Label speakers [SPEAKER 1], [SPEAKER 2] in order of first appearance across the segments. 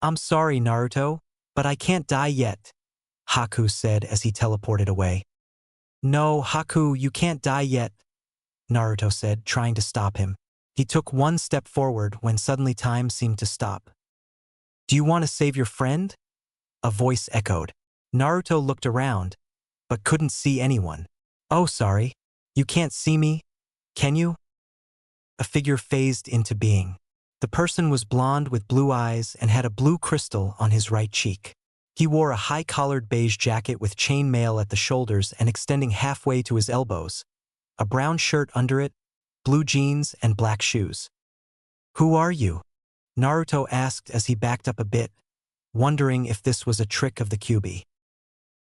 [SPEAKER 1] I'm sorry, Naruto, but I can't die yet, Haku said as he teleported away. No, Haku, you can't die yet, Naruto said, trying to stop him. He took one step forward when suddenly time seemed to stop. Do you want to save your friend? A voice echoed. Naruto looked around, but couldn't see anyone. Oh, sorry. You can't see me, can you? A figure phased into being. The person was blonde with blue eyes and had a blue crystal on his right cheek. He wore a high-collared beige jacket with chain mail at the shoulders and extending halfway to his elbows, a brown shirt under it, blue jeans, and black shoes. Who are you? Naruto asked as he backed up a bit, wondering if this was a trick of the Kyuubi.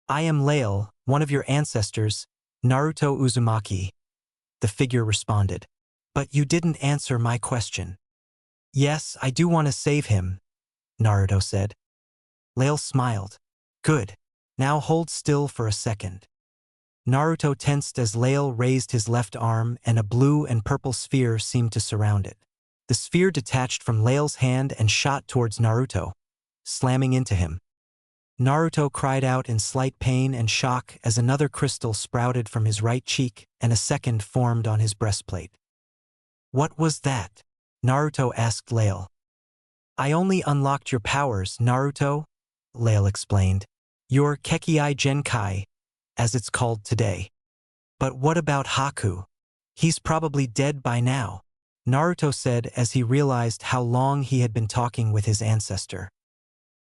[SPEAKER 1] I am Lael, one of your ancestors, Naruto Uzumaki, the figure responded. But you didn't answer my question. Yes, I do want to save him, Naruto said. Lael smiled. Good. Now hold still for a second. Naruto tensed as Lael raised his left arm and a blue and purple sphere seemed to surround it. The sphere detached from Lael's hand and shot towards Naruto, slamming into him. Naruto cried out in slight pain and shock as another crystal sprouted from his right cheek and a second formed on his breastplate. What was that? Naruto asked Lael. I only unlocked your powers, Naruto, Lael explained. Your Kekkei Genkai, as it's called today. But what about Haku? He's probably dead by now, Naruto said as he realized how long he had been talking with his ancestor.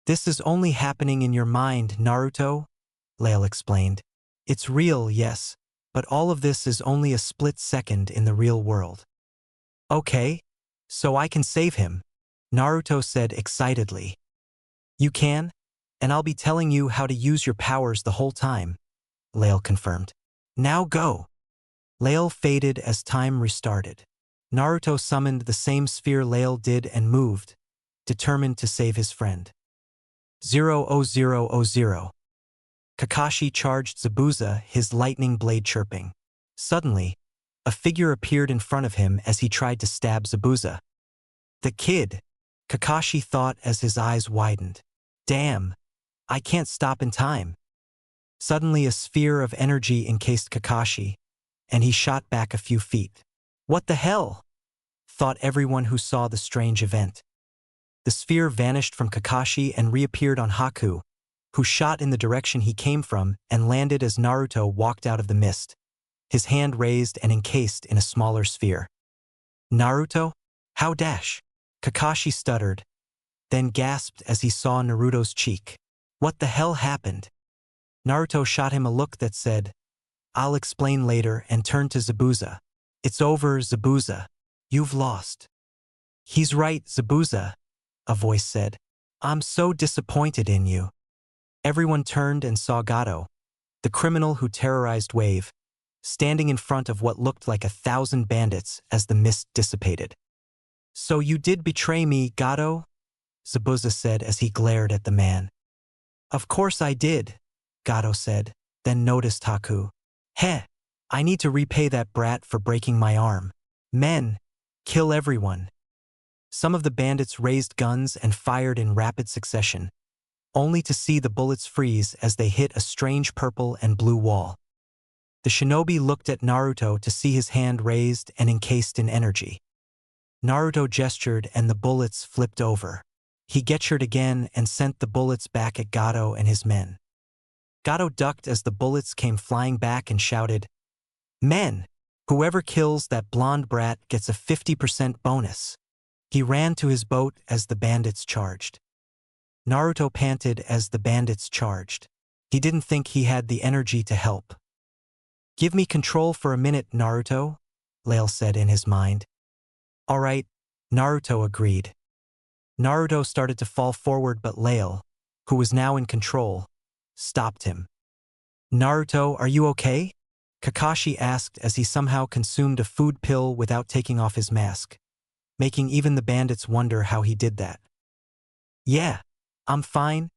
[SPEAKER 1] This is only happening in your mind, Naruto, Lael explained. It's real, yes, but all of this is only a split second in the real world. Okay, so I can save him, Naruto said excitedly. You can, and I'll be telling you how to use your powers the whole time, Lael confirmed. Now go. Lael faded as time restarted. Naruto summoned the same sphere Lael did and moved, determined to save his friend. 00000. Kakashi charged Zabuza, his lightning blade chirping. Suddenly, a figure appeared in front of him as he tried to stab Zabuza. The kid, Kakashi thought as his eyes widened. Damn, I can't stop in time. Suddenly a sphere of energy encased Kakashi, and he shot back a few feet. What the hell? Thought everyone who saw the strange event. The sphere vanished from Kakashi and reappeared on Haku, who shot in the direction he came from and landed as Naruto walked out of the mist, his hand raised and encased in a smaller sphere. Naruto? How dash? Kakashi stuttered, then gasped as he saw Naruto's cheek. What the hell happened? Naruto shot him a look that said, I'll explain later, and turned to Zabuza. It's over, Zabuza. You've lost. He's right, Zabuza, a voice said. I'm so disappointed in you. Everyone turned and saw Gato, the criminal who terrorized Wave, standing in front of what looked like 1,000 bandits as the mist dissipated. So you did betray me, Gato? Zabuza said as he glared at the man. Of course I did, Gato said, then noticed Haku. Heh, I need to repay that brat for breaking my arm. Men, kill everyone. Some of the bandits raised guns and fired in rapid succession, only to see the bullets freeze as they hit a strange purple and blue wall. The shinobi looked at Naruto to see his hand raised and encased in energy. Naruto gestured and the bullets flipped over. He gestured again and sent the bullets back at Gato and his men. Gato ducked as the bullets came flying back and shouted, Men! Whoever kills that blonde brat gets a 50% bonus. He ran to his boat as the bandits charged. Naruto panted as the bandits charged. He didn't think he had the energy to help. Give me control for a minute, Naruto, Lael said in his mind. All right, Naruto agreed. Naruto started to fall forward but Lael, who was now in control, stopped him. Naruto, are you okay? Kakashi asked as he somehow consumed a food pill without taking off his mask, making even the bandits wonder how he did that. Yeah, I'm fine,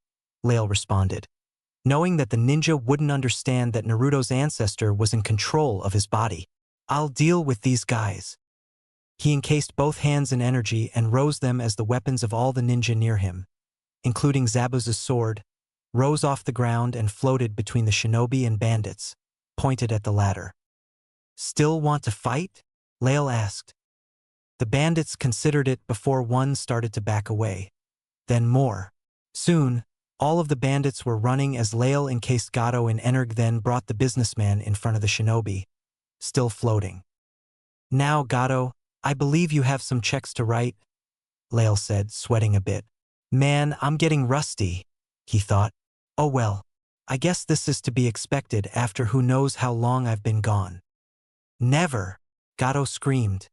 [SPEAKER 1] Lael responded, knowing that the ninja wouldn't understand that Naruto's ancestor was in control of his body. I'll deal with these guys. He encased both hands in energy and rose them as the weapons of all the ninja near him. including Zabuza's sword, rose off the ground and floated between the shinobi and bandits, pointed at the latter. "Still want to fight?" Lael asked. The bandits considered it before one started to back away. Then more. Soon, all of the bandits were running as Lael encased Gato in Energ, then brought the businessman in front of the shinobi, still floating. "Now, Gato, I believe you have some checks to write," Lael said, sweating a bit. "Man, I'm getting rusty," he thought. "Oh well, I guess this is to be expected after who knows how long I've been gone." "Never," Gato screamed.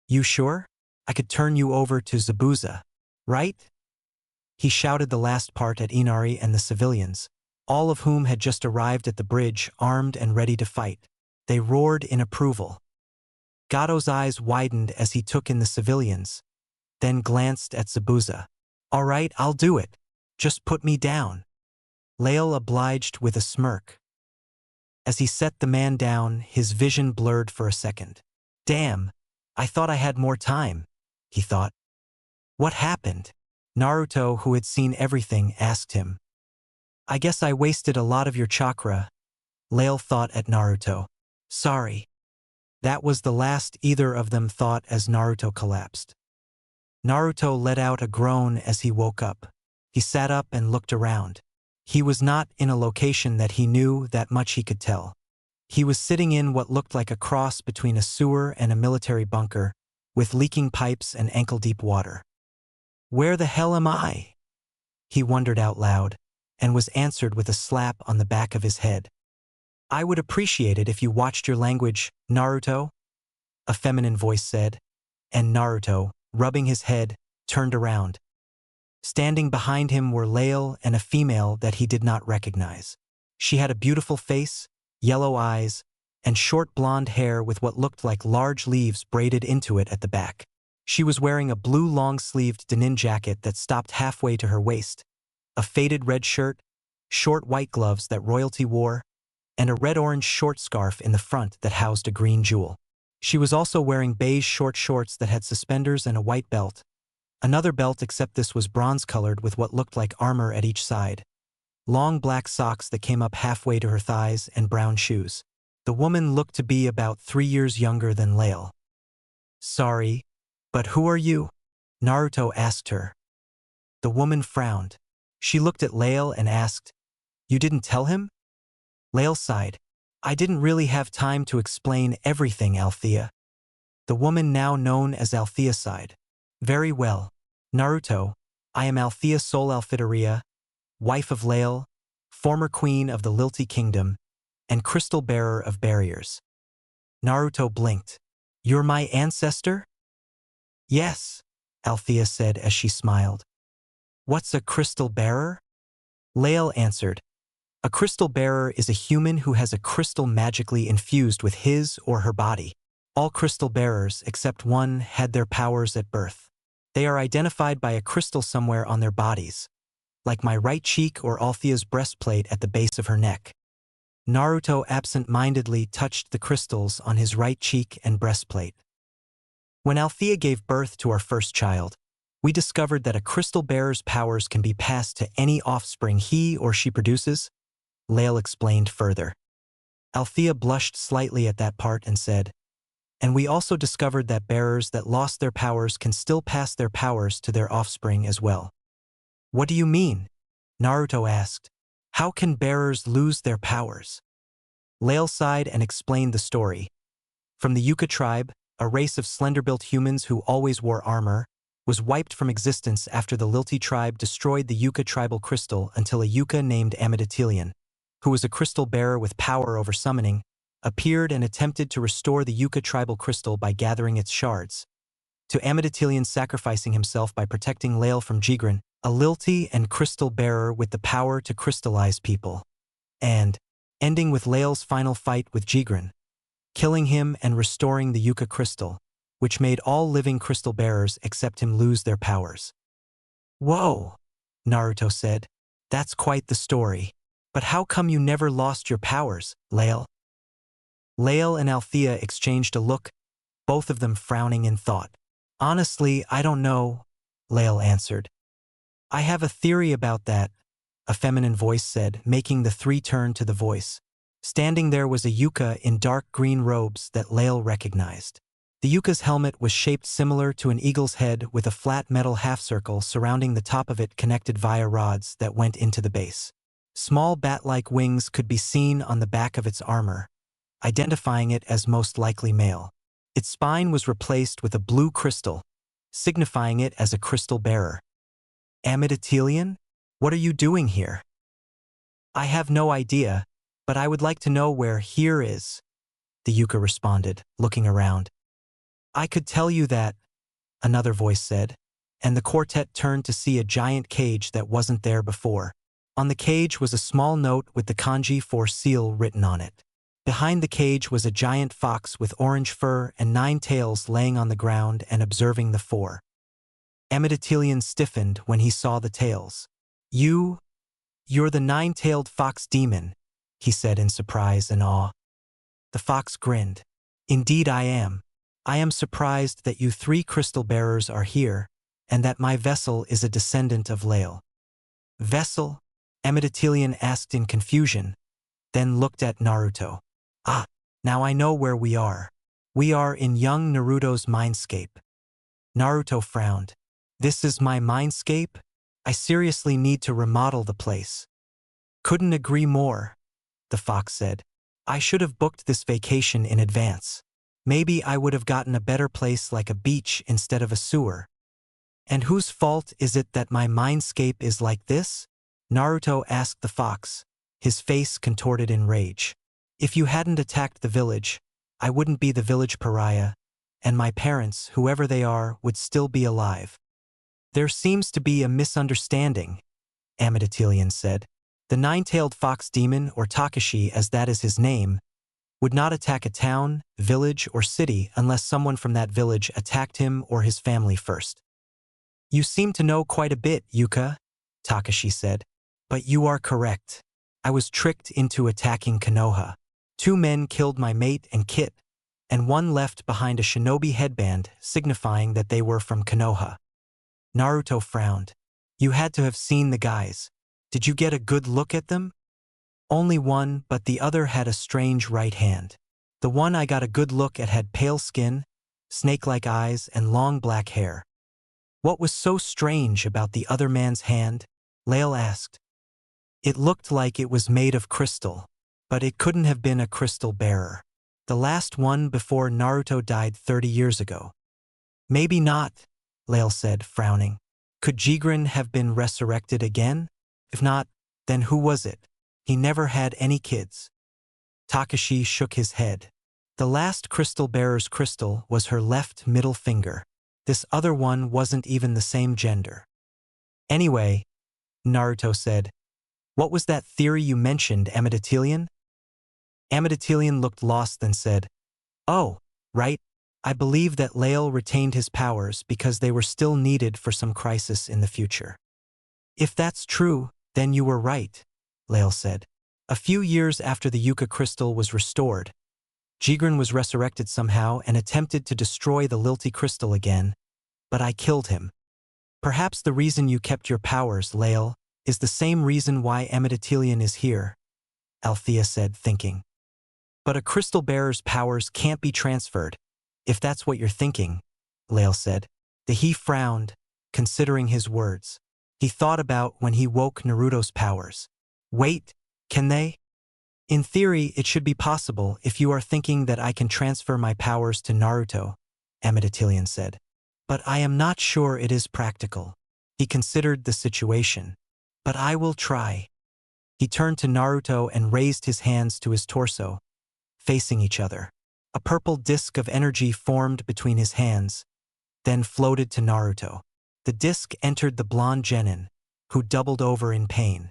[SPEAKER 1] "You sure? I could turn you over to Zabuza, right?" He shouted the last part at Inari and the civilians, all of whom had just arrived at the bridge, armed and ready to fight. They roared in approval. Gato's eyes widened as he took in the civilians, then glanced at Zabuza. "All right, I'll do it. Just put me down." Lael obliged with a smirk. As he set the man down, his vision blurred for a second. "Damn, I thought I had more time," he thought. "What happened?" Naruto, who had seen everything, asked him. "I guess I wasted a lot of your chakra," Lael thought at Naruto. "Sorry." That was the last either of them thought as Naruto collapsed. Naruto let out a groan as he woke up. He sat up and looked around. He was not in a location that he knew, that much he could tell. He was sitting in what looked like a cross between a sewer and a military bunker, with leaking pipes and ankle-deep water. "Where the hell am I?" he wondered out loud, and was answered with a slap on the back of his head. "I would appreciate it if you watched your language, Naruto," a feminine voice said, and Naruto, rubbing his head, turned around. Standing behind him were Lael and a female that he did not recognize. She had a beautiful face, yellow eyes, and short blonde hair with what looked like large leaves braided into it at the back. She was wearing a blue long-sleeved denim jacket that stopped halfway to her waist, a faded red shirt, short white gloves that royalty wore, and a red-orange short scarf in the front that housed a green jewel. She was also wearing beige short shorts that had suspenders and a white belt. Another belt, except this was bronze-colored with what looked like armor at each side. Long black socks that came up halfway to her thighs, and brown shoes. The woman looked to be about 3 years younger than Lael. "Sorry, but who are you?" Naruto asked her. The woman frowned. She looked at Lael and asked, "You didn't tell him?" Lael sighed. "I didn't really have time to explain everything, Althea." The woman, now known as Althea, sighed. "Very well. Naruto, I am Althea Sol Alfidaria, wife of Lael, former queen of the Lilti Kingdom, and crystal bearer of barriers." Naruto blinked. "You're my ancestor?" "Yes," Althea said as she smiled. "What's a crystal bearer?" Lael answered. "A crystal bearer is a human who has a crystal magically infused with his or her body. All crystal bearers, except one, had their powers at birth. They are identified by a crystal somewhere on their bodies, like my right cheek or Althea's breastplate at the base of her neck." Naruto absent-mindedly touched the crystals on his right cheek and breastplate. "When Althea gave birth to our first child, we discovered that a crystal bearer's powers can be passed to any offspring he or she produces," Lael explained further. Althea blushed slightly at that part and said, "And we also discovered that bearers that lost their powers can still pass their powers to their offspring as well." "What do you mean?" Naruto asked. "How can bearers lose their powers?" Lael sighed and explained the story. From the Yuka tribe, a race of slender-built humans who always wore armor, was wiped from existence after the Lilti tribe destroyed the Yuka tribal crystal until a Yuka named Amidatilion, who was a crystal bearer with power over summoning, appeared and attempted to restore the Yuka tribal crystal by gathering its shards, to Amidatilion sacrificing himself by protecting Lael from Jigren, a Lilti and crystal bearer with the power to crystallize people, and ending with Lael's final fight with Jigren, killing him and restoring the Yuka crystal, which made all living crystal bearers except him lose their powers. "Whoa," Naruto said. "That's quite the story. But how come you never lost your powers, Lael?" Lael and Althea exchanged a look, both of them frowning in thought. "Honestly, I don't know," Lael answered. I have a theory about that, a feminine voice said, making the three turn to the voice. Standing there was a yuka in dark green robes that Lael recognized. The yuka's helmet was shaped similar to an eagle's head with a flat metal half-circle surrounding the top of it connected via rods that went into the base. Small bat-like wings could be seen on the back of its armor, identifying it as most likely male. Its spine was replaced with a blue crystal, signifying it as a crystal bearer. Amiditelion? What are you doing here? I have no idea, but I would like to know where here is, the yuka responded, looking around. I could tell you that, another voice said, and the quartet turned to see a giant cage that wasn't there before. On the cage was a small note with the kanji for seal written on it. Behind the cage was a giant fox with orange fur and 9 tails laying on the ground and observing the 4. Amiditelion stiffened when he saw the tails. You're the 9-tailed fox demon, he said in surprise and awe. The fox grinned. Indeed I am. I am surprised that you 3 crystal bearers are here, and that my vessel is a descendant of Lael. Vessel? Amiditelion asked in confusion, then looked at Naruto. Ah, now I know where we are. We are in young Naruto's mindscape. Naruto frowned. This is my mindscape? I seriously need to remodel the place. Couldn't agree more, the fox said. I should have booked this vacation in advance. Maybe I would have gotten a better place like a beach instead of a sewer. And whose fault is it that my mindscape is like this? Naruto asked the fox, his face contorted in rage. If you hadn't attacked the village, I wouldn't be the village pariah, and my parents, whoever they are, would still be alive. There seems to be a misunderstanding, Amiditelion said. The 9-tailed fox demon, or Takashi as that is his name, would not attack a town, village, or city unless someone from that village attacked him or his family first. You seem to know quite a bit, Yuka, Takashi said. But you are correct. I was tricked into attacking Konoha. 2 men killed my mate and kit, and 1 left behind a shinobi headband signifying that they were from Konoha. Naruto frowned. You had to have seen the guys. Did you get a good look at them? Only 1, but the other had a strange right hand. The one I got a good look at had pale skin, snake-like eyes, and long black hair. What was so strange about the other man's hand? Lael asked. It looked like it was made of crystal, but it couldn't have been a crystal bearer. The last one before Naruto died 30 years ago. Maybe not, Lael said, frowning. Could Jigren have been resurrected again? If not, then who was it? He never had any kids. Takashi shook his head. The last crystal bearer's crystal was her left middle finger. This other one wasn't even the same gender. Anyway, Naruto said, what was that theory you mentioned, Amiditelion? Amiditelion looked lost then said, oh, right, I believe that Lael retained his powers because they were still needed for some crisis in the future. If that's true, then you were right, Lael said. A few years after the Yuka crystal was restored, Jigren was resurrected somehow and attempted to destroy the Lilty crystal again, but I killed him. Perhaps the reason you kept your powers, Lael, is the same reason why Amiditelion is here, Althea said, thinking. But a crystal bearer's powers can't be transferred, if that's what you're thinking, Lael said. He frowned, considering his words. He thought about when he woke Naruto's powers. Wait, can they? In theory, it should be possible if you are thinking that I can transfer my powers to Naruto, Amiditelion said. But I am not sure it is practical. He considered the situation. But I will try. He turned to Naruto and raised his hands to his torso, facing each other. A purple disk of energy formed between his hands, then floated to Naruto. The disk entered the blonde genin, who doubled over in pain.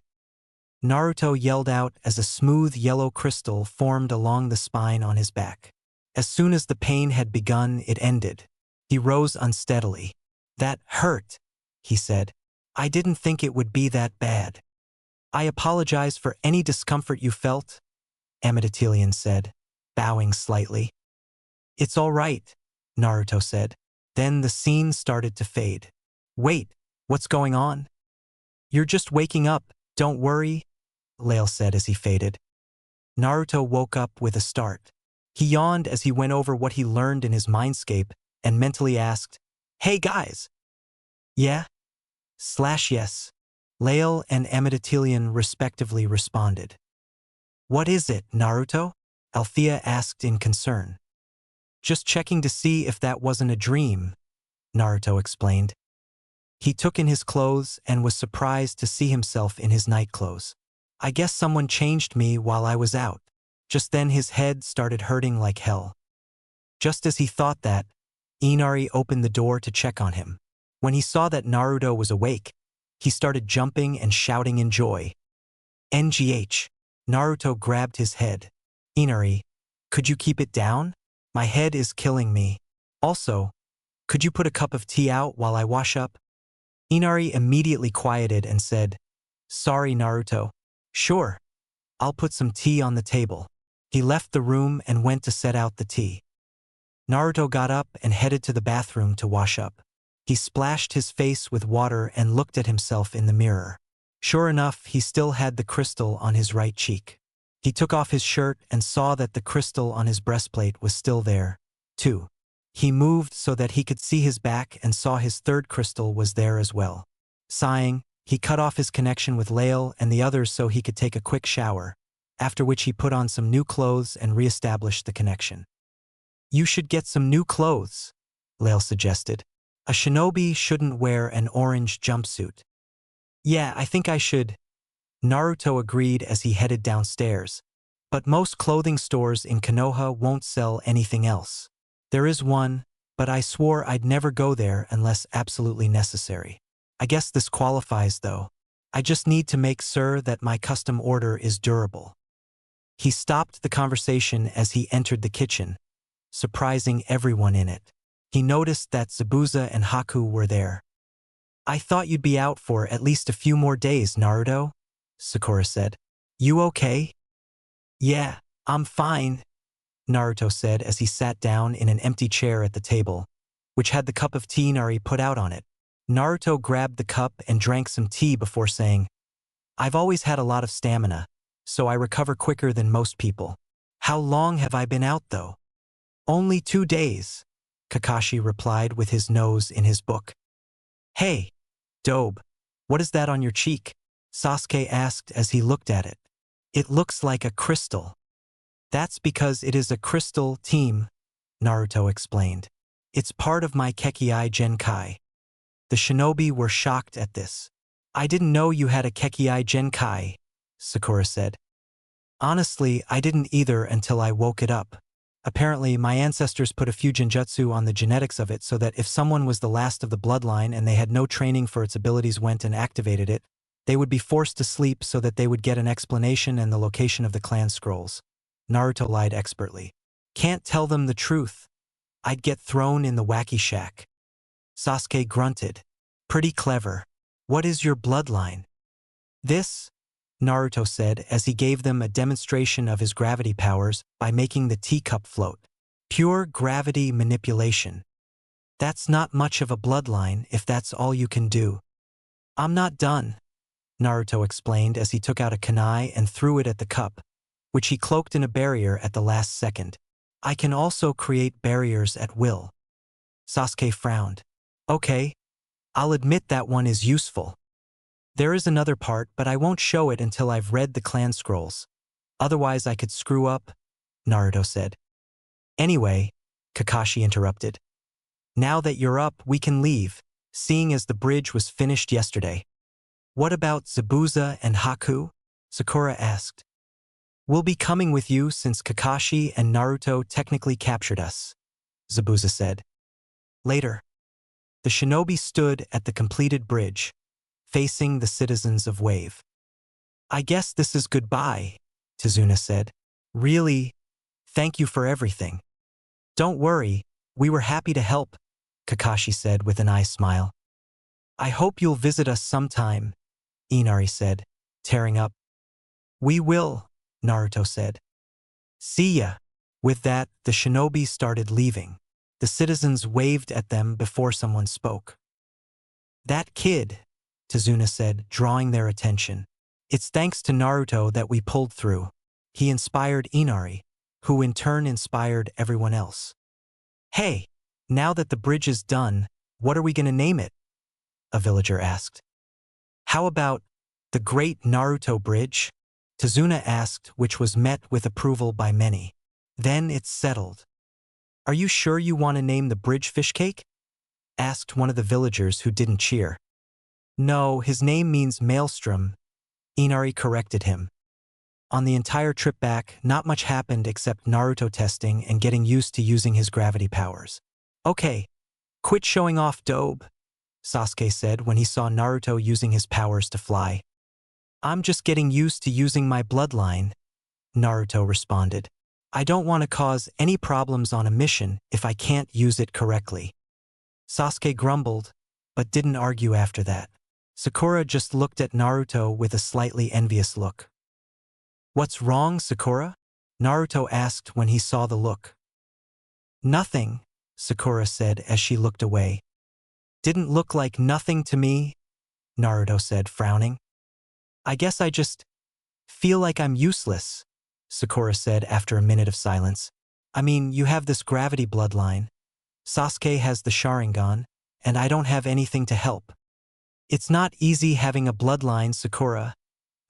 [SPEAKER 1] Naruto yelled out as a smooth yellow crystal formed along the spine on his back. As soon as the pain had begun, it ended. He rose unsteadily. That hurt, he said. I didn't think it would be that bad. I apologize for any discomfort you felt, Amiditelion said, bowing slightly. It's all right, Naruto said. Then the scene started to fade. Wait, what's going on? You're just waking up, don't worry, Lael said as he faded. Naruto woke up with a start. He yawned as he went over what he learned in his mindscape and mentally asked, "Hey guys!" "Yeah?" "Yes." Lael and Amitatilian respectively responded. "What is it, Naruto?" Althea asked in concern. "Just checking to see if that wasn't a dream," Naruto explained. He took in his clothes and was surprised to see himself in his night clothes. "I guess someone changed me while I was out." Just then his head started hurting like hell. Just as he thought that, Inari opened the door to check on him. When he saw that Naruto was awake, he started jumping and shouting in joy. "NGH." Naruto grabbed his head. "Inari, could you keep it down? My head is killing me. Also, could you put a cup of tea out while I wash up?" Inari immediately quieted and said, "Sorry, Naruto." "Sure. I'll put some tea on the table." He left the room and went to set out the tea. Naruto got up and headed to the bathroom to wash up. He splashed his face with water and looked at himself in the mirror. Sure enough, he still had the crystal on his right cheek. He took off his shirt and saw that the crystal on his breastplate was still there, too. He moved so that he could see his back and saw his third crystal was there as well. Sighing, he cut off his connection with Lael and the others so he could take a quick shower, after which he put on some new clothes and re-established the connection. "You should get some new clothes," Lael suggested. "A shinobi shouldn't wear an orange jumpsuit." "Yeah, I think I should," Naruto agreed as he headed downstairs. "But most clothing stores in Konoha won't sell anything else. There is one, but I swore I'd never go there unless absolutely necessary. I guess this qualifies though. I just need to make sure that my custom order is durable." He stopped the conversation as he entered the kitchen, surprising everyone in it. He noticed that Zabuza and Haku were there. "I thought you'd be out for at least a few more days, Naruto," Sakura said. "You okay?" "Yeah, I'm fine," Naruto said as he sat down in an empty chair at the table, which had the cup of tea Nari put out on it. Naruto grabbed the cup and drank some tea before saying, "I've always had a lot of stamina, so I recover quicker than most people." "How long have I been out though?" "Only 2 days," Kakashi replied with his nose in his book. "Hey, Dobe, what is that on your cheek?" Sasuke asked as he looked at it. "It looks like a crystal." "That's because it is a crystal team," Naruto explained. "It's part of my Kekkei Genkai." The shinobi were shocked at this. "I didn't know you had a Kekkei Genkai," Sakura said. "Honestly, I didn't either until I woke it up. Apparently, my ancestors put a few genjutsu on the genetics of it so that if someone was the last of the bloodline and they had no training for its abilities went and activated it, they would be forced to sleep so that they would get an explanation and the location of the clan scrolls." Naruto lied expertly. "Can't tell them the truth. I'd get thrown in the wacky shack." Sasuke grunted. "Pretty clever. What is your bloodline?" "This," Naruto said as he gave them a demonstration of his gravity powers by making the teacup float. "Pure gravity manipulation. That's not much of a bloodline if that's all you can do." "I'm not done," Naruto explained as he took out a kunai and threw it at the cup, which he cloaked in a barrier at the last second. "I can also create barriers at will." Sasuke frowned. "Okay, I'll admit that one is useful. There is another part, but I won't show it until I've read the clan scrolls. Otherwise I could screw up," Naruto said. "Anyway," Kakashi interrupted. "Now that you're up, we can leave, seeing as the bridge was finished yesterday." "What about Zabuza and Haku?" Sakura asked. "We'll be coming with you since Kakashi and Naruto technically captured us," Zabuza said. Later, the shinobi stood at the completed bridge, facing the citizens of Wave. "I guess this is goodbye," Tizuna said. "Really, thank you for everything." "Don't worry, we were happy to help," Kakashi said with an eye smile. "I hope you'll visit us sometime," Inari said, tearing up. "We will," Naruto said. "See ya." With that, the shinobi started leaving. The citizens waved at them before someone spoke. "That kid," Tazuna said, drawing their attention. It's thanks to Naruto that we pulled through. He inspired Inari, who in turn inspired everyone else. Hey, now that the bridge is done, what are we gonna name it? A villager asked. How about the Great Naruto Bridge? Tazuna asked, which was met with approval by many. Then it's settled. Are you sure you want to name the bridge Fish Cake? Asked one of the villagers who didn't cheer. No, his name means maelstrom, Inari corrected him. On the entire trip back, not much happened except Naruto testing and getting used to using his gravity powers. Okay, quit showing off, Dobe, Sasuke said when he saw Naruto using his powers to fly. I'm just getting used to using my bloodline, Naruto responded. I don't want to cause any problems on a mission if I can't use it correctly. Sasuke grumbled, but didn't argue after that. Sakura just looked at Naruto with a slightly envious look. What's wrong, Sakura? Naruto asked when he saw the look. Nothing, Sakura said as she looked away. Didn't look like nothing to me, Naruto said, frowning. I guess I just feel like I'm useless, Sakura said after a minute of silence. I mean, you have this gravity bloodline. Sasuke has the Sharingan, and I don't have anything to help. It's not easy having a bloodline, Sakura,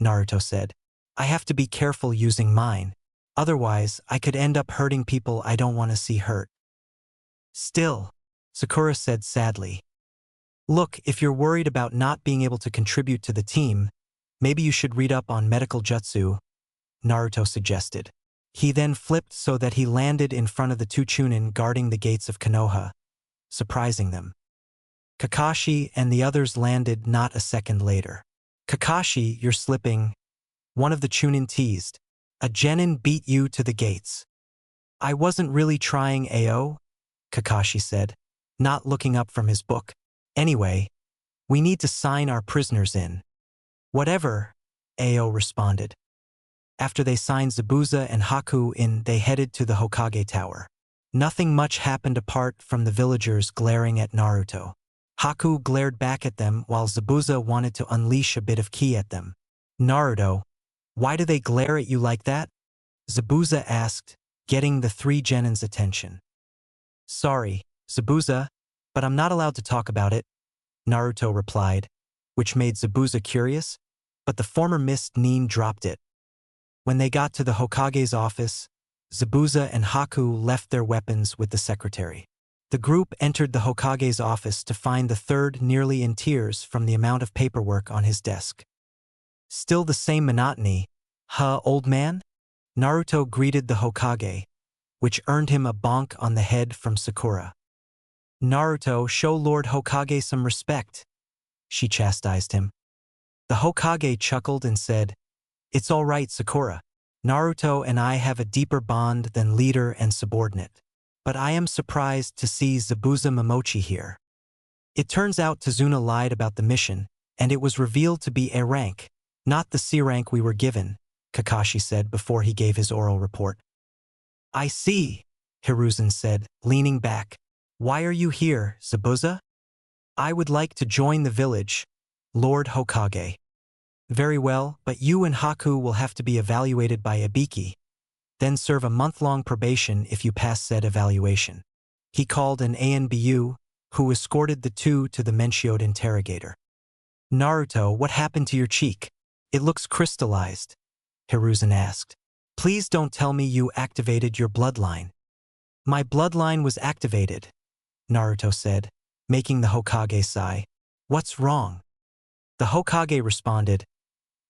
[SPEAKER 1] Naruto said. I have to be careful using mine. Otherwise, I could end up hurting people I don't want to see hurt. Still, Sakura said sadly. Look, if you're worried about not being able to contribute to the team, maybe you should read up on medical jutsu, Naruto suggested. He then flipped so that he landed in front of the two Chunin guarding the gates of Konoha, surprising them. Kakashi and the others landed not a second later. Kakashi, you're slipping, one of the Chunin teased. A genin beat you to the gates. I wasn't really trying, Ao, Kakashi said, not looking up from his book. Anyway, we need to sign our prisoners in. Whatever, Ao responded. After they signed Zabuza and Haku in, they headed to the Hokage Tower. Nothing much happened apart from the villagers glaring at Naruto. Haku glared back at them while Zabuza wanted to unleash a bit of ki at them. Naruto, why do they glare at you like that? Zabuza asked, getting the three genins' attention. Sorry, Zabuza, but I'm not allowed to talk about it, Naruto replied, which made Zabuza curious, but the former mist Nin dropped it. When they got to the Hokage's office, Zabuza and Haku left their weapons with the secretary. The group entered the Hokage's office to find the third nearly in tears from the amount of paperwork on his desk. Still the same monotony, huh, old man? Naruto greeted the Hokage, which earned him a bonk on the head from Sakura. Naruto, show Lord Hokage some respect, she chastised him. The Hokage chuckled and said, It's all right, Sakura. Naruto and I have a deeper bond than leader and subordinate. But I am surprised to see Zabuza Momochi here. It turns out Tazuna lied about the mission, and it was revealed to be A rank, not the C rank we were given, Kakashi said before he gave his oral report. I see, Hiruzen said, leaning back. Why are you here, Zabuza? I would like to join the village, Lord Hokage. Very well, but you and Haku will have to be evaluated by Ibiki, then serve a month-long probation if you pass said evaluation. He called an ANBU, who escorted the two to the Menshioed interrogator. Naruto, what happened to your cheek? It looks crystallized, Hiruzen asked. Please don't tell me you activated your bloodline. My bloodline was activated, Naruto said, making the Hokage sigh. What's wrong? The Hokage responded,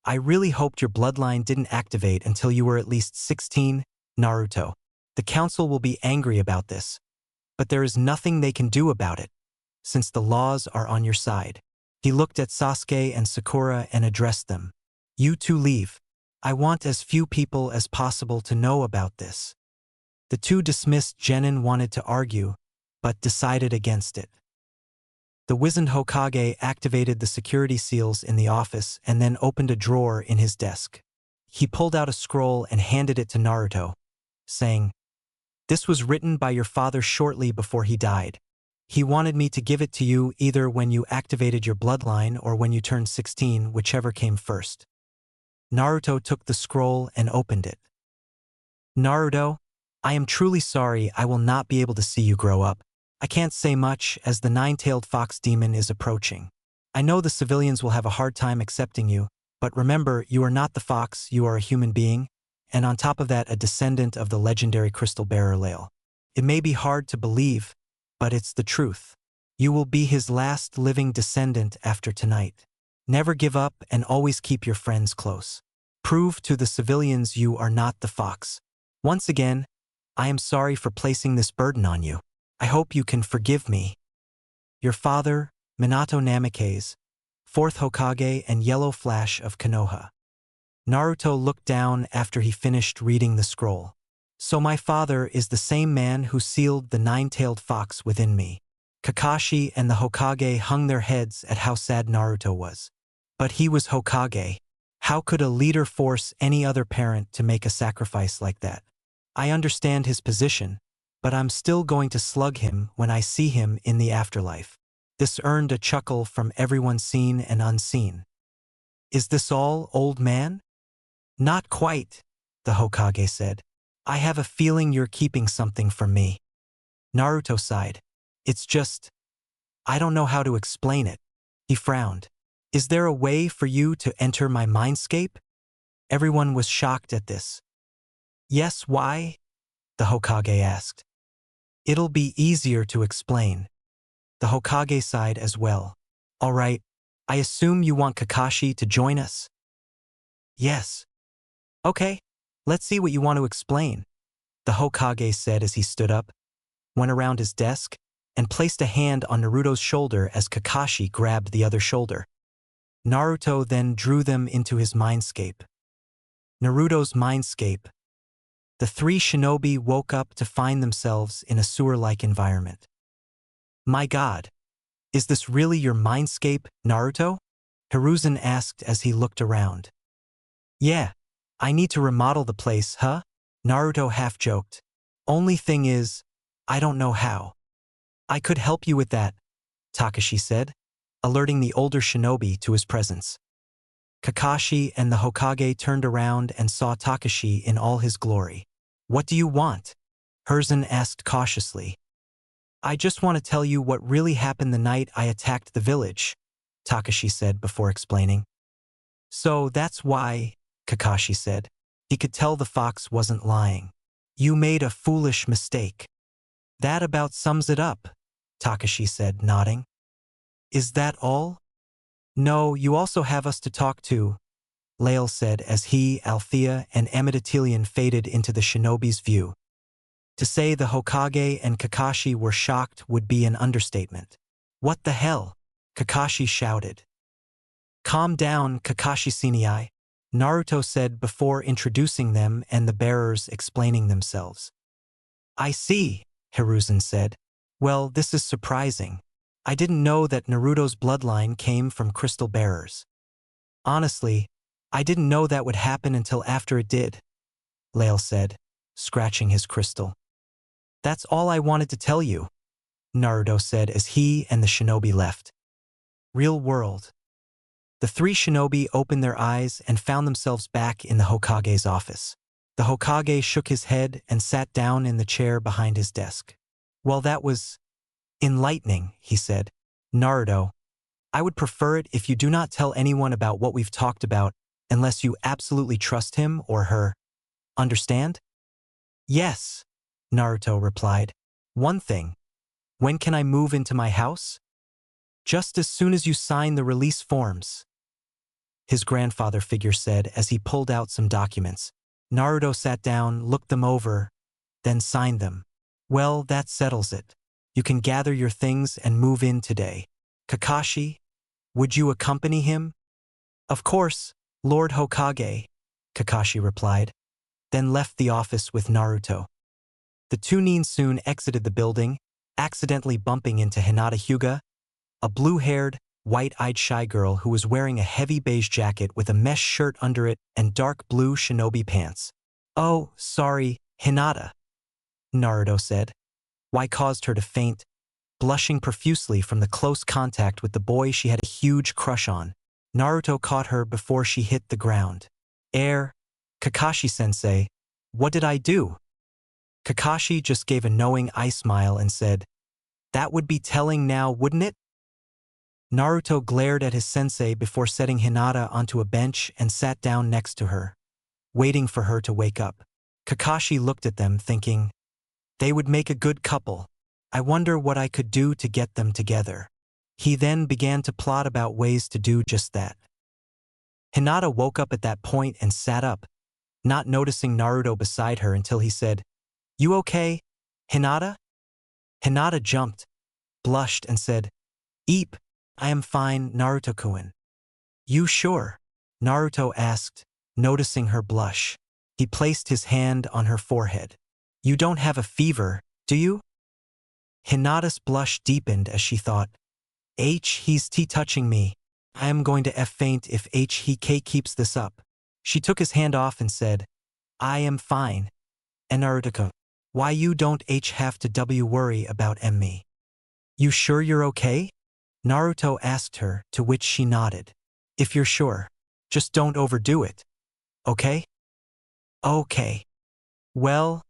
[SPEAKER 1] I really hoped your bloodline didn't activate until you were at least 16, Naruto. The council will be angry about this, but there is nothing they can do about it, since the laws are on your side. He looked at Sasuke and Sakura and addressed them. You two leave. I want as few people as possible to know about this. The two dismissed genin wanted to argue, but decided against it. The wizened Hokage activated the security seals in the office and then opened a drawer in his desk. He pulled out a scroll and handed it to Naruto, saying, This was written by your father shortly before he died. He wanted me to give it to you either when you activated your bloodline or when you turned 16, whichever came first. Naruto took the scroll and opened it. Naruto, I am truly sorry I will not be able to see you grow up. I can't say much as the nine-tailed fox demon is approaching. I know the civilians will have a hard time accepting you, but remember, you are not the fox, you are a human being, and on top of that a descendant of the legendary crystal bearer Lael. It may be hard to believe, but it's the truth. You will be his last living descendant after tonight. Never give up and always keep your friends close. Prove to the civilians you are not the fox. Once again, I am sorry for placing this burden on you. I hope you can forgive me. Your father, Minato Namikaze, 4th Hokage and Yellow Flash of Konoha. Naruto looked down after he finished reading the scroll. So my father is the same man who sealed the nine-tailed fox within me. Kakashi and the Hokage hung their heads at how sad Naruto was. But he was Hokage. How could a leader force any other parent to make a sacrifice like that? I understand his position, but I'm still going to slug him when I see him in the afterlife. This earned a chuckle from everyone seen and unseen. Is this all, old man? Not quite, the Hokage said. I have a feeling you're keeping something from me. Naruto sighed. It's just, I don't know how to explain it. He frowned. Is there a way for you to enter my mindscape? Everyone was shocked at this. Yes, why? The Hokage asked. It'll be easier to explain. The Hokage sighed as well. All right, I assume you want Kakashi to join us? Yes. Okay, let's see what you want to explain, the Hokage said as he stood up, went around his desk, and placed a hand on Naruto's shoulder as Kakashi grabbed the other shoulder. Naruto then drew them into his mindscape. Naruto's mindscape. The three shinobi woke up to find themselves in a sewer-like environment. My god, is this really your mindscape, Naruto? Hiruzen asked as he looked around. Yeah, I need to remodel the place, huh? Naruto half-joked. Only thing is, I don't know how. I could help you with that, Takashi said, alerting the older shinobi to his presence. Kakashi and the Hokage turned around and saw Takashi in all his glory. What do you want? Hiruzen asked cautiously. I just want to tell you what really happened the night I attacked the village, Takashi said before explaining. So that's why, Kakashi said. He could tell the fox wasn't lying. You made a foolish mistake. That about sums it up, Takashi said, nodding. Is that all? No, you also have us to talk to, Lael said as he, Althea, and Amidatilion faded into the shinobi's view. To say the Hokage and Kakashi were shocked would be an understatement. What the hell? Kakashi shouted. Calm down, Kakashi-senpai, Naruto said before introducing them and the bearers explaining themselves. I see, Hiruzen said. Well, this is surprising. I didn't know that Naruto's bloodline came from crystal bearers. Honestly, I didn't know that would happen until after it did, Lael said, scratching his crystal. That's all I wanted to tell you, Naruto said as he and the shinobi left. Real world. The three shinobi opened their eyes and found themselves back in the Hokage's office. The Hokage shook his head and sat down in the chair behind his desk. Well, that was enlightening, he said. Naruto, I would prefer it if you do not tell anyone about what we've talked about unless you absolutely trust him or her. Understand? Yes, Naruto replied. One thing. When can I move into my house? Just as soon as you sign the release forms, his grandfather figure said as he pulled out some documents. Naruto sat down, looked them over, then signed them. Well, that settles it. You can gather your things and move in today. Kakashi, would you accompany him? Of course, Lord Hokage, Kakashi replied, then left the office with Naruto. The two nin soon exited the building, accidentally bumping into Hinata Hyuga, a blue-haired, white-eyed shy girl who was wearing a heavy beige jacket with a mesh shirt under it and dark blue shinobi pants. Oh, sorry, Hinata, Naruto said. Why caused her to faint? blushing profusely from the close contact with the boy she had a huge crush on. Naruto caught her before she hit the ground. Kakashi-sensei, what did I do? Kakashi just gave a knowing eye smile and said, that would be telling now, wouldn't it? Naruto glared at his sensei before setting Hinata onto a bench and sat down next to her, waiting for her to wake up. Kakashi looked at them thinking, they would make a good couple. I wonder what I could do to get them together. He then began to plot about ways to do just that. Hinata woke up at that point and sat up, not noticing Naruto beside her until he said, you okay, Hinata? Hinata jumped, blushed and said, Eep, I am fine, Naruto-kun. You sure? Naruto asked, noticing her blush. He placed his hand on her forehead. You don't have a fever, do you? Hinata's blush deepened as she thought, he's touching me. I am going to faint if he keeps this up. She took his hand off and said, I am fine. And Naruto, why you don't have to worry about me? You sure you're okay? Naruto asked her, to which she nodded. If you're sure, just don't overdo it. Okay? Okay. Well,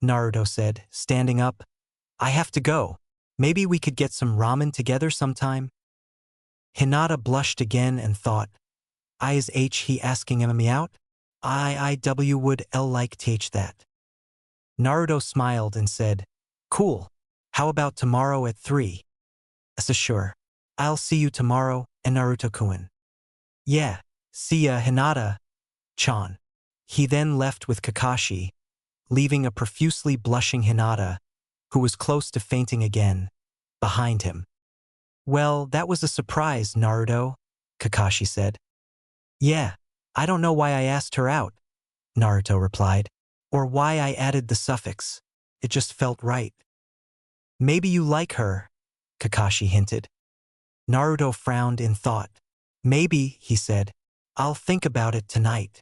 [SPEAKER 1] Naruto said, standing up, I have to go. Maybe we could get some ramen together sometime? Hinata blushed again and thought, is he asking me out? I would like that. Naruto smiled and said, cool. How about tomorrow at 3? Sure. I'll see you tomorrow, Naruto-kun. Yeah, see ya, Hinata-chan. He then left with Kakashi, leaving a profusely blushing Hinata, who was close to fainting again, behind him. Well, that was a surprise, Naruto, Kakashi said. Yeah, I don't know why I asked her out, Naruto replied, or why I added the suffix. It just felt right. Maybe you like her, Kakashi hinted. Naruto frowned in thought. Maybe, he said. I'll think about it tonight.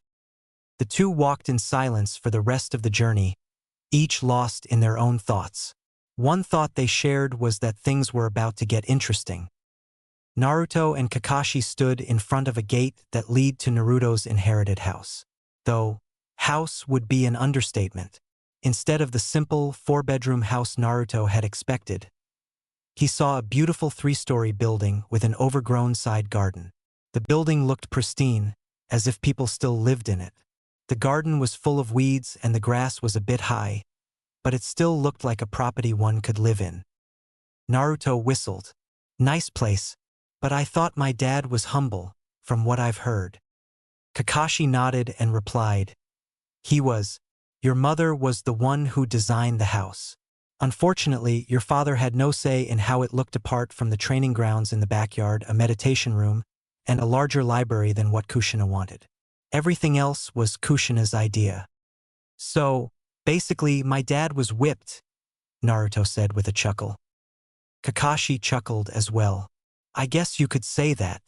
[SPEAKER 1] The two walked in silence for the rest of the journey, each lost in their own thoughts. One thought they shared was that things were about to get interesting. Naruto and Kakashi stood in front of a gate that led to Naruto's inherited house. Though, house would be an understatement. Instead of the simple 4-bedroom house Naruto had expected, he saw a beautiful 3-story building with an overgrown side garden. The building looked pristine, as if people still lived in it. The garden was full of weeds and the grass was a bit high, but it still looked like a property one could live in. Naruto whistled. Nice place, but I thought my dad was humble, from what I've heard. Kakashi nodded and replied, he was. Your mother was the one who designed the house. Unfortunately, your father had no say in how it looked apart from the training grounds in the backyard, a meditation room, and a larger library than what Kushina wanted. Everything else was Kushina's idea. So, basically, my dad was whipped, Naruto said with a chuckle. Kakashi chuckled as well. I guess you could say that.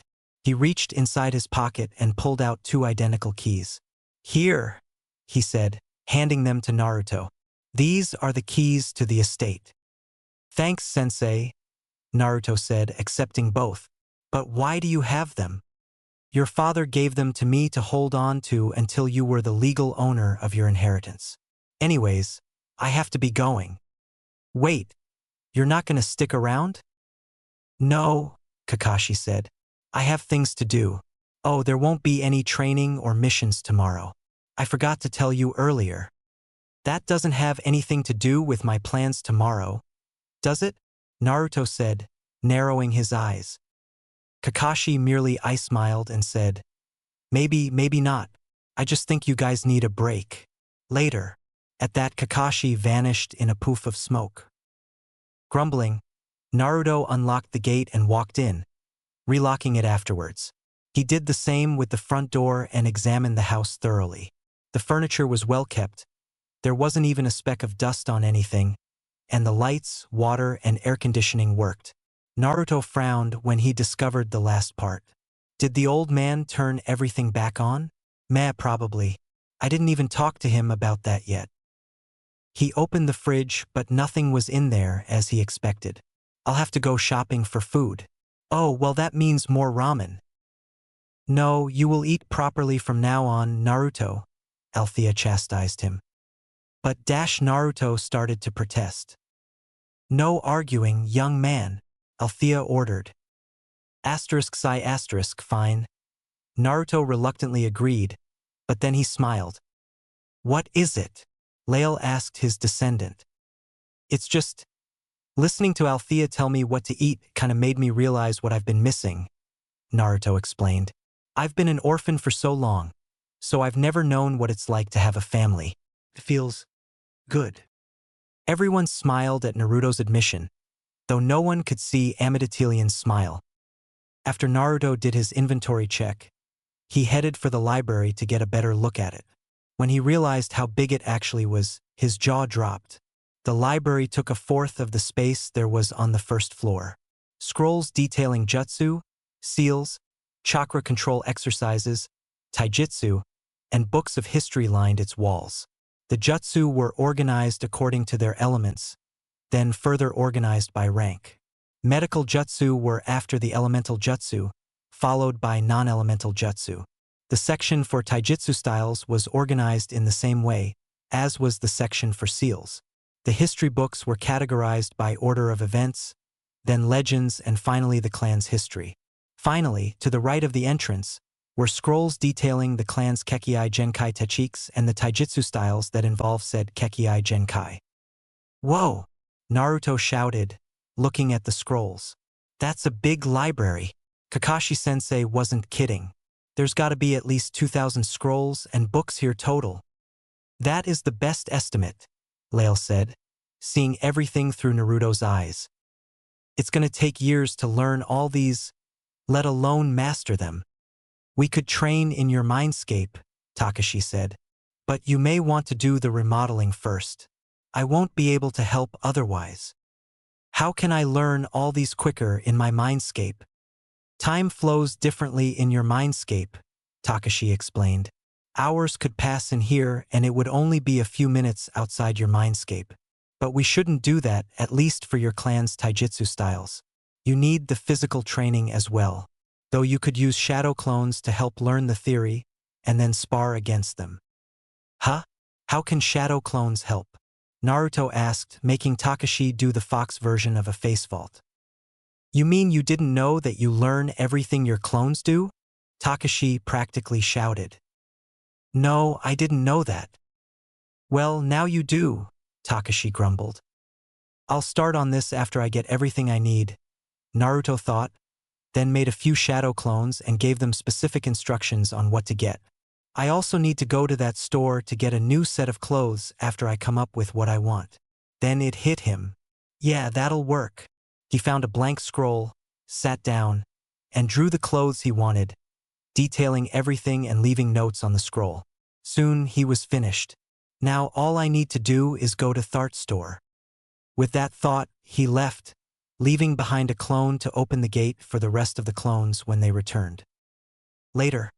[SPEAKER 1] He reached inside his pocket and pulled out 2 identical keys. Here, he said, handing them to Naruto. These are the keys to the estate. Thanks, sensei, Naruto said, accepting both. But why do you have them? Your father gave them to me to hold on to until you were the legal owner of your inheritance. Anyways, I have to be going. Wait, you're not going to stick around? No, Kakashi said. I have things to do. Oh, there won't be any training or missions tomorrow. I forgot to tell you earlier. That doesn't have anything to do with my plans tomorrow, does it? Naruto said, narrowing his eyes. Kakashi merely eye-smiled and said, maybe not. I just think you guys need a break. Later. At that, Kakashi vanished in a poof of smoke. Grumbling, Naruto unlocked the gate and walked in, relocking it afterwards. He did the same with the front door and examined the house thoroughly. The furniture was well kept. There wasn't even a speck of dust on anything, and the lights, water, and air conditioning worked. Naruto frowned when he discovered the last part. Did the old man turn everything back on? Meh, probably. I didn't even talk to him about that yet. He opened the fridge, but nothing was in there as he expected. I'll have to go shopping for food. Oh, well that means more ramen. No, you will eat properly from now on, Naruto, Althea chastised him. But Naruto started to protest. No arguing, young man, Althea ordered. Fine. Naruto reluctantly agreed, but then he smiled. What is it? Lael asked his descendant. It's just, listening to Althea tell me what to eat kinda made me realize what I've been missing, Naruto explained. I've been an orphan for so long, so I've never known what it's like to have a family. It feels good. Everyone smiled at Naruto's admission, though no one could see Amidatelian's smile. After Naruto did his inventory check, he headed for the library to get a better look at it. When he realized how big it actually was, his jaw dropped. The library took a fourth of the space there was on the first floor. Scrolls detailing jutsu, seals, chakra control exercises, taijutsu, and books of history lined its walls. The jutsu were organized according to their elements, then further organized by rank. Medical jutsu were after the elemental jutsu, followed by non-elemental jutsu. The section for taijutsu styles was organized in the same way, as was the section for seals. The history books were categorized by order of events, then legends, and finally the clan's history. Finally, to the right of the entrance, were scrolls detailing the clan's Kekkei Genkai techniques and the taijutsu styles that involve said Kekkei Genkai. Whoa! Naruto shouted, looking at the scrolls. That's a big library. Kakashi-sensei wasn't kidding. There's gotta be at least 2,000 scrolls and books here total. That is the best estimate, Lael said, seeing everything through Naruto's eyes. It's gonna take years to learn all these, let alone master them. We could train in your mindscape, Takashi said. But you may want to do the remodeling first. I won't be able to help otherwise. How can I learn all these quicker in my mindscape? Time flows differently in your mindscape, Takashi explained. Hours could pass in here and it would only be a few minutes outside your mindscape. But we shouldn't do that, at least for your clan's taijutsu styles. You need the physical training as well. Though you could use shadow clones to help learn the theory, and then spar against them. Huh? How can shadow clones help? Naruto asked, making Takashi do the fox version of a face vault. You mean you didn't know that you learn everything your clones do? Takashi practically shouted. No, I didn't know that. Well, now you do, Takashi grumbled. I'll start on this after I get everything I need, Naruto thought, then made a few shadow clones and gave them specific instructions on what to get. I also need to go to that store to get a new set of clothes after I come up with what I want. Then it hit him. Yeah, that'll work. He found a blank scroll, sat down, and drew the clothes he wanted, detailing everything and leaving notes on the scroll. Soon he was finished. Now all I need to do is go to Thart's store. With that thought, he left, leaving behind a clone to open the gate for the rest of the clones when they returned. Later,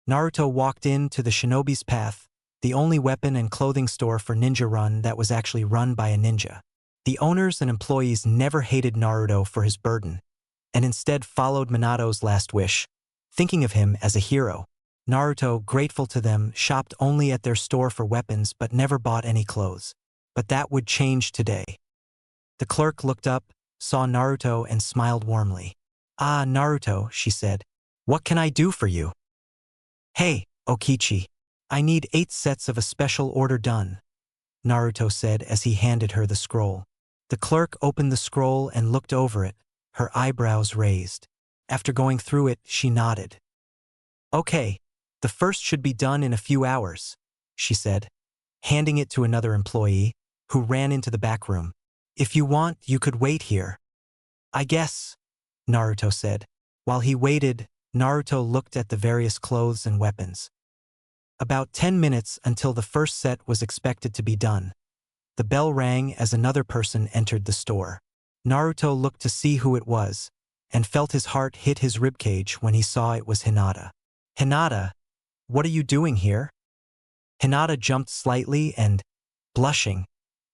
[SPEAKER 1] Naruto walked into the Shinobi's Path, the only weapon and clothing store for Ninja Run that was actually run by a ninja. The owners and employees never hated Naruto for his burden, and instead followed Minato's last wish, thinking of him as a hero. Naruto, grateful to them, shopped only at their store for weapons but never bought any clothes. But that would change today. The clerk looked up, saw Naruto and smiled warmly. Ah, Naruto, she said. What can I do for you? Hey, Okichi. I need 8 sets of a special order done, Naruto said as he handed her the scroll. The clerk opened the scroll and looked over it, her eyebrows raised. After going through it, she nodded. Okay, the first should be done in a few hours, she said, handing it to another employee, who ran into the back room. If you want, you could wait here. I guess, Naruto said. While he waited, Naruto looked at the various clothes and weapons. About 10 minutes until the first set was expected to be done. The bell rang as another person entered the store. Naruto looked to see who it was, and felt his heart hit his ribcage when he saw it was Hinata. Hinata, what are you doing here? Hinata jumped slightly and, blushing,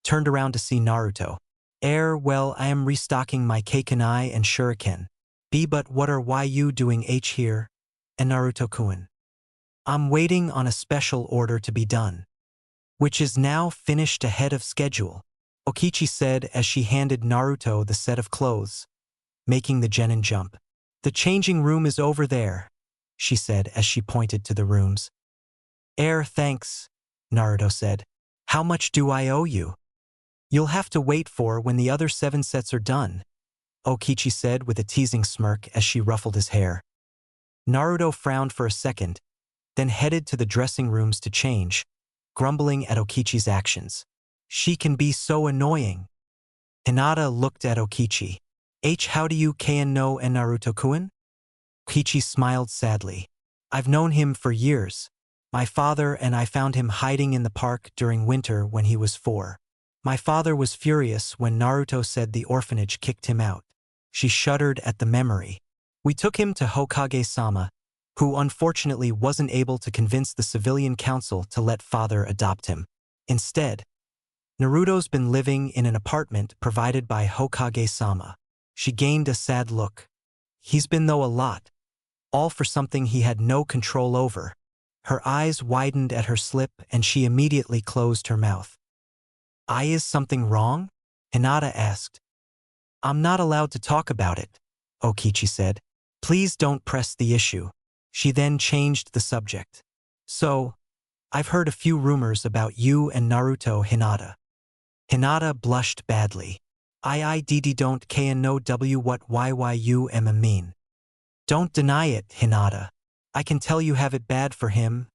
[SPEAKER 1] turned around to see Naruto. Well, I am restocking my Kekkei and shuriken. But what are you doing here? And Naruto-kun. I'm waiting on a special order to be done, which is now finished ahead of schedule, Okichi said as she handed Naruto the set of clothes, making the genin jump. The changing room is over there, she said as she pointed to the rooms. Thanks, Naruto said. How much do I owe you? You'll have to wait for when the other 7 sets are done, Okichi said with a teasing smirk as she ruffled his hair. Naruto frowned for a second, then headed to the dressing rooms to change, grumbling at Okichi's actions. She can be so annoying. Hinata looked at Okichi. How do you know and Naruto-kun? Okichi smiled sadly. I've known him for years. My father and I found him hiding in the park during winter when he was 4. My father was furious when Naruto said the orphanage kicked him out. She shuddered at the memory. We took him to Hokage-sama, who unfortunately wasn't able to convince the civilian council to let father adopt him. Instead, Naruto's been living in an apartment provided by Hokage-sama. She gained a sad look. He's been though a lot, all for something he had no control over. Her eyes widened at her slip and she immediately closed her mouth. Is something wrong? Hinata asked. I'm not allowed to talk about it, Okichi said. Please don't press the issue. She then changed the subject. So, I've heard a few rumors about you and Naruto, Hinata. Hinata blushed badly. Don't know what you mean. Don't deny it, Hinata. I can tell you have it bad for him,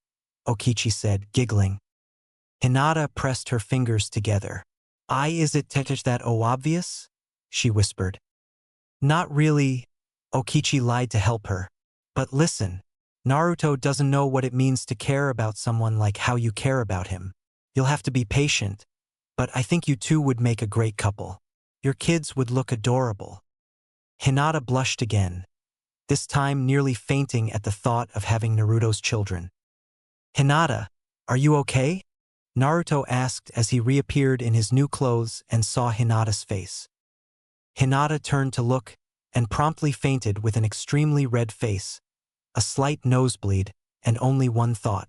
[SPEAKER 1] Okichi said, giggling. Hinata pressed her fingers together. Is it that obvious? She whispered. Not really, Okichi lied to help her. But listen, Naruto doesn't know what it means to care about someone like how you care about him. You'll have to be patient, but I think you two would make a great couple. Your kids would look adorable. Hinata blushed again, this time nearly fainting at the thought of having Naruto's children. Hinata, are you okay? Naruto asked as he reappeared in his new clothes and saw Hinata's face. Hinata turned to look and promptly fainted with an extremely red face, a slight nosebleed, and only one thought.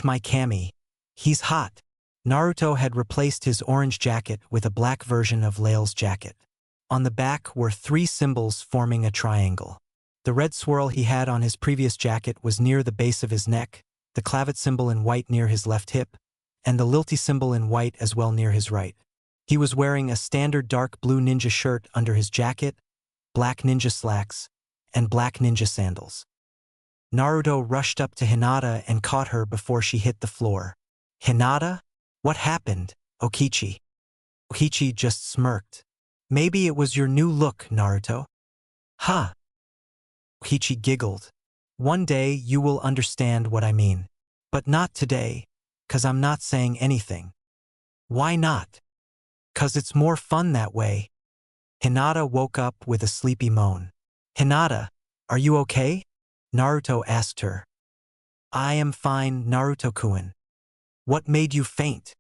[SPEAKER 1] My Kami. He's hot. Naruto had replaced his orange jacket with a black version of Lail's jacket. On the back were 3 symbols forming a triangle. The red swirl he had on his previous jacket was near the base of his neck, the clavet symbol in white near his left hip, and the lilty symbol in white as well near his right. He was wearing a standard dark blue ninja shirt under his jacket, black ninja slacks, and black ninja sandals. Naruto rushed up to Hinata and caught her before she hit the floor. Hinata? What happened, Okichi? Okichi just smirked. Maybe it was your new look, Naruto. Huh? Okichi giggled. One day you will understand what I mean. But not today, 'cause I'm not saying anything. Why not? 'Cause it's more fun that way. Hinata woke up with a sleepy moan. Hinata, are you okay? Naruto asked her. I am fine, Naruto-kun. What made you faint?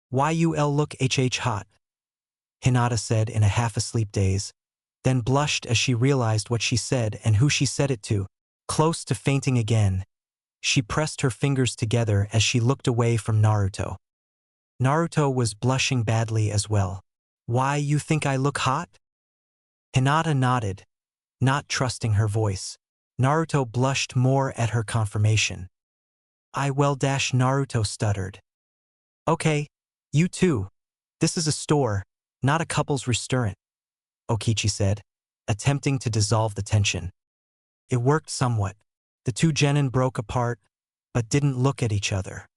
[SPEAKER 1] Why you look hot? Hinata said in a half-asleep daze, then blushed as she realized what she said and who she said it to. Close to fainting again, she pressed her fingers together as she looked away from Naruto. Naruto was blushing badly as well. Why you think I look hot? Hinata nodded, not trusting her voice. Naruto blushed more at her confirmation. Naruto stuttered. Okay, you too. This is a store, not a couple's restaurant, Okichi said, attempting to dissolve the tension. It worked somewhat. The 2 genin broke apart, but didn't look at each other.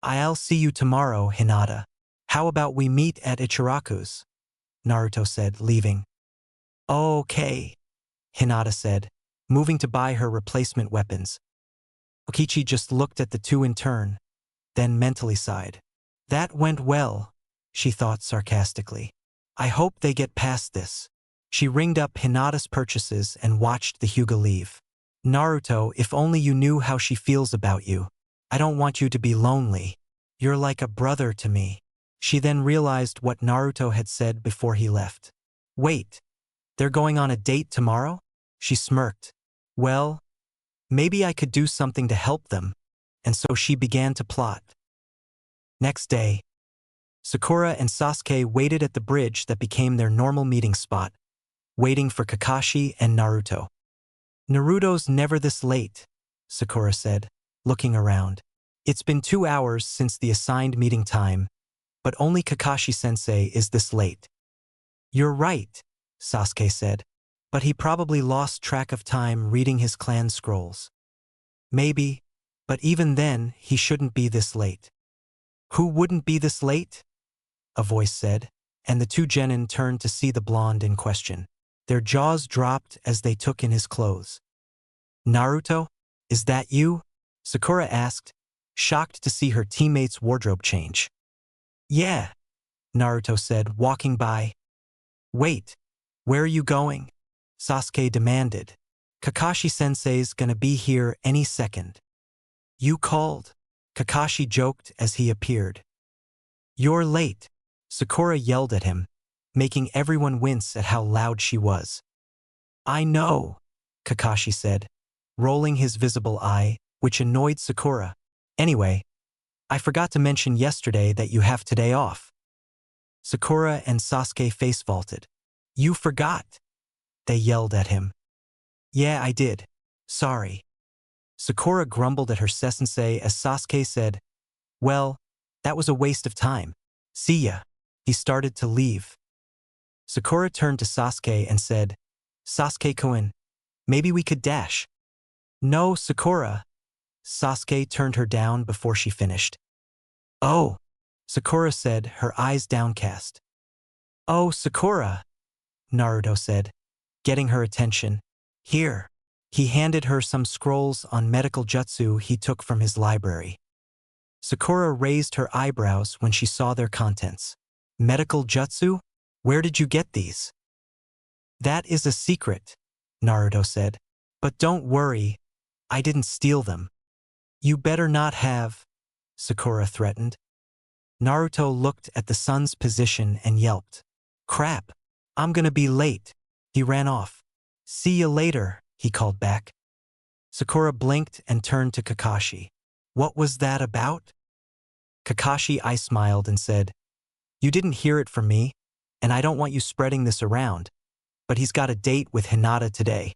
[SPEAKER 1] I'll see you tomorrow, Hinata. How about we meet at Ichiraku's? Naruto said, leaving. Okay, Hinata said, moving to buy her replacement weapons. Okichi just looked at the 2 in turn, then mentally sighed. That went well, she thought sarcastically. I hope they get past this. She ringed up Hinata's purchases and watched the Hyuga leave. Naruto, if only you knew how she feels about you. I don't want you to be lonely. You're like a brother to me. She then realized what Naruto had said before he left. Wait, they're going on a date tomorrow? She smirked. Well, maybe I could do something to help them, and so she began to plot. Next day, Sakura and Sasuke waited at the bridge that became their normal meeting spot, waiting for Kakashi and Naruto. Naruto's never this late, Sakura said, looking around. It's been 2 hours since the assigned meeting time, but only Kakashi-sensei is this late. You're right, Sasuke said, but he probably lost track of time reading his clan scrolls. Maybe, but even then, he shouldn't be this late. Who wouldn't be this late? A voice said, and the two genin turned to see the blonde in question. Their jaws dropped as they took in his clothes. Naruto, is that you? Sakura asked, shocked to see her teammate's wardrobe change. Yeah, Naruto said, walking by. Wait, where are you going? Sasuke demanded. Kakashi-sensei's gonna be here any second. You called? Kakashi joked as he appeared. You're late, Sakura yelled at him, making everyone wince at how loud she was. I know, Kakashi said, rolling his visible eye, which annoyed Sakura. Anyway, I forgot to mention yesterday that you have today off. Sakura and Sasuke face-vaulted. You forgot, they yelled at him. Yeah, I did. Sorry. Sakura grumbled at her sensei as Sasuke said, well, that was a waste of time. See ya. He started to leave. Sakura turned to Sasuke and said, Sasuke-kun, maybe we could dash. No, Sakura. Sasuke turned her down before she finished. Oh, Sakura said, her eyes downcast. Oh, Sakura, Naruto said, getting her attention. Here. He handed her some scrolls on medical jutsu he took from his library. Sakura raised her eyebrows when she saw their contents. Medical jutsu? Where did you get these? That is a secret, Naruto said. But don't worry, I didn't steal them. You better not have, Sakura threatened. Naruto looked at the sun's position and yelped. Crap, I'm gonna be late. He ran off. See you later, he called back. Sakura blinked and turned to Kakashi. What was that about? Kakashi smiled and said, You didn't hear it from me, and I don't want you spreading this around, but he's got a date with Hinata today.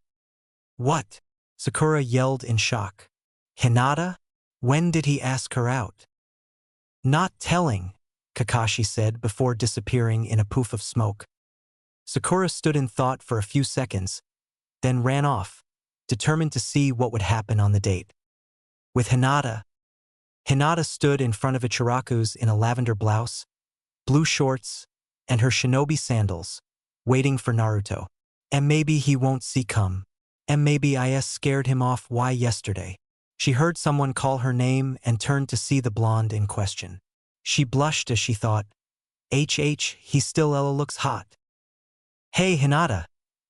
[SPEAKER 1] What? Sakura yelled in shock. Hinata? When did he ask her out? Not telling, Kakashi said before disappearing in a poof of smoke. Sakura stood in thought for a few seconds, then ran off, determined to see what would happen on the date. With Hinata, Hinata stood in front of Ichiraku's in a lavender blouse, blue shorts, and her shinobi sandals, waiting for Naruto. And maybe he won't see come. And maybe I scared him off why yesterday. She heard someone call her name and turned to see the blonde in question. She blushed as she thought, he still looks hot. Hey Hinata,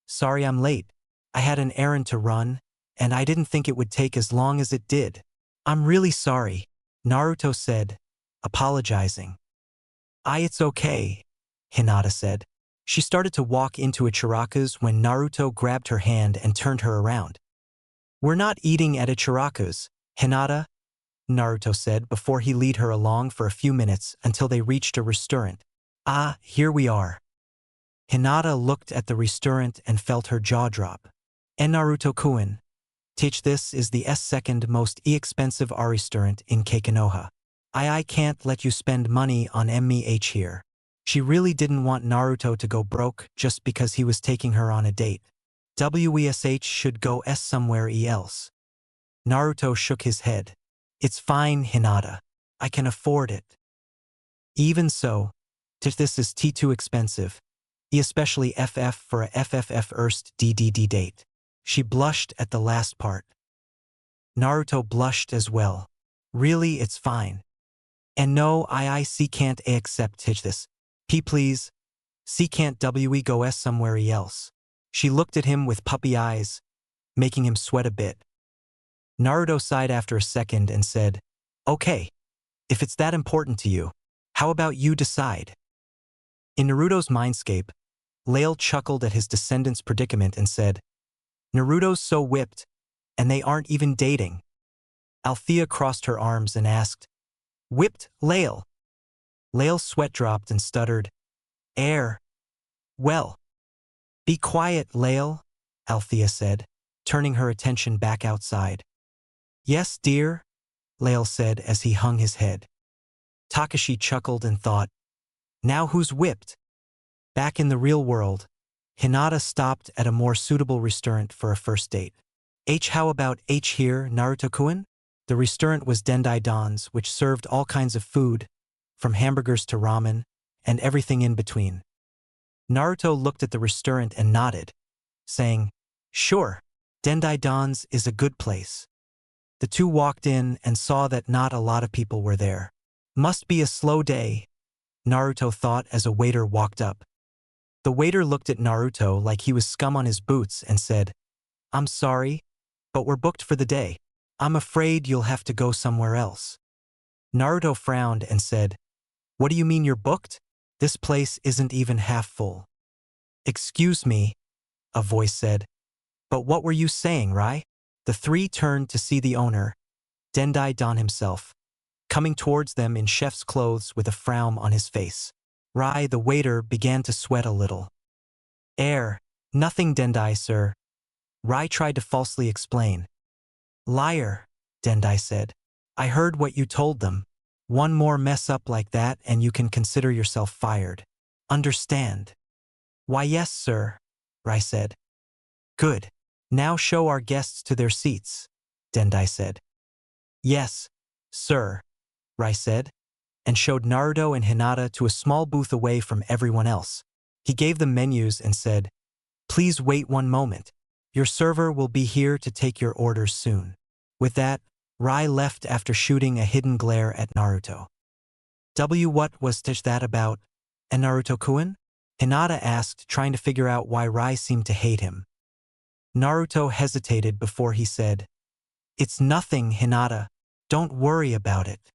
[SPEAKER 1] sorry I'm late. I had an errand to run, and I didn't think it would take as long as it did. I'm really sorry, Naruto said, apologizing. It's okay, Hinata said. She started to walk into Ichiraku's when Naruto grabbed her hand and turned her around. We're not eating at Ichiraku's, Hinata, Naruto said before he led her along for a few minutes until they reached a restaurant. Ah, here we are. Hinata looked at the restaurant and felt her jaw drop. And Naruto-kun, this is the second most expensive restaurant in Kekkei. I can't let you spend money on MEH here. She really didn't want Naruto to go broke just because he was taking her on a date. WESH should go somewhere else. Naruto shook his head. It's fine, Hinata. I can afford it. Even so, this is too expensive, especially FF for a FFF first DDD date. She blushed at the last part. Naruto blushed as well. Really, it's fine. And no, I can't accept this. Please. Can't we go somewhere else? She looked at him with puppy eyes, making him sweat a bit. Naruto sighed after a second and said, Okay, if it's that important to you. How about you decide? In Naruto's mindscape, Lael chuckled at his descendants' predicament and said, Naruto's so whipped, and they aren't even dating. Althea crossed her arms and asked, Whipped, Lael? Lael's sweat dropped and stuttered, Air. Well. Be quiet, Lael, Althea said, turning her attention back outside. Yes, dear, Lael said as he hung his head. Takashi chuckled and thought, now who's whipped? Back in the real world, Hinata stopped at a more suitable restaurant for a first date. How about here, Naruto-kun? The restaurant was Dendai Don's, which served all kinds of food, from hamburgers to ramen, and everything in between. Naruto looked at the restaurant and nodded, saying, Sure, Dendai Don's is a good place. The two walked in and saw that not a lot of people were there. Must be a slow day, Naruto thought as a waiter walked up. The waiter looked at Naruto like he was scum on his boots and said, I'm sorry, but we're booked for the day. I'm afraid you'll have to go somewhere else. Naruto frowned and said, What do you mean you're booked? This place isn't even half full. Excuse me, a voice said. But what were you saying, Rai? The three turned to see the owner, Dendai Don himself, coming towards them in chef's clothes with a frown on his face. Rai, the waiter, began to sweat a little. Nothing, Dendai, sir. Rai tried to falsely explain. Liar, Dendai said. I heard what you told them. One more mess up like that and you can consider yourself fired. Understand? Why, yes, sir, Rai said. Good. Now show our guests to their seats, Dendai said. Yes, sir, Rai said, and showed Naruto and Hinata to a small booth away from everyone else. He gave them menus and said, Please wait one moment. Your server will be here to take your orders soon. With that, Rai left after shooting a hidden glare at Naruto. What was that about? And Naruto-kun? Hinata asked, trying to figure out why Rai seemed to hate him. Naruto hesitated before he said, It's nothing, Hinata. Don't worry about it.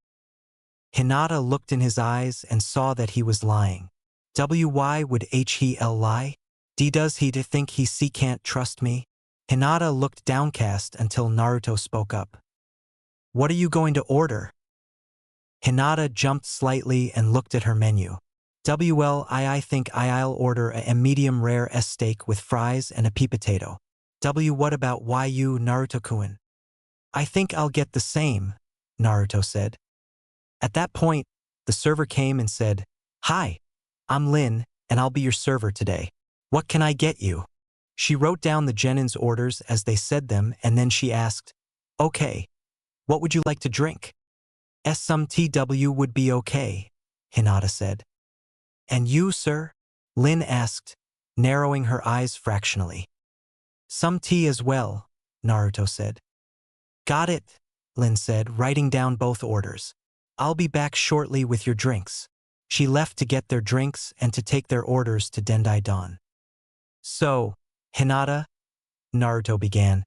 [SPEAKER 1] Hinata looked in his eyes and saw that he was lying. Why would he lie? Does he think he can't trust me? Hinata looked downcast until Naruto spoke up. What are you going to order? Hinata jumped slightly and looked at her menu. I think I'll order a medium rare steak with fries and a pea potato. What about you, Naruto-kun? I think I'll get the same, Naruto said. At that point, the server came and said, Hi, I'm Lin, and I'll be your server today. What can I get you? She wrote down the genin's orders as they said them, and then she asked, Okay, what would you like to drink? Some TW would be okay, Hinata said. And you, sir? Lin asked, narrowing her eyes fractionally. Some tea as well, Naruto said. Got it, Lin said, writing down both orders. I'll be back shortly with your drinks. She left to get their drinks and to take their orders to Dendai Don. So, Hinata, Naruto began,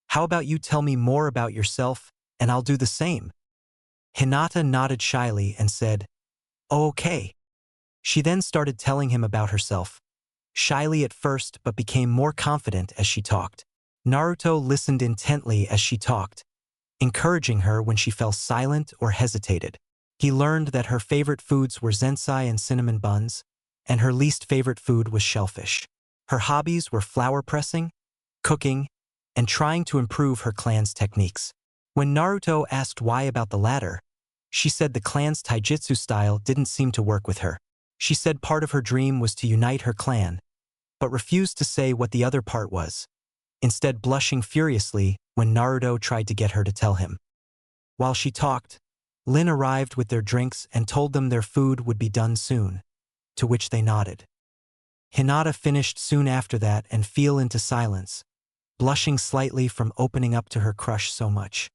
[SPEAKER 1] how about you tell me more about yourself, and I'll do the same? Hinata nodded shyly and said, Oh, okay. She then started telling him about herself, shyly at first but became more confident as she talked. Naruto listened intently as she talked, encouraging her when she fell silent or hesitated. He learned that her favorite foods were zensai and cinnamon buns, and her least favorite food was shellfish. Her hobbies were flower pressing, cooking, and trying to improve her clan's techniques. When Naruto asked why about the latter, she said the clan's taijutsu style didn't seem to work with her. She said part of her dream was to unite her clan, but refused to say what the other part was, instead blushing furiously when Naruto tried to get her to tell him. While she talked, Lin arrived with their drinks and told them their food would be done soon, to which they nodded. Hinata finished soon after that and fell into silence, blushing slightly from opening up to her crush so much.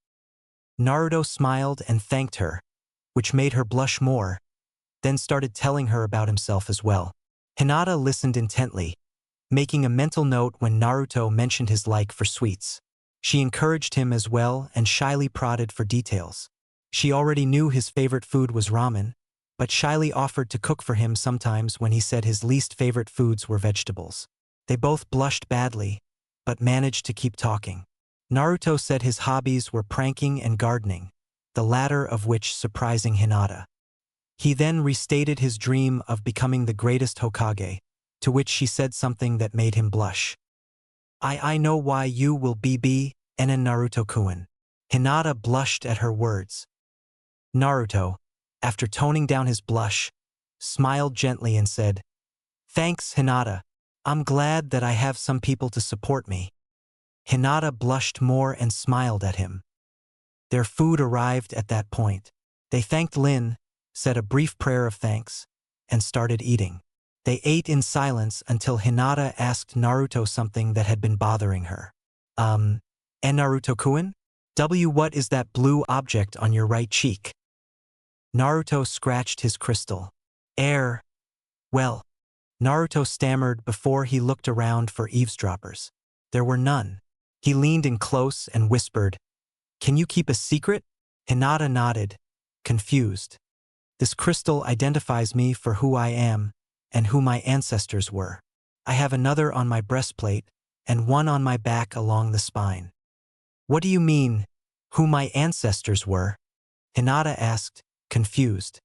[SPEAKER 1] Naruto smiled and thanked her, which made her blush more, then started telling her about himself as well. Hinata listened intently, making a mental note when Naruto mentioned his like for sweets. She encouraged him as well and shyly prodded for details. She already knew his favorite food was ramen, but shyly offered to cook for him sometimes when he said his least favorite foods were vegetables. They both blushed badly, but managed to keep talking. Naruto said his hobbies were pranking and gardening, the latter of which surprising Hinata. He then restated his dream of becoming the greatest Hokage, to which she said something that made him blush. I know why you will be Enen Naruto-kun. Hinata blushed at her words. Naruto, after toning down his blush, smiled gently and said, "Thanks, Hinata. I'm glad that I have some people to support me." Hinata blushed more and smiled at him. Their food arrived at that point. They thanked Lin, said a brief prayer of thanks, and started eating. They ate in silence until Hinata asked Naruto something that had been bothering her. En Naruto-kun? What is that blue object on your right cheek? Naruto scratched his crystal. Well, Naruto stammered before he looked around for eavesdroppers. There were none. He leaned in close and whispered, "Can you keep a secret?" Hinata nodded, confused. "This crystal identifies me for who I am and who my ancestors were. I have another on my breastplate and one on my back along the spine." "What do you mean, who my ancestors were?" Hinata asked, confused.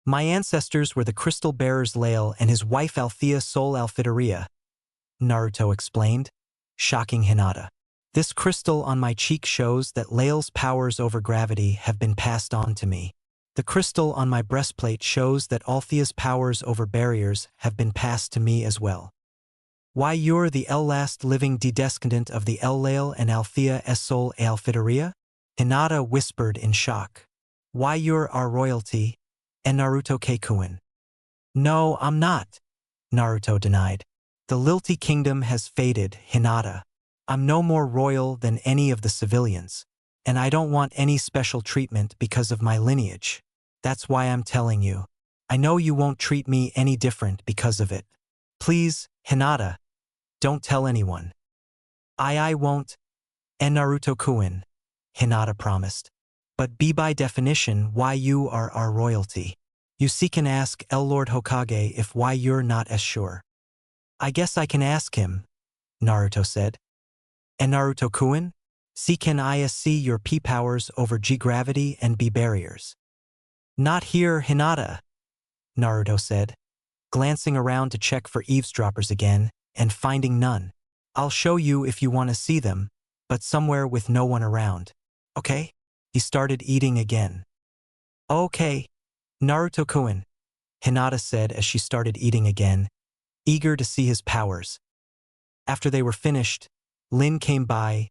[SPEAKER 1] "My ancestors were the crystal bearers Lael and his wife Althea Sol Alfideria," Naruto explained, shocking Hinata. "This crystal on my cheek shows that Lael's powers over gravity have been passed on to me. The crystal on my breastplate shows that Althea's powers over barriers have been passed to me as well. Why, you're the last living descendant of the Lael and Althea Sol Alfideria?" Hinata whispered in shock. "Why, you're our royalty, and Naruto Kekkei. "No, I'm not," Naruto denied. "The Lilty Kingdom has faded, Hinata. I'm no more royal than any of the civilians, and I don't want any special treatment because of my lineage. That's why I'm telling you. I know you won't treat me any different because of it. Please, Hinata, don't tell anyone." I won't, and Naruto-kun," Hinata promised. "But be by definition why you are our royalty. You can ask Lord Hokage if why you're not as sure." "I guess I can ask him," Naruto said. "And Naruto-kun, can I see your powers over G-gravity and B-barriers?" "Not here, Hinata," Naruto said, glancing around to check for eavesdroppers again and finding none. "I'll show you if you want to see them, but somewhere with no one around. Okay?" He started eating again. "Okay, Naruto-kun," Hinata said as she started eating again, eager to see his powers. After they were finished, Lin came by,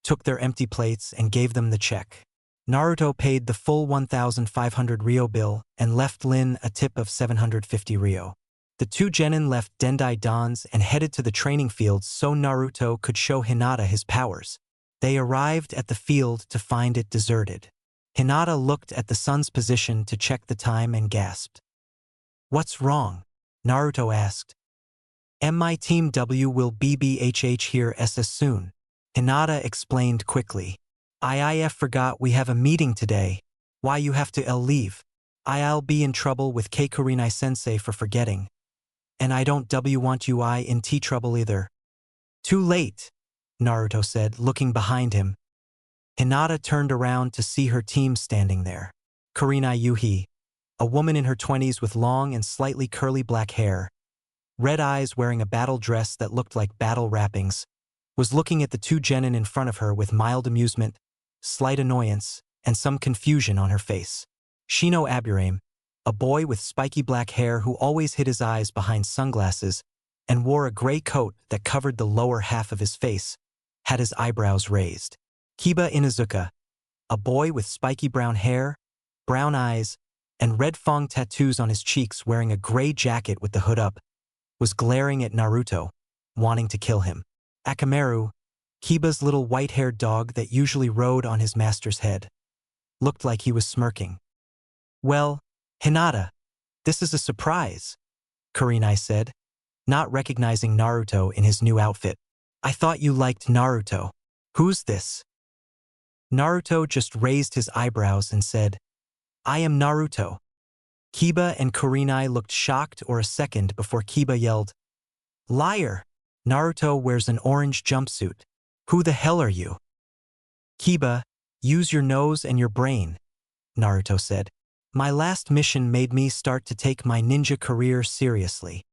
[SPEAKER 1] took their empty plates and gave them the check. Naruto paid the full 1,500 Ryo bill and left Lin a tip of 750 Ryo. The two genin left Dendai Dons and headed to the training fields so Naruto could show Hinata his powers. They arrived at the field to find it deserted. Hinata looked at the sun's position to check the time and gasped. "What's wrong?" Naruto asked. "My team W will BBHH here SS soon," Hinata explained quickly. "I forgot we have a meeting today. Why you have to leave? I'll be in trouble with Kekkei sensei for forgetting. And I don't want you in trouble either." "Too late," Naruto said, looking behind him. Hinata turned around to see her team standing there. Kurenai Yuhi, a woman in her 20s with long and slightly curly black hair, red eyes wearing a battle dress that looked like battle wrappings, was looking at the two genin in front of her with mild amusement, slight annoyance, and some confusion on her face. Shino Aburame, a boy with spiky black hair who always hid his eyes behind sunglasses and wore a gray coat that covered the lower half of his face, had his eyebrows raised. Kiba Inuzuka, a boy with spiky brown hair, brown eyes, and red fong tattoos on his cheeks wearing a gray jacket with the hood up, was glaring at Naruto, wanting to kill him. Akamaru, Kiba's little white-haired dog that usually rode on his master's head, looked like he was smirking. "Well, Hinata, this is a surprise," Kurenai said, not recognizing Naruto in his new outfit. "I thought you liked Naruto. Who's this?" Naruto just raised his eyebrows and said, "I am Naruto." Kiba and Kurenai looked shocked for a second before Kiba yelled, "Liar! Naruto wears an orange jumpsuit. Who the hell are you?" "Kiba, use your nose and your brain," Naruto said. "My last mission made me start to take my ninja career seriously."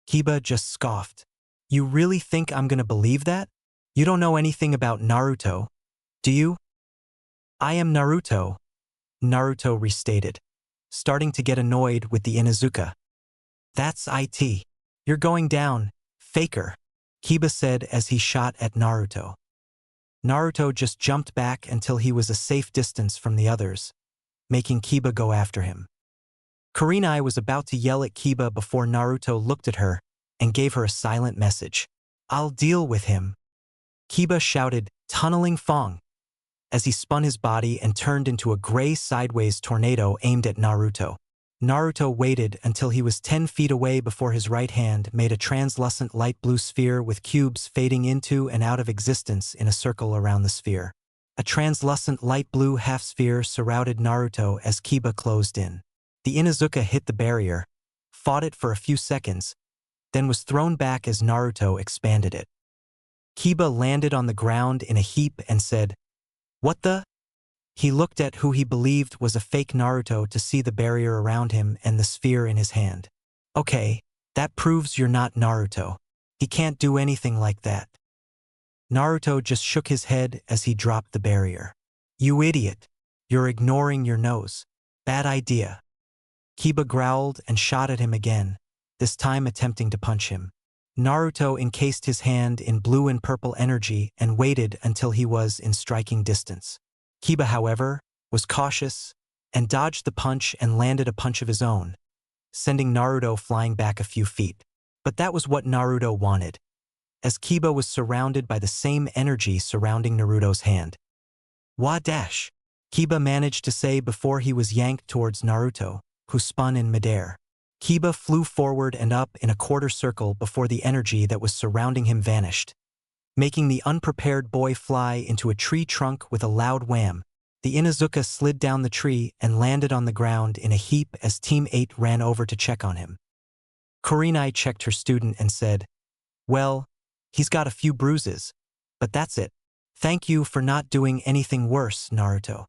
[SPEAKER 1] Kiba just scoffed. "You really think I'm gonna believe that? You don't know anything about Naruto, do you?" "I am Naruto," Naruto restated, starting to get annoyed with the Inuzuka. "That's it. You're going down, faker," Kiba said as he shot at Naruto. Naruto just jumped back until he was a safe distance from the others, making Kiba go after him. Kurenai was about to yell at Kiba before Naruto looked at her and gave her a silent message. "I'll deal with him." Kiba shouted, "Tunneling Fong," as he spun his body and turned into a gray sideways tornado aimed at Naruto. Naruto waited until he was 10 feet away before his right hand made a translucent light blue sphere with cubes fading into and out of existence in a circle around the sphere. A translucent light blue half-sphere surrounded Naruto as Kiba closed in. The Inuzuka hit the barrier, fought it for a few seconds, then was thrown back as Naruto expanded it. Kiba landed on the ground in a heap and said, "What the?" He looked at who he believed was a fake Naruto to see the barrier around him and the sphere in his hand. "Okay, that proves you're not Naruto. He can't do anything like that." Naruto just shook his head as he dropped the barrier. "You idiot. You're ignoring your nose. Bad idea." Kiba growled and shot at him again, this time attempting to punch him. Naruto encased his hand in blue and purple energy and waited until he was in striking distance. Kiba, however, was cautious and dodged the punch and landed a punch of his own, sending Naruto flying back a few feet. But that was what Naruto wanted, as Kiba was surrounded by the same energy surrounding Naruto's hand. "Wa dash," Kiba managed to say before he was yanked towards Naruto, who spun in midair. Kiba flew forward and up in a quarter circle before the energy that was surrounding him vanished, making the unprepared boy fly into a tree trunk with a loud wham. The Inuzuka slid down the tree and landed on the ground in a heap as Team 8 ran over to check on him. Kurenai checked her student and said, "Well, he's got a few bruises, but that's it. Thank you for not doing anything worse, Naruto."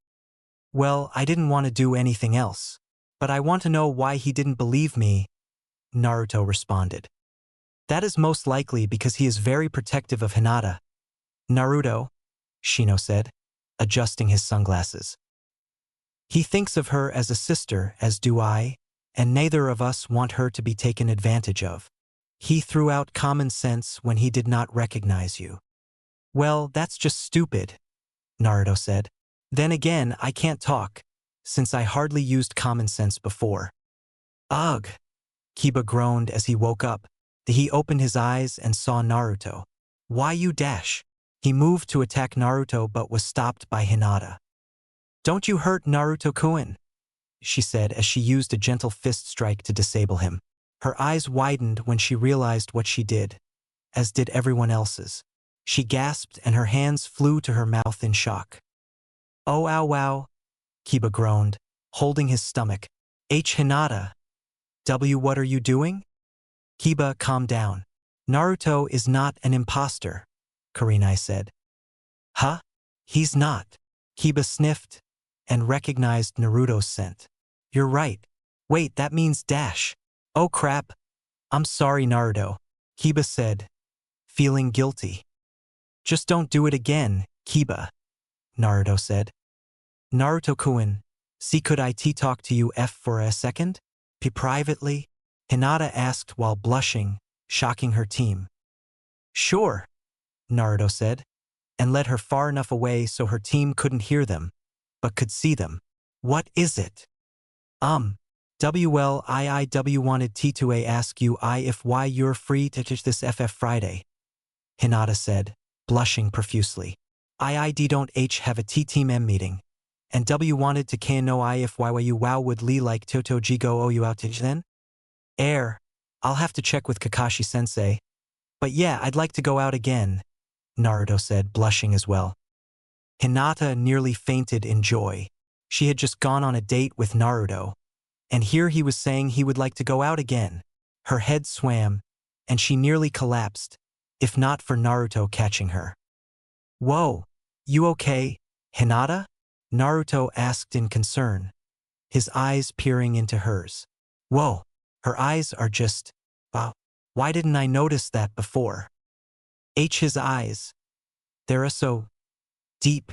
[SPEAKER 1] "Well, I didn't want to do anything else, but I want to know why he didn't believe me," Naruto responded. "That is most likely because he is very protective of Hinata." "Naruto," Shino said, adjusting his sunglasses. "He thinks of her as a sister, as do I, and neither of us want her to be taken advantage of. He threw out common sense when he did not recognize you." "Well, that's just stupid," Naruto said. "Then again, I can't talk, since I hardly used common sense before." "Ugh," Kiba groaned as he woke up. He opened his eyes and saw Naruto. "Why you dash?" He moved to attack Naruto but was stopped by Hinata. "Don't you hurt Naruto-kun," she said as she used a gentle fist strike to disable him. Her eyes widened when she realized what she did, as did everyone else's. She gasped and her hands flew to her mouth in shock. "Oh, ow, wow," Kiba groaned, holding his stomach. Hinata. What are you doing?" "Kiba, calm down. Naruto is not an imposter," Kurenai said. "Huh? He's not." Kiba sniffed and recognized Naruto's scent. "You're right. Wait, that means dash. Oh crap. I'm sorry, Naruto," Kiba said, feeling guilty. "Just don't do it again, Kiba," Naruto said. "Naruto-kun, see, could I talk to you for a second? Privately?" Hinata asked while blushing, shocking her team. "Sure," Naruto said, and led her far enough away so her team couldn't hear them, but could see them. "What is it?" "WLIIW wanted to ask you if why you're free to teach this FF Friday," Hinata said, blushing profusely. "IID don't have a team meeting, and W wanted to know if why you wow would Lee like Toto Jigo you outage then?" I'll have to check with Kakashi-sensei. But yeah, I'd like to go out again," Naruto said, blushing as well. Hinata nearly fainted in joy. She had just gone on a date with Naruto, and here he was saying he would like to go out again. Her head swam, and she nearly collapsed, if not for Naruto catching her. "Whoa, you okay, Hinata?" Naruto asked in concern, his eyes peering into hers. "Whoa, her eyes are just… wow, why didn't I notice that before?" His eyes, they're so deep,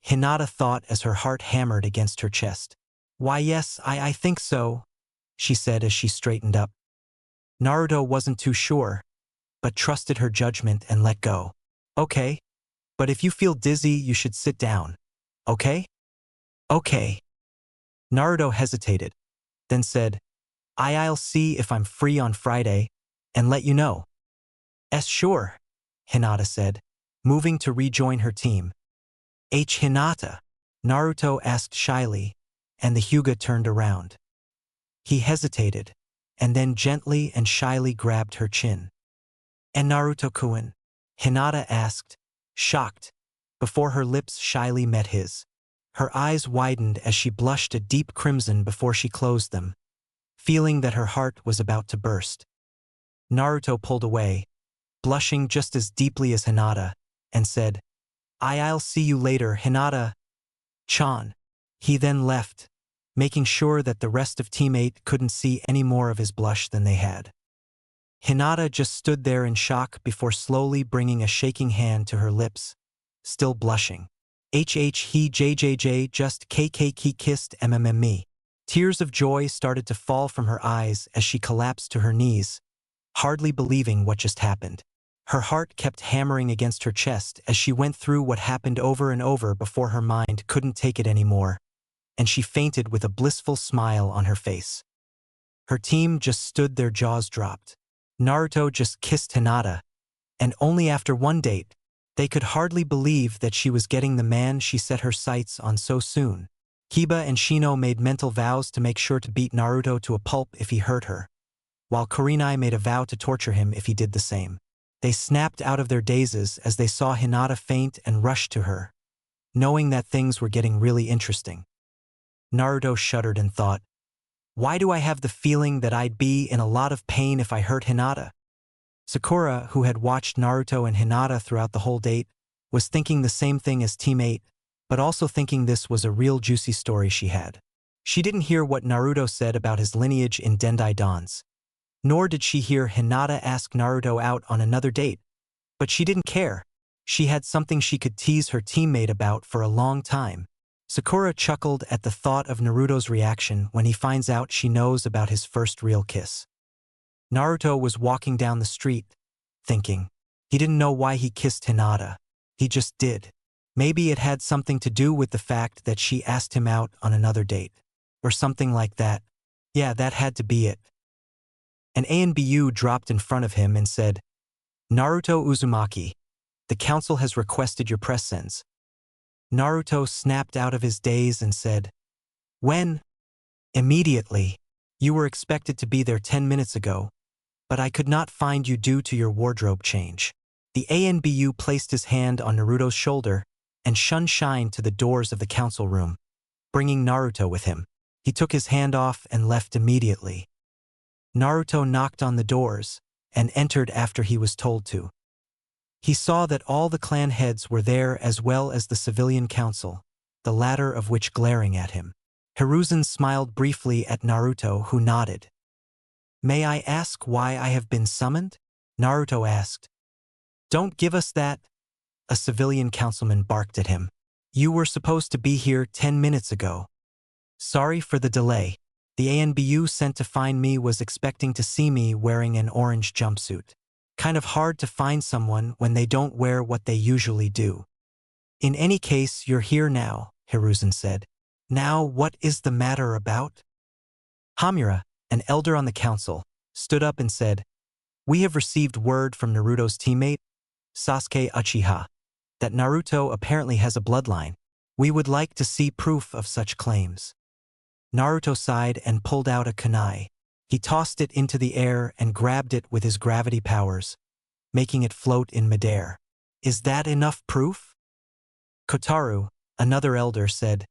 [SPEAKER 1] Hinata thought as her heart hammered against her chest. "Why yes, I think so," she said as she straightened up. Naruto wasn't too sure, but trusted her judgment and let go. "Okay, but if you feel dizzy you should sit down, okay?" "Okay." Naruto hesitated, then said, "I'll see if I'm free on Friday, and let you know." Sure," Hinata said, moving to rejoin her team. Hinata?" Naruto asked shyly, and the Hyuga turned around. He hesitated, and then gently and shyly grabbed her chin. "And Naruto-kun?" Hinata asked, shocked, before her lips shyly met his. Her eyes widened as she blushed a deep crimson before she closed them, feeling that her heart was about to burst. Naruto pulled away, blushing just as deeply as Hinata, and said, I'll see you later, Hinata-chan." He then left, making sure that the rest of Team 8 couldn't see any more of his blush than they had. Hinata just stood there in shock before slowly bringing a shaking hand to her lips, still blushing. He JJJ just Kekkei kissed me. Tears of joy started to fall from her eyes as she collapsed to her knees, hardly believing what just happened. Her heart kept hammering against her chest as she went through what happened over and over before her mind couldn't take it anymore, and she fainted with a blissful smile on her face. Her team just stood their jaws dropped. Naruto just kissed Hinata, and only after one date, they could hardly believe that she was getting the man she set her sights on so soon. Kiba and Shino made mental vows to make sure to beat Naruto to a pulp if he hurt her, while Kurenai made a vow to torture him if he did the same. They snapped out of their dazes as they saw Hinata faint and rush to her, knowing that things were getting really interesting. Naruto shuddered and thought, why do I have the feeling that I'd be in a lot of pain if I hurt Hinata? Sakura, who had watched Naruto and Hinata throughout the whole date, was thinking the same thing as Team 8, but also thinking this was a real juicy story she had. She didn't hear what Naruto said about his lineage in Dendai Dons, nor did she hear Hinata ask Naruto out on another date, but she didn't care. She had something she could tease her teammate about for a long time. Sakura chuckled at the thought of Naruto's reaction when he finds out she knows about his first real kiss. Naruto was walking down the street, thinking. He didn't know why he kissed Hinata. He just did. Maybe it had something to do with the fact that she asked him out on another date, or something like that. Yeah, that had to be it. An ANBU dropped in front of him and said, Naruto Uzumaki, the council has requested your presence. Naruto snapped out of his daze and said, when? Immediately. You were expected to be there 10 minutes ago, but I could not find you due to your wardrobe change. The ANBU placed his hand on Naruto's shoulder and shined to the doors of the council room, bringing Naruto with him. He took his hand off and left immediately. Naruto knocked on the doors and entered after he was told to. He saw that all the clan heads were there as well as the civilian council, the latter of which glaring at him. Hiruzen smiled briefly at Naruto, who nodded. May I ask why I have been summoned? Naruto asked. Don't give us that, a civilian councilman barked at him. You were supposed to be here 10 minutes ago. Sorry for the delay. The ANBU sent to find me was expecting to see me wearing an orange jumpsuit. Kind of hard to find someone when they don't wear what they usually do. In any case, you're here now, Hiruzen said. Now what is the matter about? Hamura, an elder on the council, stood up and said, We have received word from Naruto's teammate, Sasuke Uchiha, that Naruto apparently has a bloodline. We would like to see proof of such claims. Naruto sighed and pulled out a kunai. He tossed it into the air and grabbed it with his gravity powers, making it float in midair. Is that enough proof? Kotaru, another elder, said,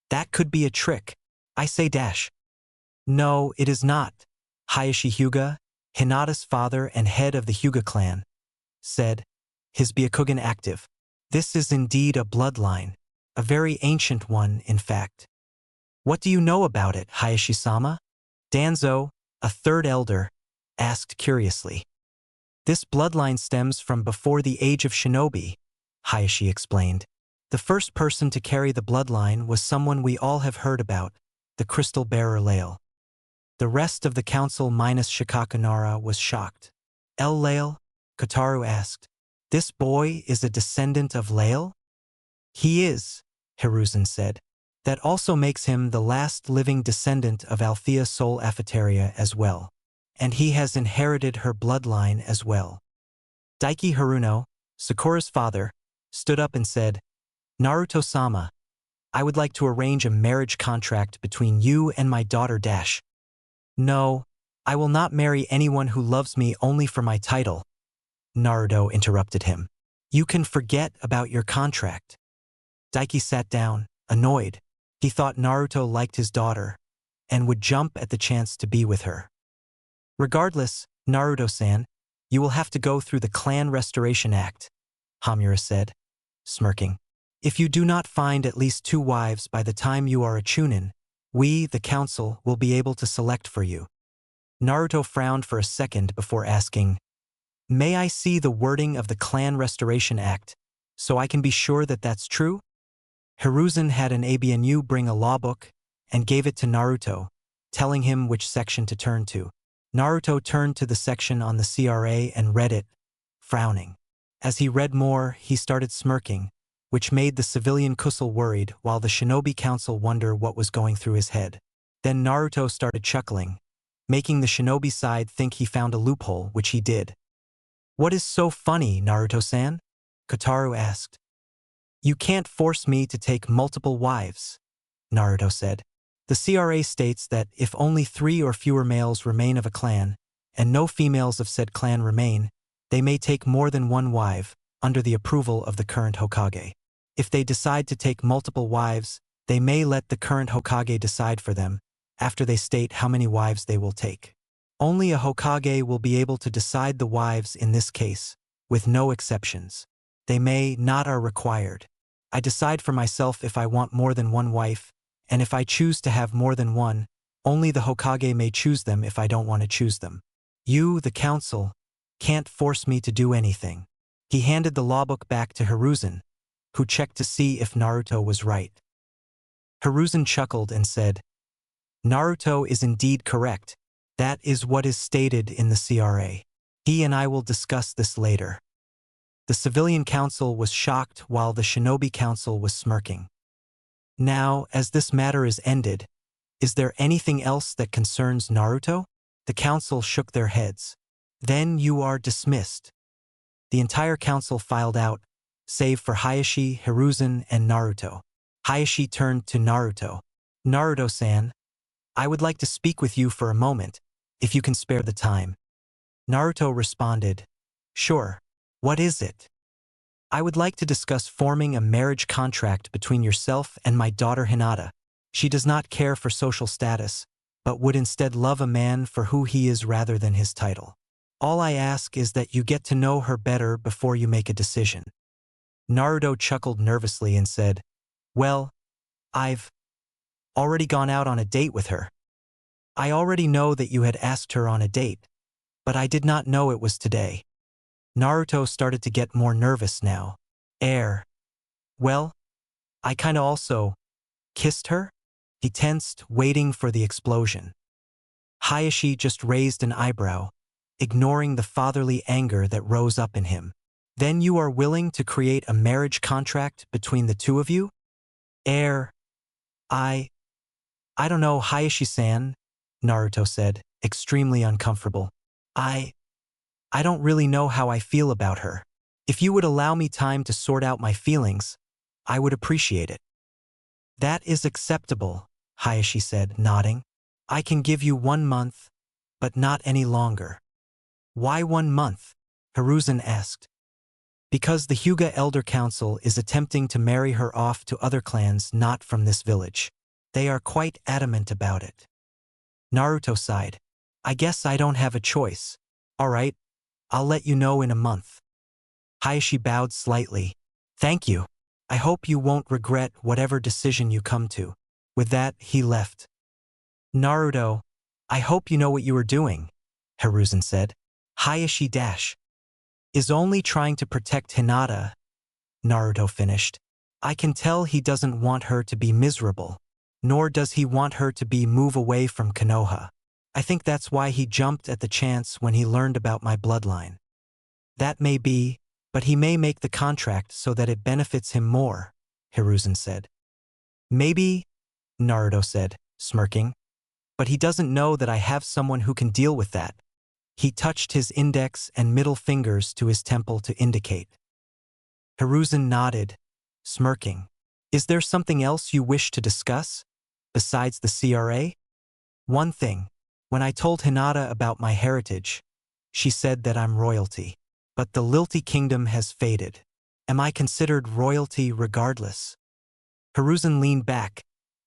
[SPEAKER 1] That could be a trick. I say dash. No, it is not. Hayashi Hyuga, Hinata's father and head of the Hyuga clan, said, his Byakugan active. This is indeed a bloodline, a very ancient one, in fact. What do you know about it, Hayashi-sama? Danzo, a third elder, asked curiously. This bloodline stems from before the age of shinobi, Hayashi explained. The first person to carry the bloodline was someone we all have heard about, the crystal bearer Lael. The rest of the council minus Shikaku Nara was shocked. Lael? Kotaru asked. This boy is a descendant of Lael? He is, Hiruzen said. That also makes him the last living descendant of Althea Sol Aphataria as well. And he has inherited her bloodline as well. Daiki Haruno, Sakura's father, stood up and said, Naruto-sama, I would like to arrange a marriage contract between you and my daughter Dash. No, I will not marry anyone who loves me only for my title. Naruto interrupted him. You can forget about your contract. Daiki sat down, annoyed. He thought Naruto liked his daughter and would jump at the chance to be with her. Regardless, Naruto-san, you will have to go through the Clan Restoration Act, Hamura said, smirking. If you do not find at least 2 wives by the time you are a Chunin, we, the council, will be able to select for you. Naruto frowned for a second before asking, May I see the wording of the Clan Restoration Act, so I can be sure that that's true? Hiruzen had an ABNU bring a law book and gave it to Naruto, telling him which section to turn to. Naruto turned to the section on the CRA and read it, frowning. As he read more, he started smirking, which made the civilian Kusal worried while the Shinobi Council wondered what was going through his head. Then Naruto started chuckling, making the Shinobi side think he found a loophole, which he did. What is so funny, Naruto-san? Kotaru asked. You can't force me to take multiple wives, Naruto said. The CRA states that if only 3 or fewer males remain of a clan, and no females of said clan remain, they may take more than 1 wife, under the approval of the current Hokage. If they decide to take multiple wives, they may let the current Hokage decide for them, after they state how many wives they will take. Only a Hokage will be able to decide the wives in this case, with no exceptions. They may not are required. I decide for myself if I want more than 1 wife, and if I choose to have more than 1, only the Hokage may choose them if I don't want to choose them. You, the council, can't force me to do anything. He handed the lawbook back to Hiruzen, who checked to see if Naruto was right. Hiruzen chuckled and said, Naruto is indeed correct. That is what is stated in the CRA. He and I will discuss this later. The civilian council was shocked while the Shinobi council was smirking. Now, as this matter is ended, is there anything else that concerns Naruto? The council shook their heads. Then you are dismissed. The entire council filed out, save for Hayashi, Hiruzen, and Naruto. Hayashi turned to Naruto. Naruto-san, I would like to speak with you for a moment, if you can spare the time. Naruto responded, Sure. What is it? I would like to discuss forming a marriage contract between yourself and my daughter Hinata. She does not care for social status, but would instead love a man for who he is rather than his title. All I ask is that you get to know her better before you make a decision. Naruto chuckled nervously and said, Well, I've already gone out on a date with her. I already know that you had asked her on a date, but I did not know it was today. Naruto started to get more nervous now. Well, I kinda also kissed her? He tensed, waiting for the explosion. Hayashi just raised an eyebrow, ignoring the fatherly anger that rose up in him. Then you are willing to create a marriage contract between the 2 of you? I don't know, Hayashi-san, Naruto said, extremely uncomfortable. I don't really know how I feel about her. If you would allow me time to sort out my feelings, I would appreciate it. That is acceptable, Hayashi said, nodding. I can give you 1 month, but not any longer. Why 1 month? Hiruzen asked. Because the Hyuga Elder Council is attempting to marry her off to other clans not from this village. They are quite adamant about it. Naruto sighed. I guess I don't have a choice. Alright, I'll let you know in a month. Hayashi bowed slightly. Thank you. I hope you won't regret whatever decision you come to. With that, he left. Naruto, I hope you know what you are doing, Hiruzen said. Hayashi is only trying to protect Hinata, Naruto finished. I can tell he doesn't want her to be miserable, nor does he want her to move away from Konoha. I think that's why he jumped at the chance when he learned about my bloodline. That may be, but he may make the contract so that it benefits him more, Hiruzen said. Maybe, Naruto said, smirking. But he doesn't know that I have someone who can deal with that. He touched his index and middle fingers to his temple to indicate. Hiruzen nodded, smirking. Is there something else you wish to discuss, besides the CRA? One thing. When I told Hinata about my heritage, she said that I'm royalty. But the Lilty kingdom has faded. Am I considered royalty regardless? Hiruzen leaned back,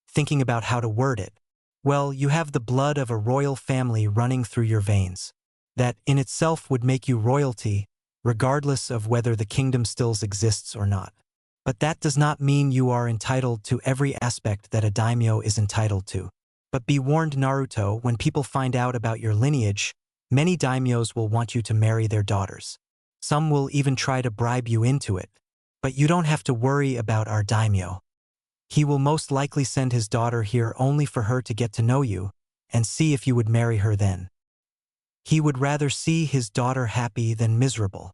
[SPEAKER 1] thinking about how to word it. Well, you have the blood of a royal family running through your veins. That in itself would make you royalty, regardless of whether the kingdom still exists or not. But that does not mean you are entitled to every aspect that a daimyo is entitled to. But be warned, Naruto, when people find out about your lineage, many daimyos will want you to marry their daughters. Some will even try to bribe you into it. But you don't have to worry about our daimyo. He will most likely send his daughter here only for her to get to know you, and see if you would marry her then. He would rather see his daughter happy than miserable.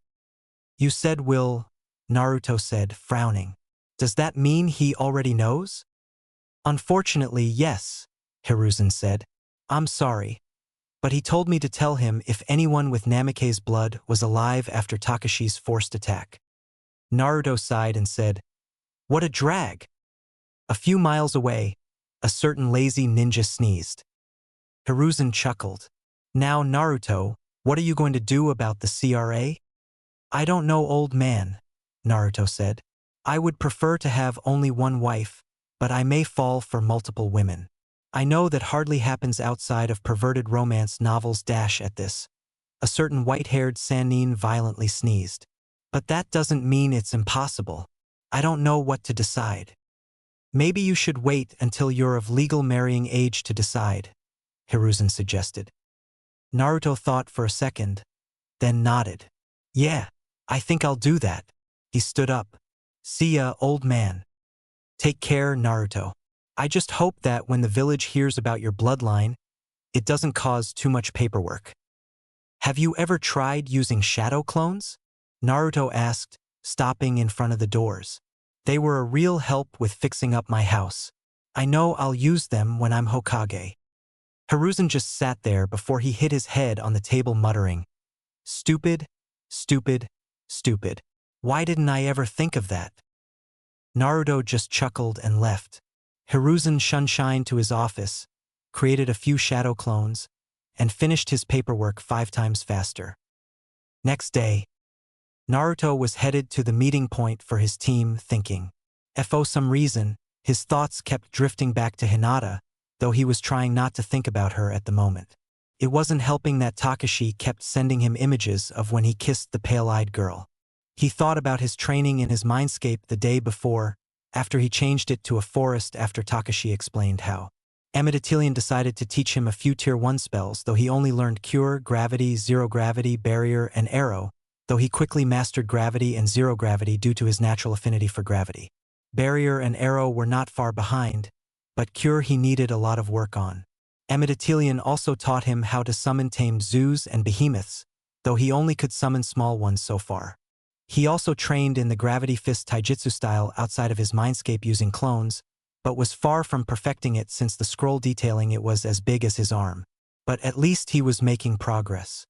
[SPEAKER 1] You said will, Naruto said, frowning. Does that mean he already knows? Unfortunately, yes, Hiruzen said. I'm sorry. But he told me to tell him if anyone with Namikaze's blood was alive after Takashi's forced attack. Naruto sighed and said, What a drag! A few miles away, a certain lazy ninja sneezed. Hiruzen chuckled. Now, Naruto, what are you going to do about the CRA? I don't know, old man, Naruto said. I would prefer to have only one wife, but I may fall for multiple women. I know that hardly happens outside of perverted romance novels. At this, a certain white-haired Sannin violently sneezed. But that doesn't mean it's impossible. I don't know what to decide. Maybe you should wait until you're of legal marrying age to decide, Hiruzen suggested. Naruto thought for a second, then nodded. Yeah, I think I'll do that. He stood up. See ya, old man. Take care, Naruto. I just hope that when the village hears about your bloodline, it doesn't cause too much paperwork. Have you ever tried using shadow clones? Naruto asked, stopping in front of the doors. They were a real help with fixing up my house. I know I'll use them when I'm Hokage. Hiruzen just sat there before he hit his head on the table muttering, Stupid, stupid, stupid. Why didn't I ever think of that? Naruto just chuckled and left. Hiruzen shunshined to his office, created a few shadow clones, and finished his paperwork 5 times faster. Next day, Naruto was headed to the meeting point for his team, thinking. For some reason, his thoughts kept drifting back to Hinata, though he was trying not to think about her at the moment. It wasn't helping that Takashi kept sending him images of when he kissed the pale-eyed girl. He thought about his training in his mindscape the day before, after he changed it to a forest after Takashi explained how. Amidatilian decided to teach him a few Tier 1 spells, though he only learned Cure, Gravity, Zero Gravity, Barrier, and Arrow, though he quickly mastered Gravity and Zero Gravity due to his natural affinity for gravity. Barrier and Arrow were not far behind, but Cure he needed a lot of work on. Amidatilian also taught him how to summon tamed zoos and behemoths, though he only could summon small ones so far. He also trained in the Gravity Fist Taijutsu style outside of his mindscape using clones, but was far from perfecting it since the scroll detailing it was as big as his arm. But at least he was making progress.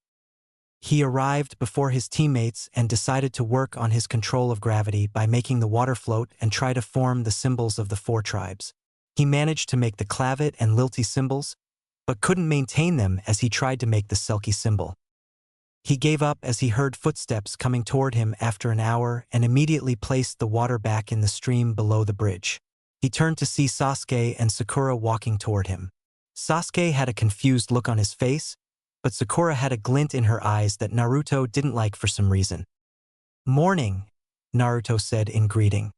[SPEAKER 1] He arrived before his teammates and decided to work on his control of gravity by making the water float and try to form the symbols of the 4 tribes. He managed to make the Clavet and Lilty symbols, but couldn't maintain them as he tried to make the Selkie symbol. He gave up as he heard footsteps coming toward him after an hour and immediately placed the water back in the stream below the bridge. He turned to see Sasuke and Sakura walking toward him. Sasuke had a confused look on his face, but Sakura had a glint in her eyes that Naruto didn't like for some reason. "Morning," Naruto said in greeting.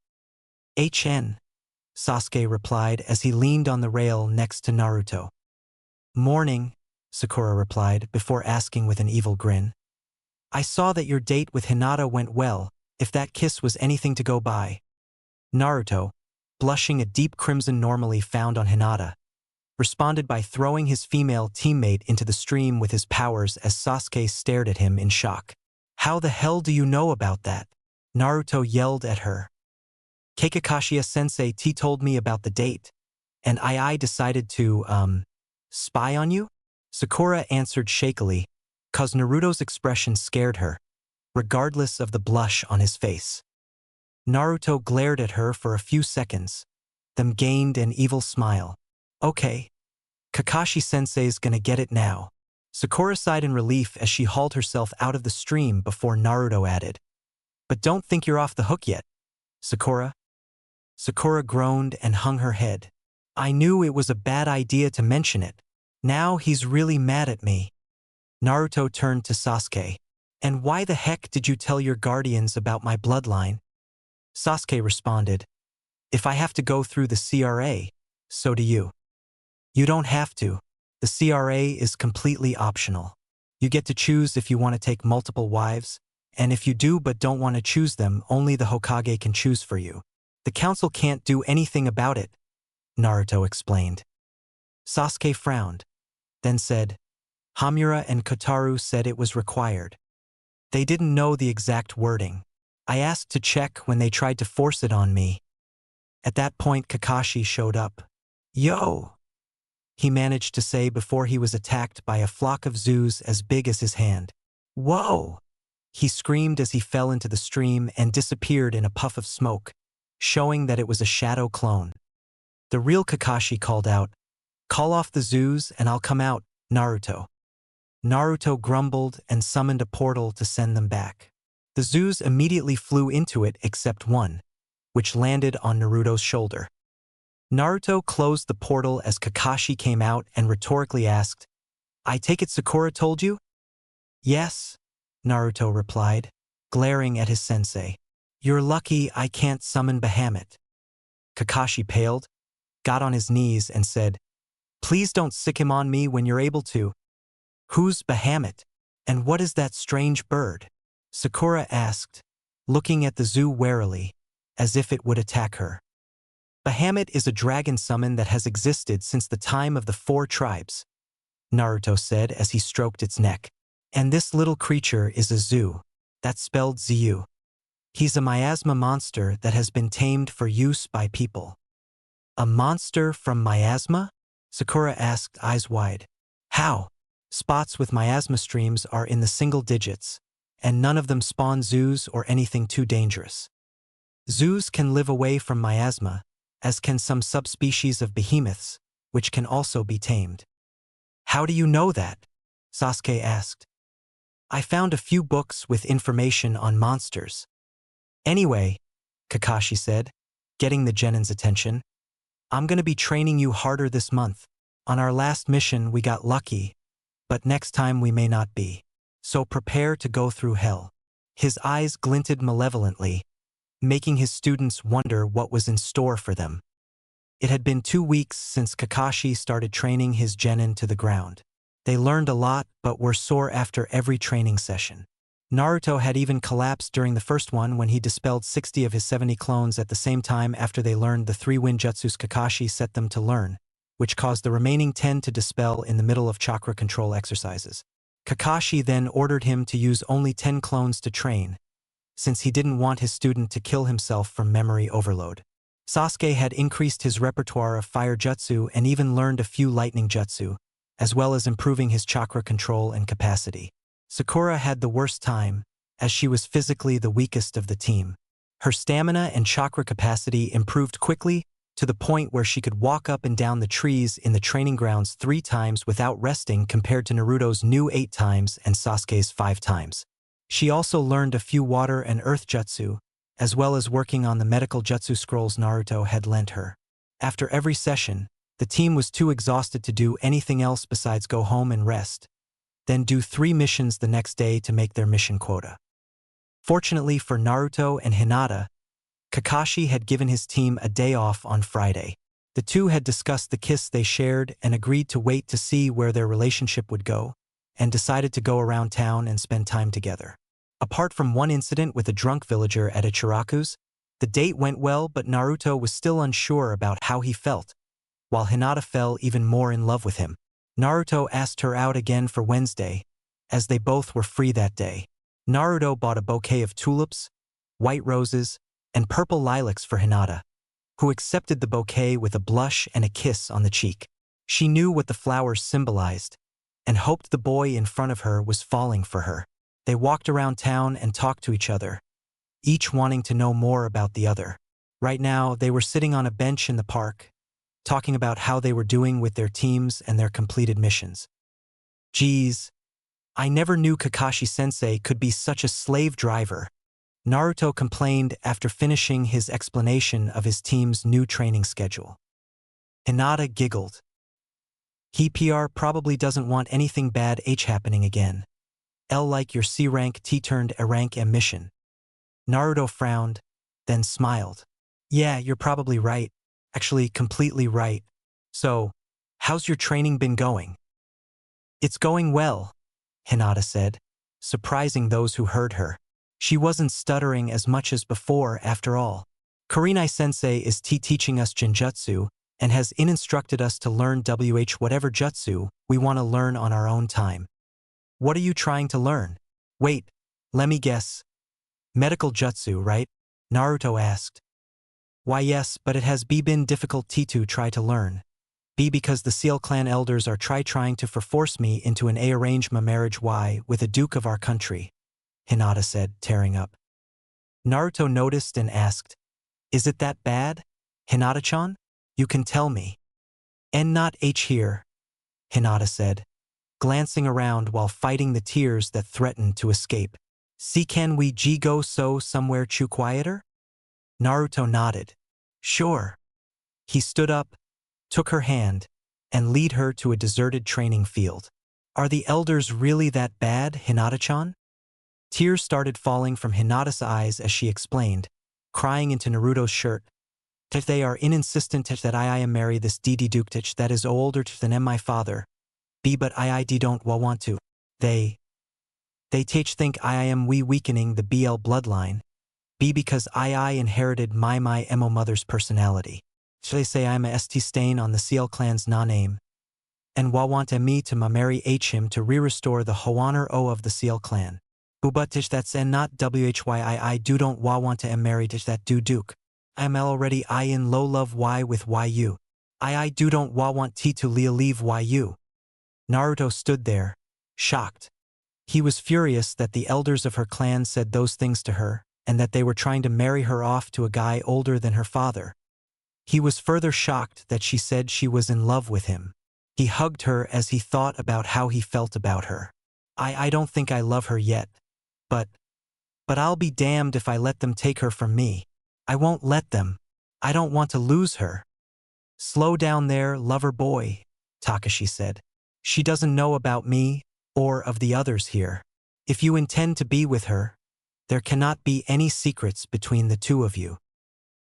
[SPEAKER 1] "HN," Sasuke replied as he leaned on the rail next to Naruto. "Morning," Sakura replied before asking with an evil grin. "I saw that your date with Hinata went well, if that kiss was anything to go by." Naruto, blushing a deep crimson normally found on Hinata, responded by throwing his female teammate into the stream with his powers as Sasuke stared at him in shock. "How the hell do you know about that?" Naruto yelled at her. "Kekkei-sensei told me about the date, and I decided to, spy on you?" Sakura answered shakily, cause Naruto's expression scared her, regardless of the blush on his face. Naruto glared at her for a few seconds, then gained an evil smile. "Okay. Kakashi-sensei's gonna get it now." Sakura sighed in relief as she hauled herself out of the stream before Naruto added, "But don't think you're off the hook yet, Sakura." Sakura groaned and hung her head. "I knew it was a bad idea to mention it. Now he's really mad at me." Naruto turned to Sasuke. "And why the heck did you tell your guardians about my bloodline?" Sasuke responded, "If I have to go through the CRA, so do you." "You don't have to. The CRA is completely optional. You get to choose if you want to take multiple wives, and if you do but don't want to choose them, only the Hokage can choose for you. The council can't do anything about it," Naruto explained. Sasuke frowned, then said, "Hamura and Kotaru said it was required. They didn't know the exact wording. I asked to check when they tried to force it on me." At that point, Kakashi showed up. "Yo!" he managed to say before he was attacked by a flock of zoos as big as his hand. "Whoa!" he screamed as he fell into the stream and disappeared in a puff of smoke, showing that it was a shadow clone. The real Kakashi called out, "Call off the zoos and I'll come out, Naruto." Naruto grumbled and summoned a portal to send them back. The zoos immediately flew into it except one, which landed on Naruto's shoulder. Naruto closed the portal as Kakashi came out and rhetorically asked, "I take it Sakura told you?" "Yes," Naruto replied, glaring at his sensei. "You're lucky I can't summon Bahamut." Kakashi paled, got on his knees and said, "Please don't sick him on me when you're able to." "Who's Bahamut? And what is that strange bird?" Sakura asked, looking at the zoo warily, as if it would attack her. "Bahamut is a dragon summon that has existed since the time of the 4 tribes," Naruto said as he stroked its neck. "And this little creature is a zoo. That's spelled Zu. He's a miasma monster that has been tamed for use by people." "A monster from miasma?" Sakura asked, eyes wide. "How?" "Spots with miasma streams are in the single digits, and none of them spawn zoos or anything too dangerous. Zoos can live away from miasma, as can some subspecies of behemoths, which can also be tamed." "How do you know that?" Sasuke asked. "I found a few books with information on monsters." "Anyway," Kakashi said, getting the Genin's attention, "I'm gonna be training you harder this month. On our last mission we got lucky, but next time we may not be. So prepare to go through hell." His eyes glinted malevolently, making his students wonder what was in store for them. It had been 2 weeks since Kakashi started training his genin to the ground. They learned a lot but were sore after every training session. Naruto had even collapsed during the first one when he dispelled 60 of his 70 clones at the same time after they learned the 3 wind jutsus Kakashi set them to learn, which caused the remaining 10 to dispel in the middle of chakra control exercises. Kakashi then ordered him to use only 10 clones to train, since he didn't want his student to kill himself from memory overload. Sasuke had increased his repertoire of fire jutsu and even learned a few lightning jutsu, as well as improving his chakra control and capacity. Sakura had the worst time, as she was physically the weakest of the team. Her stamina and chakra capacity improved quickly, to the point where she could walk up and down the trees in the training grounds 3 times without resting compared to Naruto's new 8 times and Sasuke's 5 times. She also learned a few water and earth jutsu, as well as working on the medical jutsu scrolls Naruto had lent her. After every session, The team was too exhausted to do anything else besides go home and rest, then do 3 missions the next day to make their mission quota. Fortunately for Naruto and Hinata, Kakashi had given his team a day off on Friday. The two had discussed the kiss they shared and agreed to wait to see where their relationship would go, and decided to go around town and spend time together. Apart from one incident with a drunk villager at Ichiraku's, the date went well, but Naruto was still unsure about how he felt, while Hinata fell even more in love with him. Naruto asked her out again for Wednesday, as they both were free that day. Naruto bought a bouquet of tulips, white roses, and purple lilacs for Hinata, who accepted the bouquet with a blush and a kiss on the cheek. She knew what the flowers symbolized, and hoped the boy in front of her was falling for her. They walked around town and talked to each other, each wanting to know more about the other. Right now, they were sitting on a bench in the park, talking about how they were doing with their teams and their completed missions. Geez, I never knew Kakashi-sensei could be such a slave driver, Naruto complained after finishing his explanation of his team's new training schedule. Hinata giggled. He probably doesn't want anything bad happening again. Like your C rank T turned A rank M mission. Naruto frowned, then smiled. Yeah, you're probably right. Actually, completely right. So, how's your training been going? It's going well, Hinata said, surprising those who heard her. She wasn't stuttering as much as before, after all. Kurenai-sensei is teaching us Genjutsu and has instructed us to learn whatever jutsu we want to learn on our own time. What are you trying to learn? Wait, let me guess. Medical jutsu, right? Naruto asked. Why yes, but it has been difficult to try to learn. Because the Seal clan elders are trying to force me into an arranged marriage with a duke of our country, Hinata said, tearing up. Naruto noticed and asked, Is it that bad, Hinata-chan? You can tell me. And not here, Hinata said, glancing around while fighting the tears that threatened to escape. See, can we go somewhere quieter? Naruto nodded. Sure. He stood up, took her hand, and led her to a deserted training field. Are the elders really that bad, Hinata-chan? Tears started falling from Hinata's eyes as she explained, crying into Naruto's shirt. They are insistent that I am marry this Duke that is older than my father. But I don't want to. They think I am weakening the BL bloodline. Because I inherited my emo mother's personality. They say I'm a st stain on the Seal clan's name. And want me to marry him to re-restore the honor of the Seal clan. But that's and not why don't want to marry that duke. I'm already in low love with you. I don't want to leave you. Naruto stood there, shocked. He was furious that the elders of her clan said those things to her, and that they were trying to marry her off to a guy older than her father. He was further shocked that she said she was in love with him. He hugged her as he thought about how he felt about her. I don't think I love her yet. But I'll be damned if I let them take her from me. I won't let them. I don't want to lose her. Slow down there, lover boy, Takashi said. She doesn't know about me, or of the others here. If you intend to be with her, there cannot be any secrets between the two of you.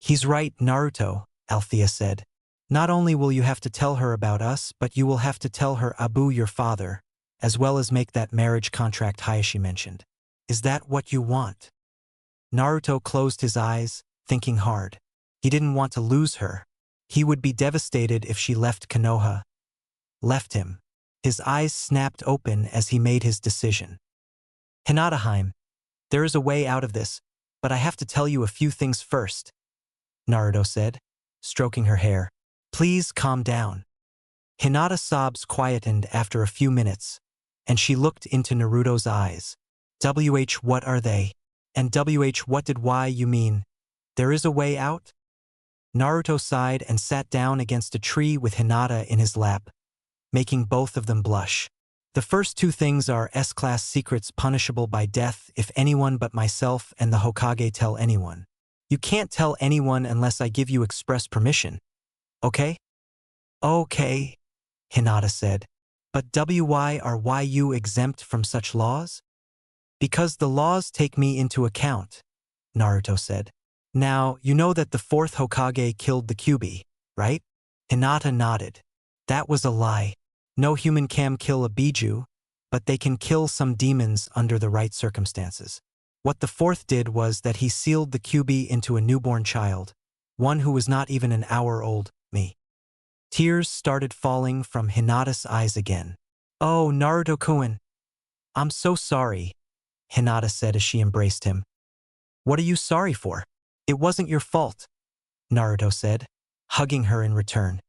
[SPEAKER 1] He's right, Naruto, Althea said. Not only will you have to tell her about us, but you will have to tell her Abu your father, as well as make that marriage contract Hayashi mentioned. Is that what you want? Naruto closed his eyes, thinking hard. He didn't want to lose her. He would be devastated if she left Konoha. Left him. His eyes snapped open as he made his decision. Hinata-heim, there is a way out of this, but I have to tell you a few things first, Naruto said, stroking her hair. Please calm down. Hinata's sobs quietened after a few minutes, and she looked into Naruto's eyes. What are they? And what did you mean? There is a way out? Naruto sighed and sat down against a tree with Hinata in his lap, making both of them blush. The first two things are S-class secrets punishable by death if anyone but myself and the Hokage tell anyone. You can't tell anyone unless I give you express permission. Okay? Okay, Hinata said. But why are you exempt from such laws? Because the laws take me into account, Naruto said. Now, you know that the fourth Hokage killed the Kyuubi, right? Hinata nodded. That was a lie. No human can kill a Biju, but they can kill some demons under the right circumstances. What the fourth did was that he sealed the Kyuubi into a newborn child, one who was not even an hour old, me. Tears started falling from Hinata's eyes again. Oh, Naruto-kun. I'm so sorry, Hinata said as she embraced him. What are you sorry for? It wasn't your fault, Naruto said, hugging her in return.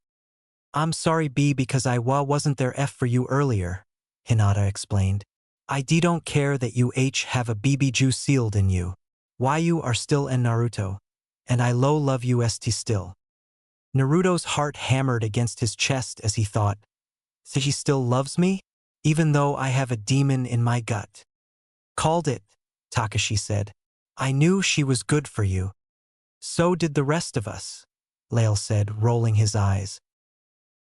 [SPEAKER 1] I'm sorry B because I wasn't there F for you earlier, Hinata explained. I don't care that you have a BBju sealed in you. Why you are still in Naruto, and I love you st still. Naruto's heart hammered against his chest as he thought, so she still loves me? Even though I have a demon in my gut. Called it, Takashi said. I knew she was good for you. So did the rest of us, Lael said, rolling his eyes.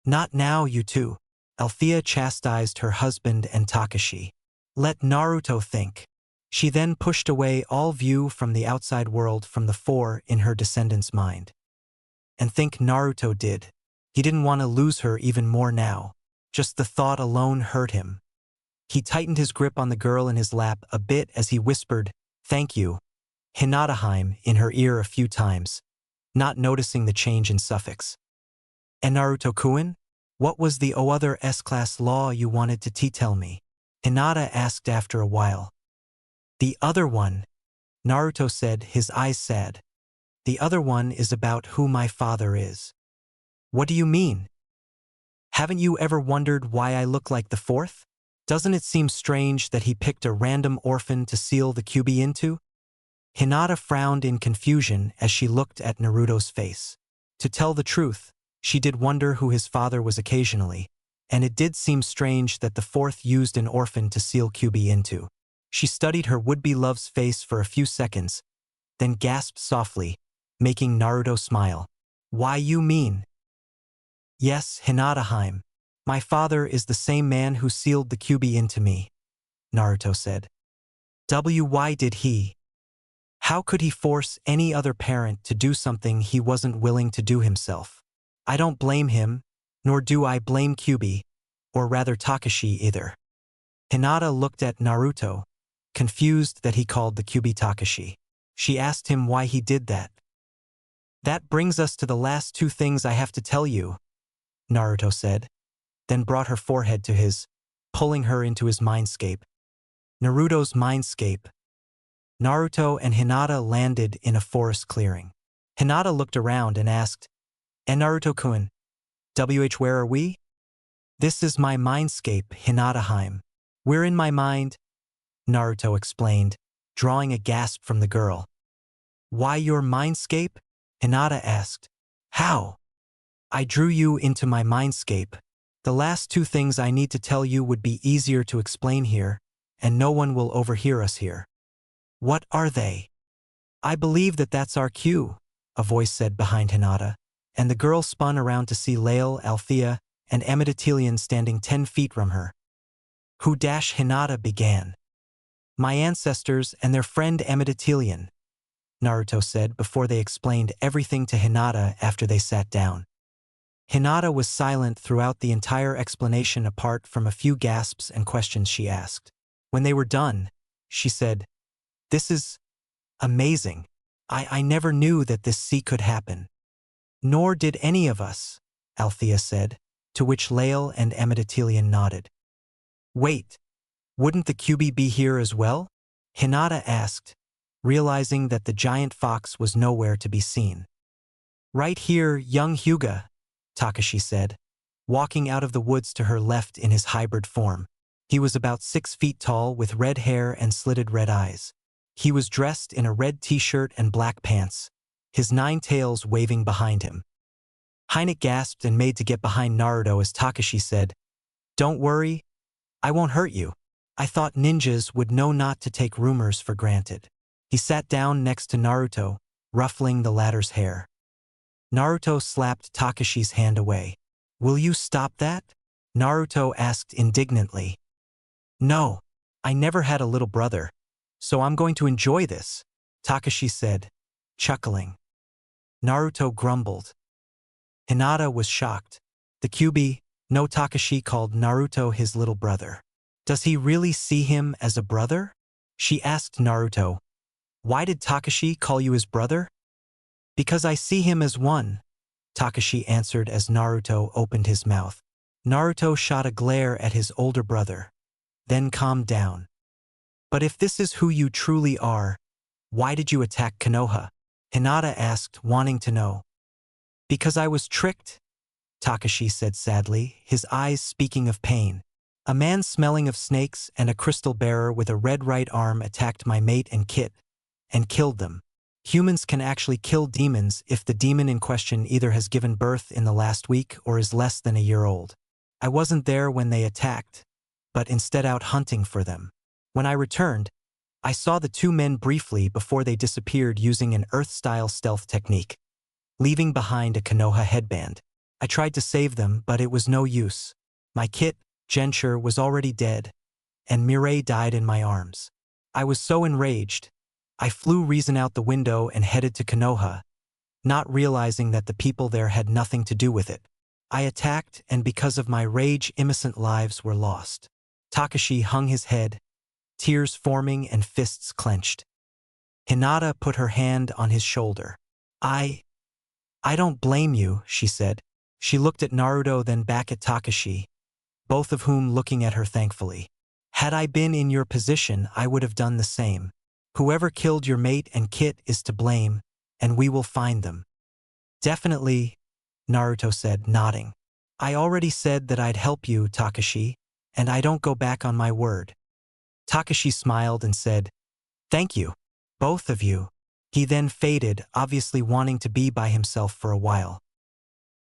[SPEAKER 1] Not now, you two. Althea chastised her husband and Takashi. Let Naruto think. She then pushed away all view from the outside world from the four in her descendant's mind. And think Naruto did. He didn't want to lose her even more now. Just the thought alone hurt him. He tightened his grip on the girl in his lap a bit as he whispered, "Thank you, Hinataheim," in her ear a few times, not noticing the change in suffix. And Naruto-kun? What was the other S-class law you wanted to tell me? Hinata asked after a while. The other one, Naruto said, his eyes sad. The other one is about who my father is. What do you mean? Haven't you ever wondered why I look like the fourth? Doesn't it seem strange that he picked a random orphan to seal the Kyuubi into? Hinata frowned in confusion as she looked at Naruto's face. To tell the truth, she did wonder who his father was occasionally, and it did seem strange that the fourth used an orphan to seal Kyuubi into. She studied her would-be love's face for a few seconds, then gasped softly, making Naruto smile. Why you mean? Yes, Hinataheim. My father is the same man who sealed the Kyuubi into me, Naruto said. Why did he? How could he force any other parent to do something he wasn't willing to do himself? I don't blame him, nor do I blame Kyuubi, or rather Takashi either. Hinata looked at Naruto, confused that he called the Kyuubi Takashi. She asked him why he did that. That brings us to the last two things I have to tell you, Naruto said, then brought her forehead to his, pulling her into his mindscape. Naruto's mindscape. Naruto and Hinata landed in a forest clearing. Hinata looked around and asked, And Naruto-kun, where are we? This is my mindscape, Hinataheim. We're in my mind, Naruto explained, drawing a gasp from the girl. Why your mindscape? Hinata asked. How? I drew you into my mindscape. The last two things I need to tell you would be easier to explain here, and no one will overhear us here. What are they? I believe that's our cue, a voice said behind Hinata, and the girl spun around to see Lael, Althea, and Amitatelion standing 10 feet from her. Who Hinata began. My ancestors and their friend Amitatelion, Naruto said before they explained everything to Hinata after they sat down. Hinata was silent throughout the entire explanation apart from a few gasps and questions she asked. When they were done, she said, This is amazing. I never knew that this could happen. Nor did any of us, Althea said, to which Lael and Amitatelion nodded. Wait, wouldn't the Kyuubi be here as well? Hinata asked, realizing that the giant fox was nowhere to be seen. Right here, young Hyuga, Takashi said, walking out of the woods to her left in his hybrid form. He was about 6 feet tall with red hair and slitted red eyes. He was dressed in a red t-shirt and black pants, his 9 tails waving behind him. Heineck gasped and made to get behind Naruto as Takashi said, Don't worry, I won't hurt you. I thought ninjas would know not to take rumors for granted. He sat down next to Naruto, ruffling the latter's hair. Naruto slapped Takashi's hand away. Will you stop that? Naruto asked indignantly. No, I never had a little brother, so I'm going to enjoy this, Takashi said, chuckling. Naruto grumbled. Hinata was shocked. The Kyuubi, no Takashi called Naruto his little brother. Does he really see him as a brother? She asked Naruto. Why did Takashi call you his brother? Because I see him as one, Takashi answered as Naruto opened his mouth. Naruto shot a glare at his older brother, then calmed down. But if this is who you truly are, why did you attack Konoha? Hinata asked, wanting to know. Because I was tricked, Takashi said sadly, his eyes speaking of pain. A man smelling of snakes and a crystal bearer with a red right arm attacked my mate and kit, and killed them. Humans can actually kill demons if the demon in question either has given birth in the last week or is less than a year old. I wasn't there when they attacked, but instead out hunting for them. When I returned, I saw the two men briefly before they disappeared using an Earth-style stealth technique, leaving behind a Konoha headband. I tried to save them, but it was no use. My kit, Gensher, was already dead, and Mirai died in my arms. I was so enraged, I flew Reason out the window and headed to Konoha, not realizing that the people there had nothing to do with it. I attacked, and because of my rage, innocent lives were lost. Takashi hung his head, tears forming and fists clenched. Hinata put her hand on his shoulder. I don't blame you, she said. She looked at Naruto, then back at Takashi, both of whom looking at her thankfully. Had I been in your position, I would have done the same. Whoever killed your mate and kit is to blame, and we will find them. Definitely, Naruto said, nodding. I already said that I'd help you, Takashi, and I don't go back on my word. Takashi smiled and said, thank you, both of you. He then faded, obviously wanting to be by himself for a while.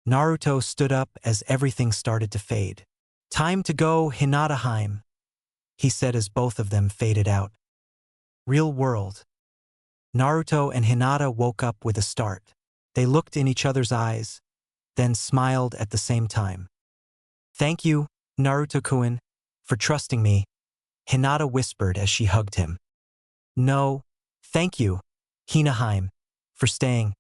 [SPEAKER 1] Naruto stood up as everything started to fade. Time to go, Hinata-heim, he said as both of them faded out. Real world. Naruto and Hinata woke up with a start. They looked in each other's eyes, then smiled at the same time. Thank you, Naruto-kun, for trusting me, Hinata whispered as she hugged him. No, thank you, Hina-heim, for staying.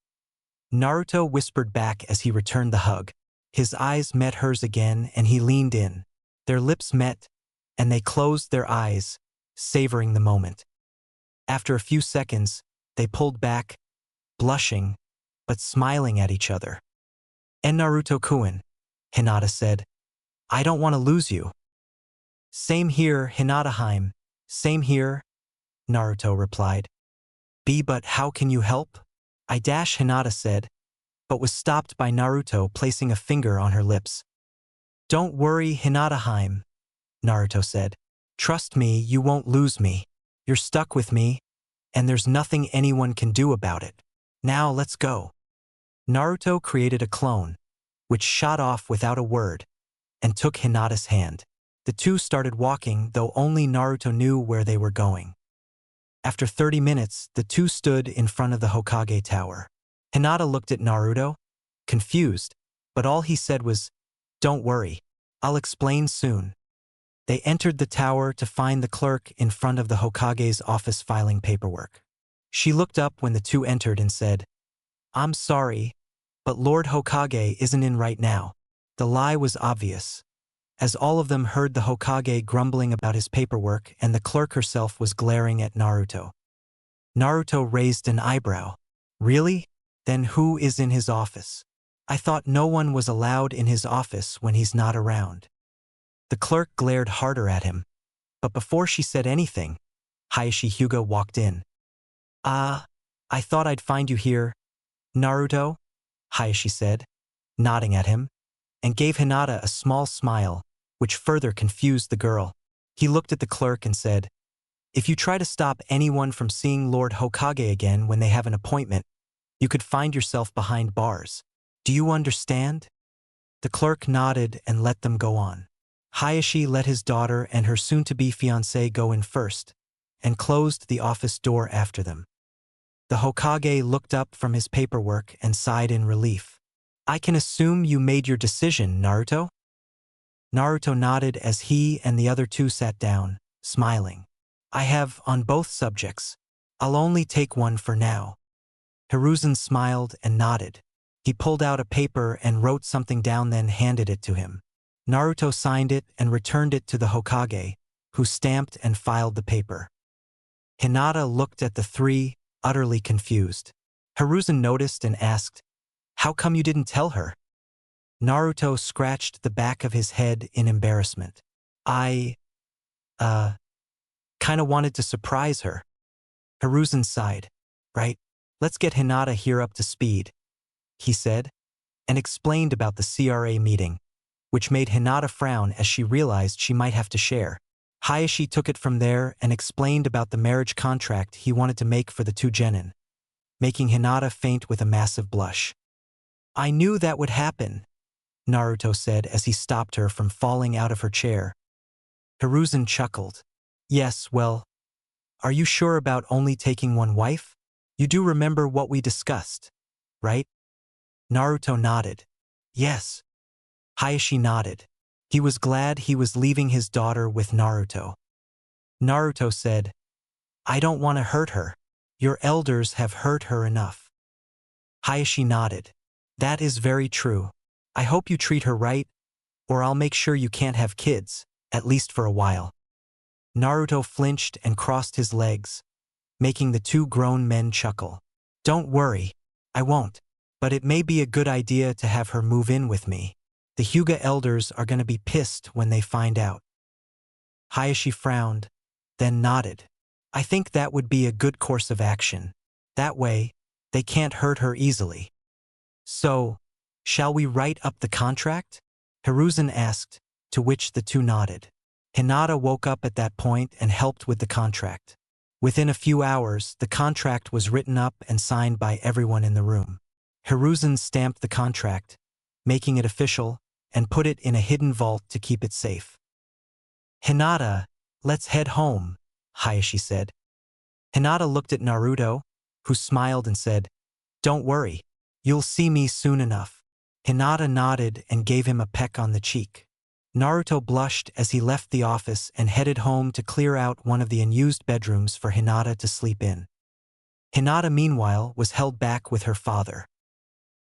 [SPEAKER 1] Naruto whispered back as he returned the hug. His eyes met hers again and he leaned in. Their lips met, and they closed their eyes, savoring the moment. After a few seconds, they pulled back, blushing, but smiling at each other. And Naruto-kun, Hinata said, I don't want to lose you. Same here, Hinata-heim, same here, Naruto replied. But how can you help? Hinata said, but was stopped by Naruto placing a finger on her lips. Don't worry, Hinata-heim, Naruto said. Trust me, you won't lose me. You're stuck with me, and there's nothing anyone can do about it. Now let's go. Naruto created a clone, which shot off without a word, and took Hinata's hand. The two started walking, though only Naruto knew where they were going. After 30 minutes, the two stood in front of the Hokage Tower. Hinata looked at Naruto, confused, but all he said was, Don't worry, I'll explain soon. They entered the tower to find the clerk in front of the Hokage's office filing paperwork. She looked up when the two entered and said, I'm sorry, but Lord Hokage isn't in right now. The lie was obvious, as all of them heard the Hokage grumbling about his paperwork and the clerk herself was glaring at Naruto. Naruto raised an eyebrow. Really? Then who is in his office? I thought no one was allowed in his office when he's not around. The clerk glared harder at him, but before she said anything, Hayashi Hyuga walked in. I thought I'd find you here, Naruto, Hayashi said, nodding at him, and gave Hinata a small smile, which further confused the girl. He looked at the clerk and said, If you try to stop anyone from seeing Lord Hokage again when they have an appointment, you could find yourself behind bars. Do you understand? The clerk nodded and let them go on. Hayashi let his daughter and her soon-to-be fiancé go in first, and closed the office door after them. The Hokage looked up from his paperwork and sighed in relief. I can assume you made your decision, Naruto? Naruto nodded as he and the other two sat down, smiling. I have on both subjects. I'll only take one for now. Hiruzen smiled and nodded. He pulled out a paper and wrote something down, then handed it to him. Naruto signed it and returned it to the Hokage, who stamped and filed the paper. Hinata looked at the three, utterly confused. Hiruzen noticed and asked, "How come you didn't tell her?" Naruto scratched the back of his head in embarrassment. I, kinda wanted to surprise her. Hiruzen sighed. Right, let's get Hinata here up to speed, he said, and explained about the CRA meeting, which made Hinata frown as she realized she might have to share. Hayashi took it from there and explained about the marriage contract he wanted to make for the two genin, making Hinata faint with a massive blush. I knew that would happen, Naruto said as he stopped her from falling out of her chair. Hiruzen chuckled. Yes, well, are you sure about only taking one wife? You do remember what we discussed, right? Naruto nodded. Yes. Hayashi nodded. He was glad he was leaving his daughter with Naruto. Naruto said, I don't want to hurt her. Your elders have hurt her enough. Hayashi nodded. That is very true. I hope you treat her right, or I'll make sure you can't have kids, at least for a while. Naruto flinched and crossed his legs, making the two grown men chuckle. Don't worry, I won't. But it may be a good idea to have her move in with me. The Hyuga elders are going to be pissed when they find out. Hayashi frowned, then nodded. I think that would be a good course of action. That way, they can't hurt her easily. So, shall we write up the contract? Hiruzen asked, to which the two nodded. Hinata woke up at that point and helped with the contract. Within a few hours, the contract was written up and signed by everyone in the room. Hiruzen stamped the contract, making it official, and put it in a hidden vault to keep it safe. Hinata, let's head home, Hayashi said. Hinata looked at Naruto, who smiled and said, Don't worry, you'll see me soon enough. Hinata nodded and gave him a peck on the cheek. Naruto blushed as he left the office and headed home to clear out one of the unused bedrooms for Hinata to sleep in. Hinata, meanwhile, was held back with her father.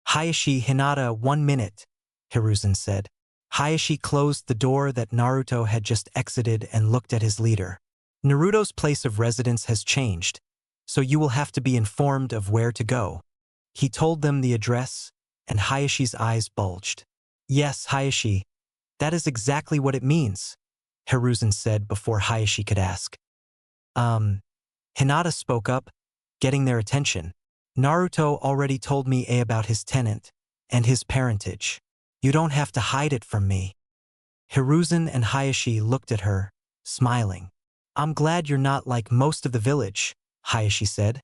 [SPEAKER 1] Hayashi, Hinata, 1 minute, Hiruzen said. Hayashi closed the door that Naruto had just exited and looked at his leader. Naruto's place of residence has changed, so you will have to be informed of where to go. He told them the address, and Hayashi's eyes bulged. Yes, Hayashi, that is exactly what it means, Hiruzen said before Hayashi could ask. Hinata spoke up, getting their attention. Naruto already told me about his tenant and his parentage. You don't have to hide it from me. Hiruzen and Hayashi looked at her, smiling. I'm glad you're not like most of the village, Hayashi said,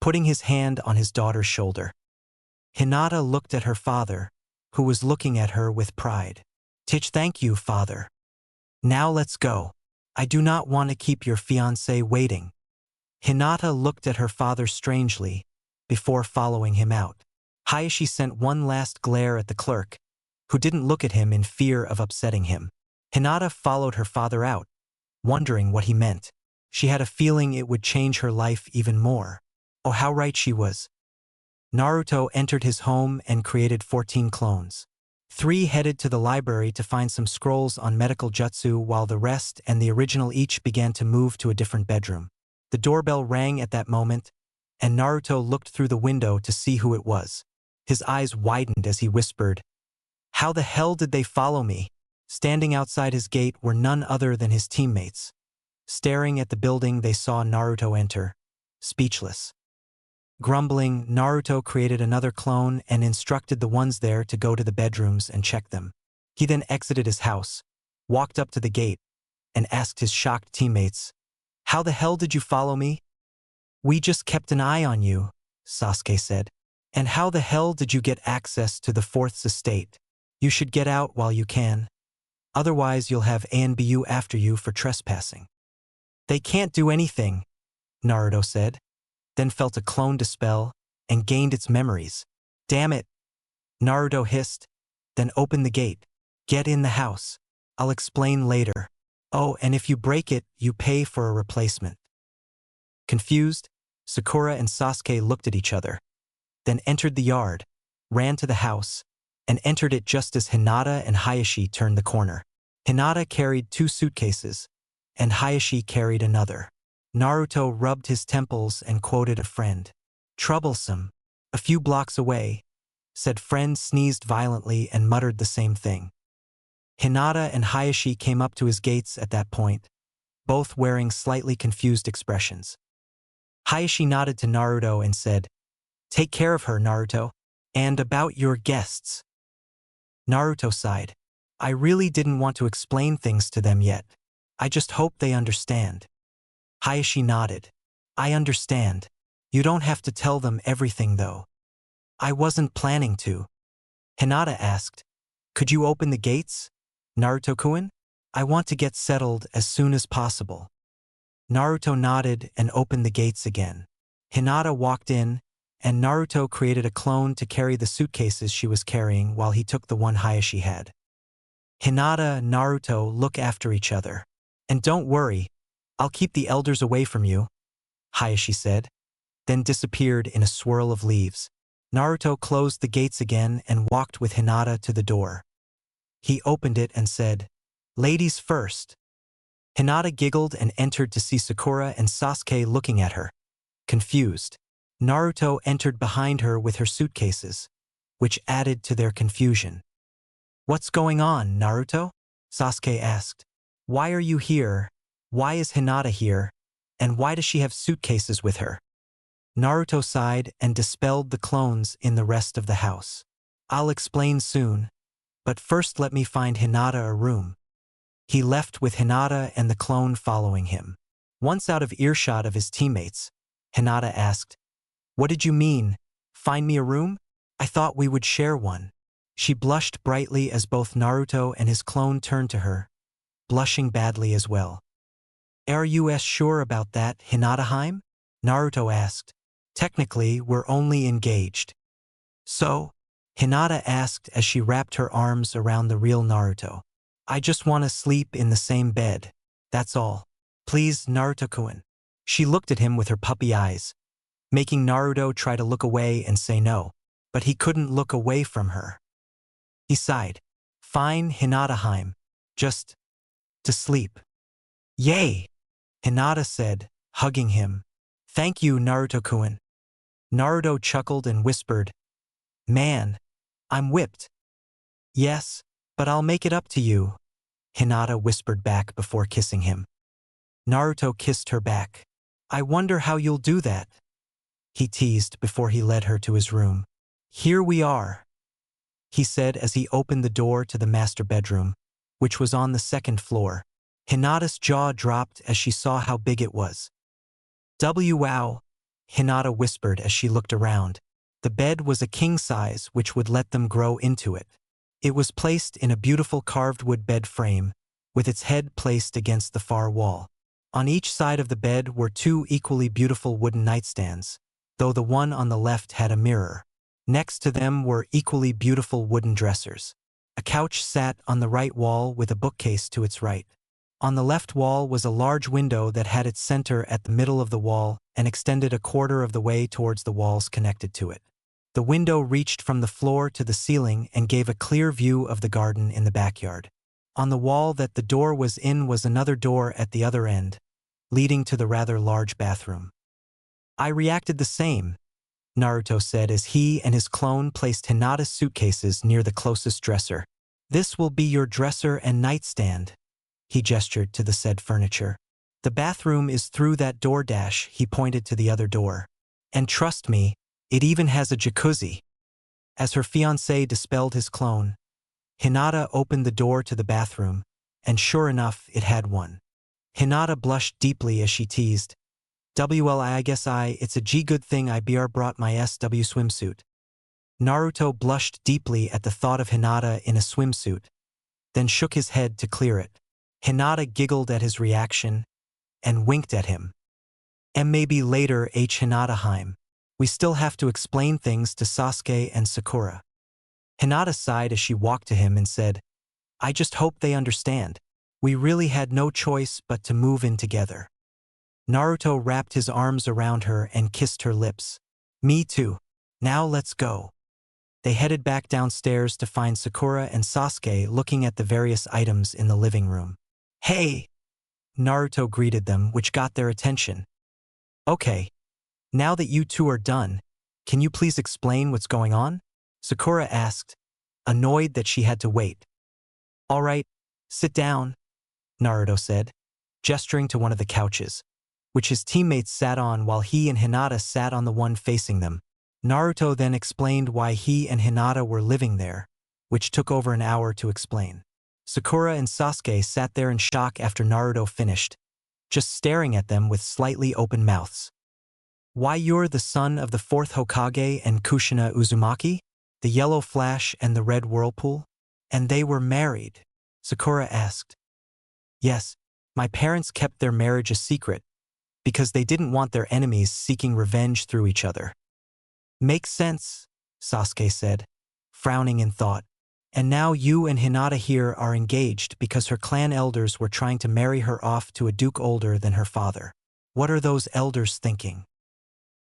[SPEAKER 1] putting his hand on his daughter's shoulder. Hinata looked at her father, who was looking at her with pride. Thank you, father. Now let's go. I do not want to keep your fiancé waiting. Hinata looked at her father strangely, before following him out. Hayashi sent one last glare at the clerk, who didn't look at him in fear of upsetting him. Hinata followed her father out, wondering what he meant. She had a feeling it would change her life even more. Oh, how right she was. Naruto entered his home and created 14 clones. 3 headed to the library to find some scrolls on medical jutsu, while the rest and the original each began to move to a different bedroom. The doorbell rang at that moment, and Naruto looked through the window to see who it was. His eyes widened as he whispered, How the hell did they follow me? Standing outside his gate were none other than his teammates. Staring at the building, they saw Naruto enter, speechless. Grumbling, Naruto created another clone and instructed the ones there to go to the bedrooms and check them. He then exited his house, walked up to the gate, and asked his shocked teammates, How the hell did you follow me? We just kept an eye on you, Sasuke said. And how the hell did you get access to the 4th estate? You should get out while you can. Otherwise you'll have ANBU after you for trespassing. They can't do anything, Naruto said, then felt a clone dispel and gained its memories. Damn it. Naruto hissed. Then open the gate. Get in the house. I'll explain later. Oh, and if you break it, you pay for a replacement. Confused, Sakura and Sasuke looked at each other, then entered the yard, ran to the house, and entered it just as Hinata and Hayashi turned the corner. Hinata carried 2 suitcases, and Hayashi carried another. Naruto rubbed his temples and quoted a friend. Troublesome. A few blocks away, said friend sneezed violently and muttered the same thing. Hinata and Hayashi came up to his gates at that point, both wearing slightly confused expressions. Hayashi nodded to Naruto and said, Take care of her, Naruto. And about your guests. Naruto sighed. I really didn't want to explain things to them yet. I just hope they understand. Hayashi nodded. I understand. You don't have to tell them everything though. I wasn't planning to. Hinata asked, Could you open the gates, Naruto-kun? I want to get settled as soon as possible. Naruto nodded and opened the gates again. Hinata walked in, and Naruto created a clone to carry the suitcases she was carrying while he took the one Hayashi had. Hinata and Naruto look after each other. And don't worry, I'll keep the elders away from you, Hayashi said, then disappeared in a swirl of leaves. Naruto closed the gates again and walked with Hinata to the door. He opened it and said, Ladies first. Hinata giggled and entered to see Sakura and Sasuke looking at her, confused. Naruto entered behind her with her suitcases, which added to their confusion. What's going on, Naruto? Sasuke asked. Why are you here? Why is Hinata here? And why does she have suitcases with her? Naruto sighed and dispelled the clones in the rest of the house. I'll explain soon, but first let me find Hinata a room. He left with Hinata and the clone following him. Once out of earshot of his teammates, Hinata asked, What did you mean? Find me a room? I thought we would share one. She blushed brightly as both Naruto and his clone turned to her, blushing badly as well. Are you sure about that, Hinata-heim? Naruto asked. Technically, we're only engaged. So? Hinata asked as she wrapped her arms around the real Naruto. I just want to sleep in the same bed. That's all. Please, Naruto-kun. She looked at him with her puppy eyes, making Naruto try to look away and say no, but he couldn't look away from her. He sighed. Fine, Hinata-heim. Just to sleep. Yay! Hinata said, hugging him. Thank you, Naruto-kun. Naruto chuckled and whispered, Man, I'm whipped. Yes, but I'll make it up to you, Hinata whispered back before kissing him. Naruto kissed her back. I wonder how you'll do that, he teased before he led her to his room. Here we are, he said as he opened the door to the master bedroom, which was on the 2nd floor. Hinata's jaw dropped as she saw how big it was. Wow, Hinata whispered as she looked around. The bed was a king size which would let them grow into it. It was placed in a beautiful carved wood bed frame, with its head placed against the far wall. On each side of the bed were 2 equally beautiful wooden nightstands, though the one on the left had a mirror. Next to them were equally beautiful wooden dressers. A couch sat on the right wall with a bookcase to its right. On the left wall was a large window that had its center at the middle of the wall and extended a quarter of the way towards the walls connected to it. The window reached from the floor to the ceiling and gave a clear view of the garden in the backyard. On the wall that the door was in was another door at the other end, leading to the rather large bathroom. I reacted the same, Naruto said as he and his clone placed Hinata's suitcases near the closest dresser. This will be your dresser and nightstand, he gestured to the said furniture. The bathroom is through that door dash, he pointed to the other door. And trust me, it even has a jacuzzi. As her fiancé dispelled his clone, Hinata opened the door to the bathroom, and sure enough, it had one. Hinata blushed deeply as she teased, Well, I guess it's a good thing I brought my SW swimsuit. Naruto blushed deeply at the thought of Hinata in a swimsuit, then shook his head to clear it. Hinata giggled at his reaction and winked at him. And maybe later, Hinata-heim. We still have to explain things to Sasuke and Sakura. Hinata sighed as she walked to him and said, I just hope they understand. We really had no choice but to move in together. Naruto wrapped his arms around her and kissed her lips. Me too. Now let's go. They headed back downstairs to find Sakura and Sasuke looking at the various items in the living room. Hey! Naruto greeted them, which got their attention. Okay. Now that you two are done, can you please explain what's going on? Sakura asked, annoyed that she had to wait. All right, sit down, Naruto said, gesturing to one of the couches, which his teammates sat on while he and Hinata sat on the one facing them. Naruto then explained why he and Hinata were living there, which took over an hour to explain. Sakura and Sasuke sat there in shock after Naruto finished, just staring at them with slightly open mouths. Why, you're the son of the fourth Hokage and Kushina Uzumaki? The yellow flash and the red whirlpool? And they were married? Sakura asked. Yes, my parents kept their marriage a secret, because they didn't want their enemies seeking revenge through each other. Makes sense, Sasuke said, frowning in thought. And now you and Hinata here are engaged because her clan elders were trying to marry her off to a duke older than her father. What are those elders thinking?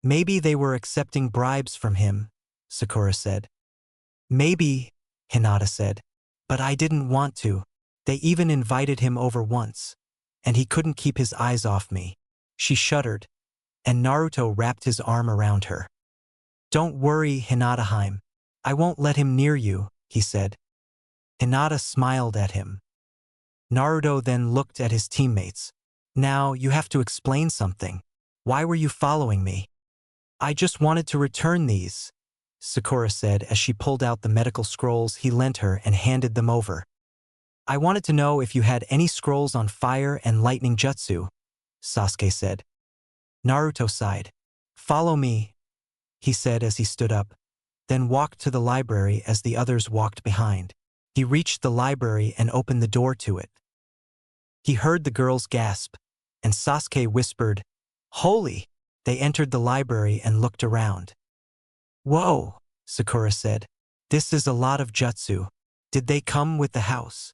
[SPEAKER 1] Maybe they were accepting bribes from him, Sakura said. Maybe, Hinata said, but I didn't want to. They even invited him over once, and he couldn't keep his eyes off me. She shuddered, and Naruto wrapped his arm around her. Don't worry, Hinata-heim. I won't let him near you, he said. Hinata smiled at him. Naruto then looked at his teammates. Now, you have to explain something. Why were you following me? I just wanted to return these, Sakura said as she pulled out the medical scrolls he lent her and handed them over. I wanted to know if you had any scrolls on fire and lightning jutsu, Sasuke said. Naruto sighed. Follow me, he said as he stood up, then walked to the library as the others walked behind. He reached the library and opened the door to it. He heard the girls gasp, and Sasuke whispered, Holy! They entered the library and looked around. Whoa, Sakura said. This is a lot of jutsu. Did they come with the house?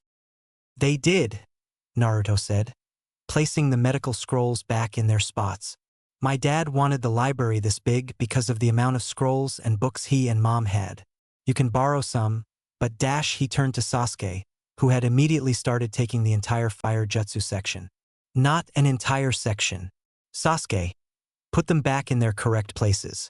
[SPEAKER 1] They did, Naruto said, placing the medical scrolls back in their spots. My dad wanted the library this big because of the amount of scrolls and books he and mom had. You can borrow some, but he turned to Sasuke, who had immediately started taking the entire fire jutsu section. Not an entire section. Sasuke, put them back in their correct places.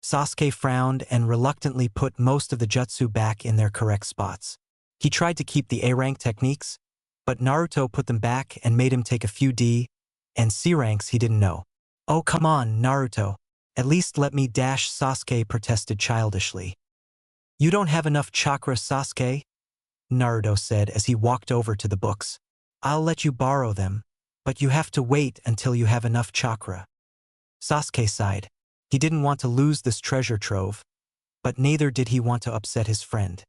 [SPEAKER 1] Sasuke frowned and reluctantly put most of the jutsu back in their correct spots. He tried to keep the A-rank techniques, but Naruto put them back and made him take a few D and C ranks he didn't know. Oh, come on, Naruto. At least let me Sasuke protested childishly. You don't have enough chakra, Sasuke? Naruto said as he walked over to the books. I'll let you borrow them, but you have to wait until you have enough chakra. Sasuke sighed. He didn't want to lose this treasure trove, but neither did he want to upset his friend.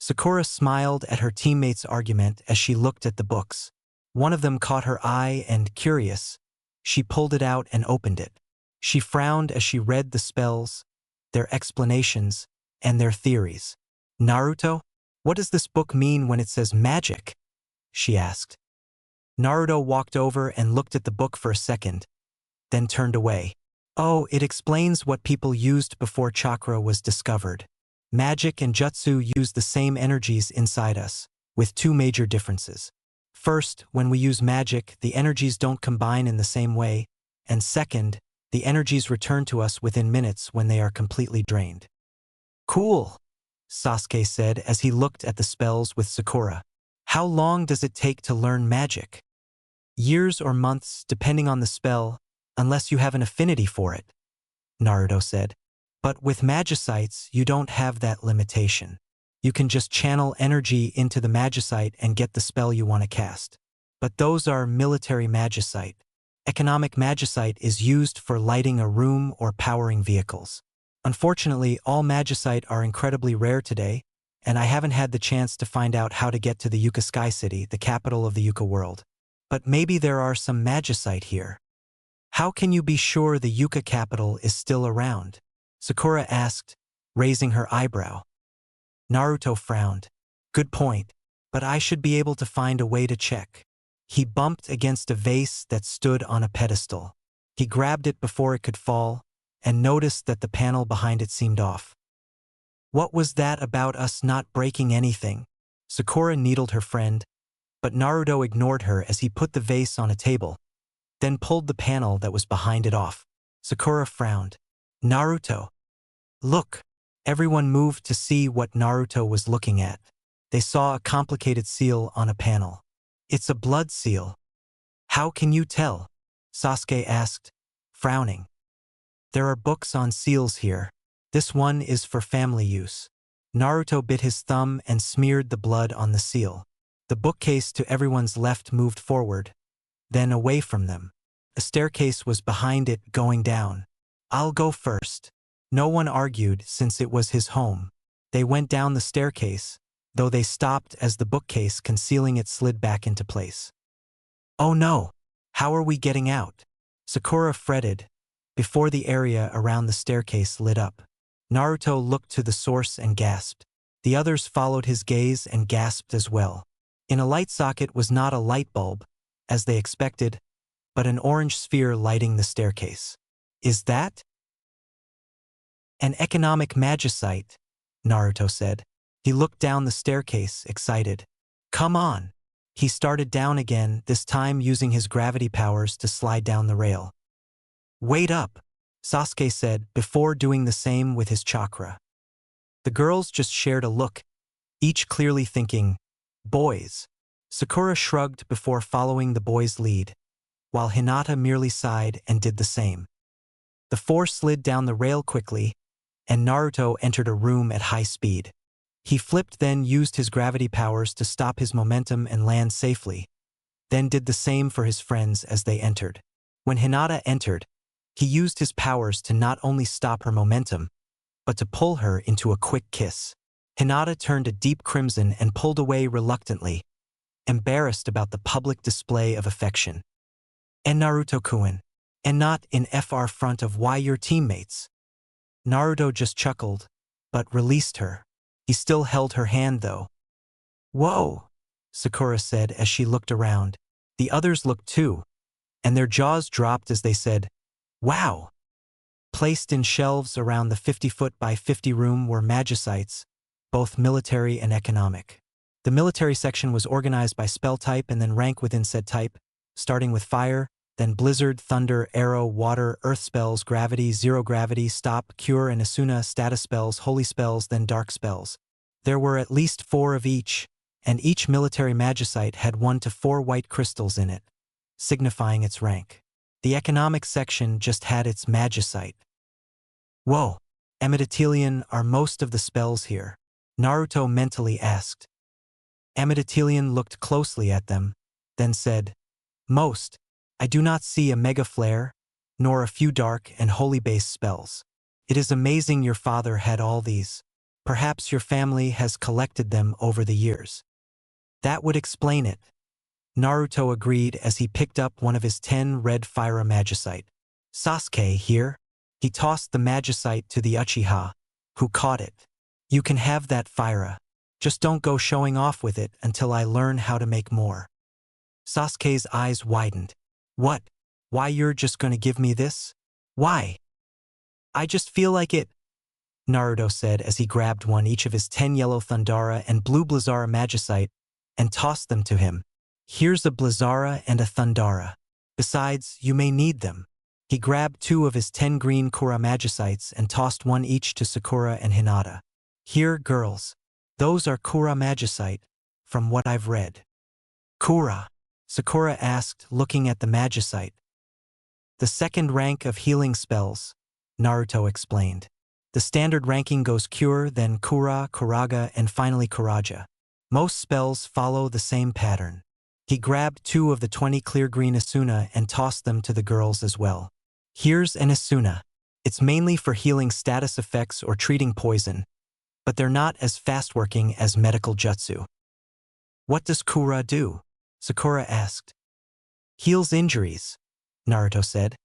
[SPEAKER 1] Sakura smiled at her teammate's argument as she looked at the books. One of them caught her eye and, curious, she pulled it out and opened it. She frowned as she read the spells, their explanations, and their theories. Naruto, what does this book mean when it says magic? She asked. Naruto walked over and looked at the book for a second, then turned away. Oh, it explains what people used before chakra was discovered. Magic and jutsu use the same energies inside us, with two major differences. First, when we use magic, the energies don't combine in the same way, and second, the energies return to us within minutes when they are completely drained. Cool, Sasuke said as he looked at the spells with Sakura. How long does it take to learn magic? Years or months, depending on the spell, unless you have an affinity for it, Naruto said. But with magicites, you don't have that limitation. You can just channel energy into the magicite and get the spell you want to cast. But those are military magicite. Economic magicite is used for lighting a room or powering vehicles. Unfortunately, all magicite are incredibly rare today, and I haven't had the chance to find out how to get to the Yuka Sky City, the capital of the Yuka world. But maybe there are some magicite here. How can you be sure the Yuka capital is still around? Sakura asked, raising her eyebrow. Naruto frowned. Good point, but I should be able to find a way to check. He bumped against a vase that stood on a pedestal. He grabbed it before it could fall, and noticed that the panel behind it seemed off. What was that about us not breaking anything? Sakura needled her friend, but Naruto ignored her as he put the vase on a table, then pulled the panel that was behind it off. Sakura frowned. Naruto. Look. Everyone moved to see what Naruto was looking at. They saw a complicated seal on a panel. It's a blood seal. How can you tell? Sasuke asked, frowning. There are books on seals here. This one is for family use. Naruto bit his thumb and smeared the blood on the seal. The bookcase to everyone's left moved forward, then away from them. A staircase was behind it going down. I'll go first. No one argued since it was his home. They went down the staircase, though they stopped as the bookcase concealing it slid back into place. Oh no! How are we getting out? Sakura fretted, before the area around the staircase lit up. Naruto looked to the source and gasped. The others followed his gaze and gasped as well. In a light socket was not a light bulb, as they expected, but an orange sphere lighting the staircase. Is that an economic magicite? Naruto said. He looked down the staircase, excited. Come on! He started down again, this time using his gravity powers to slide down the rail. Wait up! Sasuke said, before doing the same with his chakra. The girls just shared a look, each clearly thinking, boys. Sakura shrugged before following the boys' lead, while Hinata merely sighed and did the same. The four slid down the rail quickly, and Naruto entered a room at high speed. He flipped, then used his gravity powers to stop his momentum and land safely, then did the same for his friends as they entered. When Hinata entered, he used his powers to not only stop her momentum, but to pull her into a quick kiss. Hinata turned a deep crimson and pulled away reluctantly, embarrassed about the public display of affection. And Naruto-kun, and not in front of why your teammates. Naruto just chuckled, but released her. He still held her hand though. Whoa, Sakura said as she looked around. The others looked too, and their jaws dropped as they said, wow. Placed in shelves around the 50-foot by 50 room were magicites, both military and economic. The military section was organized by spell type and then rank within said type, starting with fire, then blizzard, thunder, arrow, water, earth spells, gravity, zero gravity, stop, cure and asuna, status spells, holy spells, then dark spells. There were at least 4 of each, and each military magicite had 1 to 4 white crystals in it, signifying its rank. The economic section just had its magicite. Whoa, Amiditelian are most of the spells here? Naruto mentally asked. Amiditelian looked closely at them, then said, most. I do not see a mega flare, nor a few dark and holy-based spells. It is amazing your father had all these. Perhaps your family has collected them over the years. That would explain it. Naruto agreed as he picked up one of his 10 red fire magicite. Sasuke here. He tossed the magicite to the Uchiha, who caught it. You can have that fire. Just don't go showing off with it until I learn how to make more. Sasuke's eyes widened. What? Why you're just gonna give me this? Why? I just feel like it, Naruto said as he grabbed one each of his 10 yellow Thundara and blue Blazara magicite and tossed them to him. Here's a Blazara and a Thundara. Besides, you may need them. He grabbed 2 of his 10 green Kura magicites and tossed one each to Sakura and Hinata. Here, girls. Those are Kura magicite, from what I've read. Kura? Sakura asked, looking at the magicite. The second rank of healing spells, Naruto explained. The standard ranking goes Cure, then Kura, Kuraga, and finally Kuraja. Most spells follow the same pattern. He grabbed 2 of the 20 clear green Asuna and tossed them to the girls as well. Here's an Asuna. It's mainly for healing status effects or treating poison, but they're not as fast-working as medical jutsu. What does Kura do? Sakura asked. Heals injuries, Naruto said.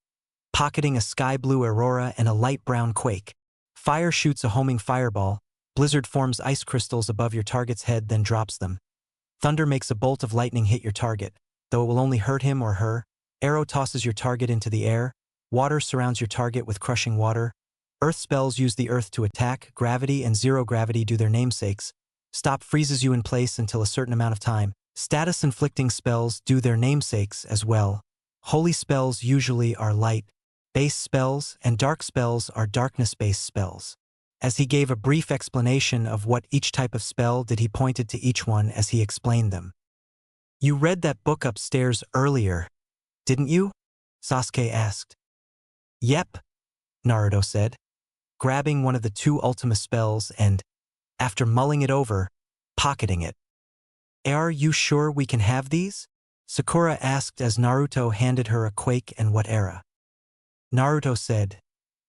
[SPEAKER 1] Pocketing a sky blue aurora and a light brown quake. Fire shoots a homing fireball, Blizzard forms ice crystals above your target's head, then drops them. Thunder makes a bolt of lightning hit your target, though it will only hurt him or her. Arrow tosses your target into the air. Water surrounds your target with crushing water. Earth spells use the earth to attack. Gravity and zero gravity do their namesakes. Stop freezes you in place until a certain amount of time. Status-inflicting spells do their namesakes as well. Holy spells usually are light base spells, and dark spells are darkness-based spells. As he gave a brief explanation of what each type of spell did, he pointed to each one as he explained them. You read that book upstairs earlier, didn't you? Sasuke asked. Yep, Naruto said, grabbing one of the two Ultima spells and, after mulling it over, pocketing it. Are you sure we can have these? Sakura asked as Naruto handed her a Quake and What Era. Naruto said,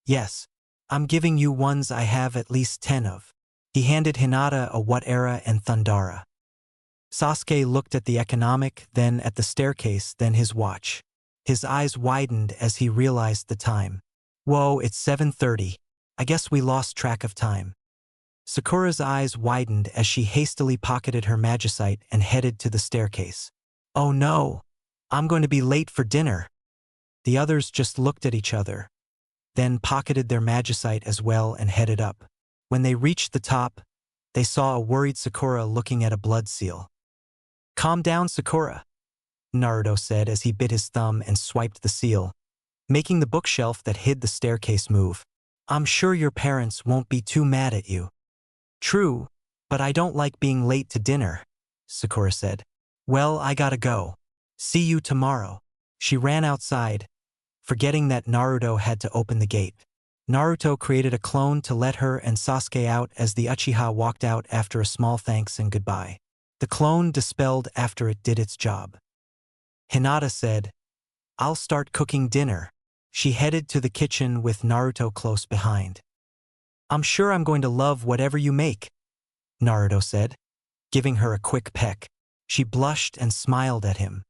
[SPEAKER 1] Yes, I'm giving you ones I have at least 10 of. He handed Hinata a What Era and Thundara. Sasuke looked at the economic, then at the staircase, then his watch. His eyes widened as he realized the time. Whoa, it's 7:30. I guess we lost track of time. Sakura's eyes widened as she hastily pocketed her magicite and headed to the staircase. Oh no, I'm going to be late for dinner. The others just looked at each other, then pocketed their magicite as well and headed up. When they reached the top, they saw a worried Sakura looking at a blood seal. Calm down, Sakura, Naruto said as he bit his thumb and swiped the seal, making the bookshelf that hid the staircase move. I'm sure your parents won't be too mad at you. True, but I don't like being late to dinner, Sakura said. Well, I gotta go. See you tomorrow. She ran outside, forgetting that Naruto had to open the gate. Naruto created a clone to let her and Sasuke out as the Uchiha walked out after a small thanks and goodbye. The clone dispelled after it did its job. Hinata said, I'll start cooking dinner. She headed to the kitchen with Naruto close behind. I'm sure I'm going to love whatever you make, Naruto said, giving her a quick peck. She blushed and smiled at him.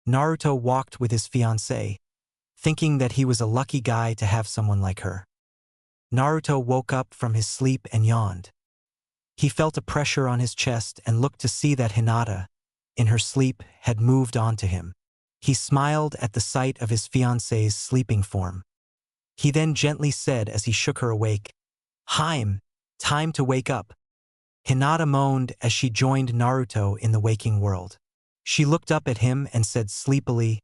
[SPEAKER 1] Naruto walked with his fiancée, thinking that he was a lucky guy to have someone like her. Naruto woke up from his sleep and yawned. He felt a pressure on his chest and looked to see that Hinata, in her sleep, had moved on to him. He smiled at the sight of his fiancée's sleeping form. He then gently said as he shook her awake, Haim, time to wake up. Hinata moaned as she joined Naruto in the waking world. She looked up at him and said sleepily,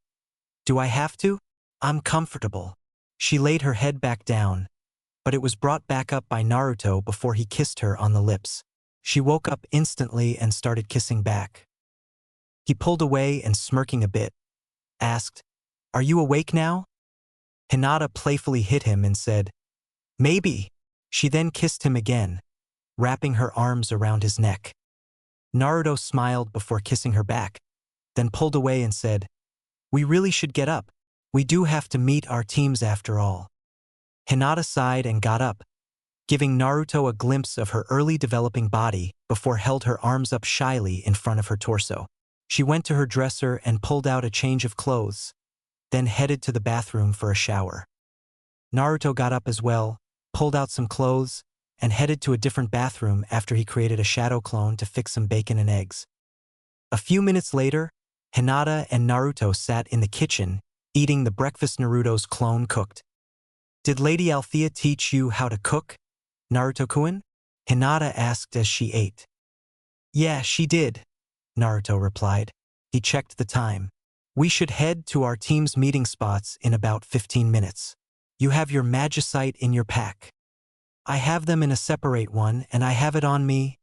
[SPEAKER 1] Do I have to? I'm comfortable. She laid her head back down, but it was brought back up by Naruto before he kissed her on the lips. She woke up instantly and started kissing back. He pulled away and, smirking a bit, asked, Are you awake now? Hinata playfully hit him and said, Maybe. She then kissed him again, wrapping her arms around his neck. Naruto smiled before kissing her back, then pulled away and said, We really should get up. We do have to meet our teams after all. Hinata sighed and got up, giving Naruto a glimpse of her early developing body before held her arms up shyly in front of her torso. She went to her dresser and pulled out a change of clothes, then headed to the bathroom for a shower. Naruto got up as well, pulled out some clothes, and headed to a different bathroom after he created a shadow clone to fix some bacon and eggs. A few minutes later, Hinata and Naruto sat in the kitchen, eating the breakfast Naruto's clone cooked. Did Lady Althea teach you how to cook, Naruto-kun? Hinata asked as she ate. Yeah, she did, Naruto replied. He checked the time. We should head to our team's meeting spots in about 15 minutes. You have your magicite in your pack. I have them in a separate one and I have it on me,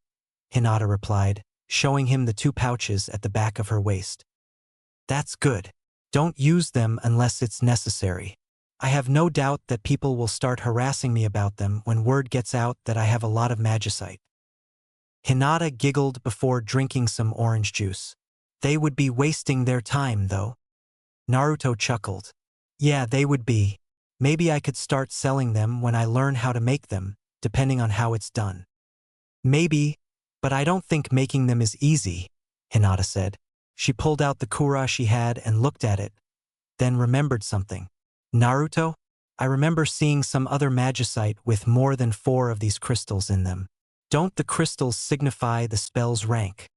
[SPEAKER 1] Hinata replied, showing him the two pouches at the back of her waist. That's good. Don't use them unless it's necessary. I have no doubt that people will start harassing me about them when word gets out that I have a lot of magicite. Hinata giggled before drinking some orange juice. They would be wasting their time, though. Naruto chuckled. Yeah, they would be. Maybe I could start selling them when I learn how to make them, depending on how it's done. Maybe, but I don't think making them is easy, Hinata said. She pulled out the kura she had and looked at it, then remembered something. Naruto, I remember seeing some other magicite with more than 4 of these crystals in them. Don't the crystals signify the spell's rank?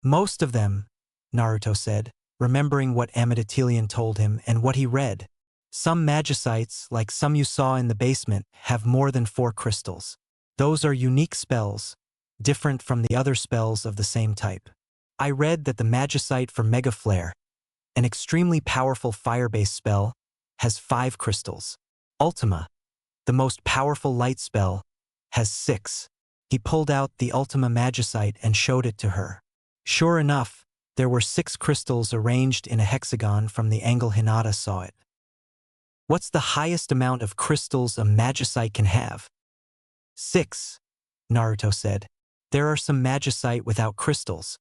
[SPEAKER 1] Most of them, Naruto said, remembering what Amidatilian told him and what he read. Some magicites, like some you saw in the basement, have more than 4 crystals. Those are unique spells, different from the other spells of the same type. I read that the magicite for Mega Flare, an extremely powerful fire-based spell, has 5 crystals. Ultima, the most powerful light spell, has 6. He pulled out the Ultima Magicite and showed it to her. Sure enough, there were 6 crystals arranged in a hexagon from the angle Hinata saw it. What's the highest amount of crystals a magicite can have? 6, Naruto said. There are some magicite without crystals,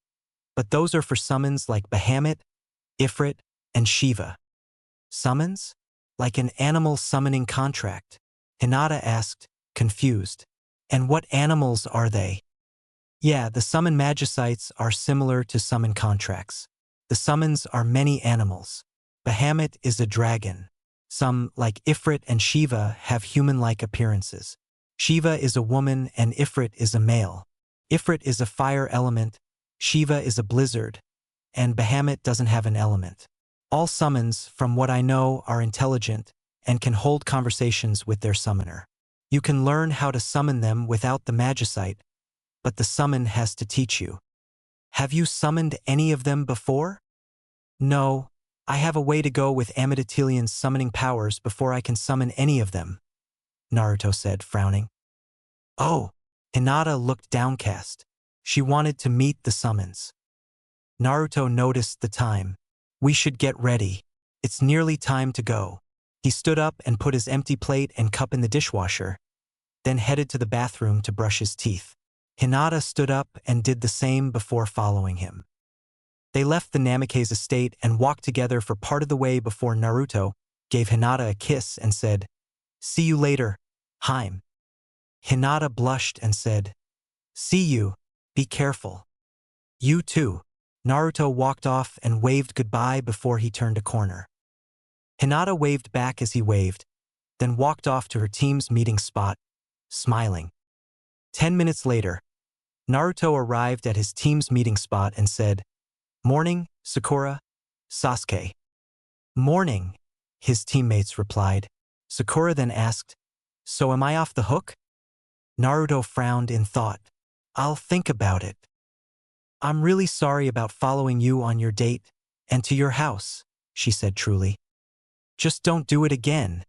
[SPEAKER 1] but those are for summons like Bahamut, Ifrit, and Shiva. Summons? Like an animal summoning contract? Hinata asked, confused. And what animals are they? Yeah, the summon magicites are similar to summon contracts. The summons are many animals. Bahamut is a dragon. Some, like Ifrit and Shiva, have human-like appearances. Shiva is a woman and Ifrit is a male. Ifrit is a fire element, Shiva is a blizzard, and Bahamut doesn't have an element. All summons, from what I know, are intelligent and can hold conversations with their summoner. You can learn how to summon them without the magicite, but the summon has to teach you. Have you summoned any of them before? No, I have a way to go with Amidatilian's summoning powers before I can summon any of them, Naruto said, frowning. Oh, Hinata looked downcast. She wanted to meet the summons. Naruto noticed the time. We should get ready. It's nearly time to go. He stood up and put his empty plate and cup in the dishwasher, then headed to the bathroom to brush his teeth. Hinata stood up and did the same before following him. They left the Namikaze estate and walked together for part of the way before Naruto gave Hinata a kiss and said, "See you later, Haim." Hinata blushed and said, "See you, be careful." "You too." Naruto walked off and waved goodbye before he turned a corner. Hinata waved back as he waved, then walked off to her team's meeting spot, smiling. 10 minutes later, Naruto arrived at his team's meeting spot and said, "Morning, Sakura, Sasuke." "Morning," his teammates replied. Sakura then asked, "So am I off the hook?" Naruto frowned in thought. "I'll think about it. I'm really sorry about following you on your date and to your house," she said truly. "Just don't do it again,"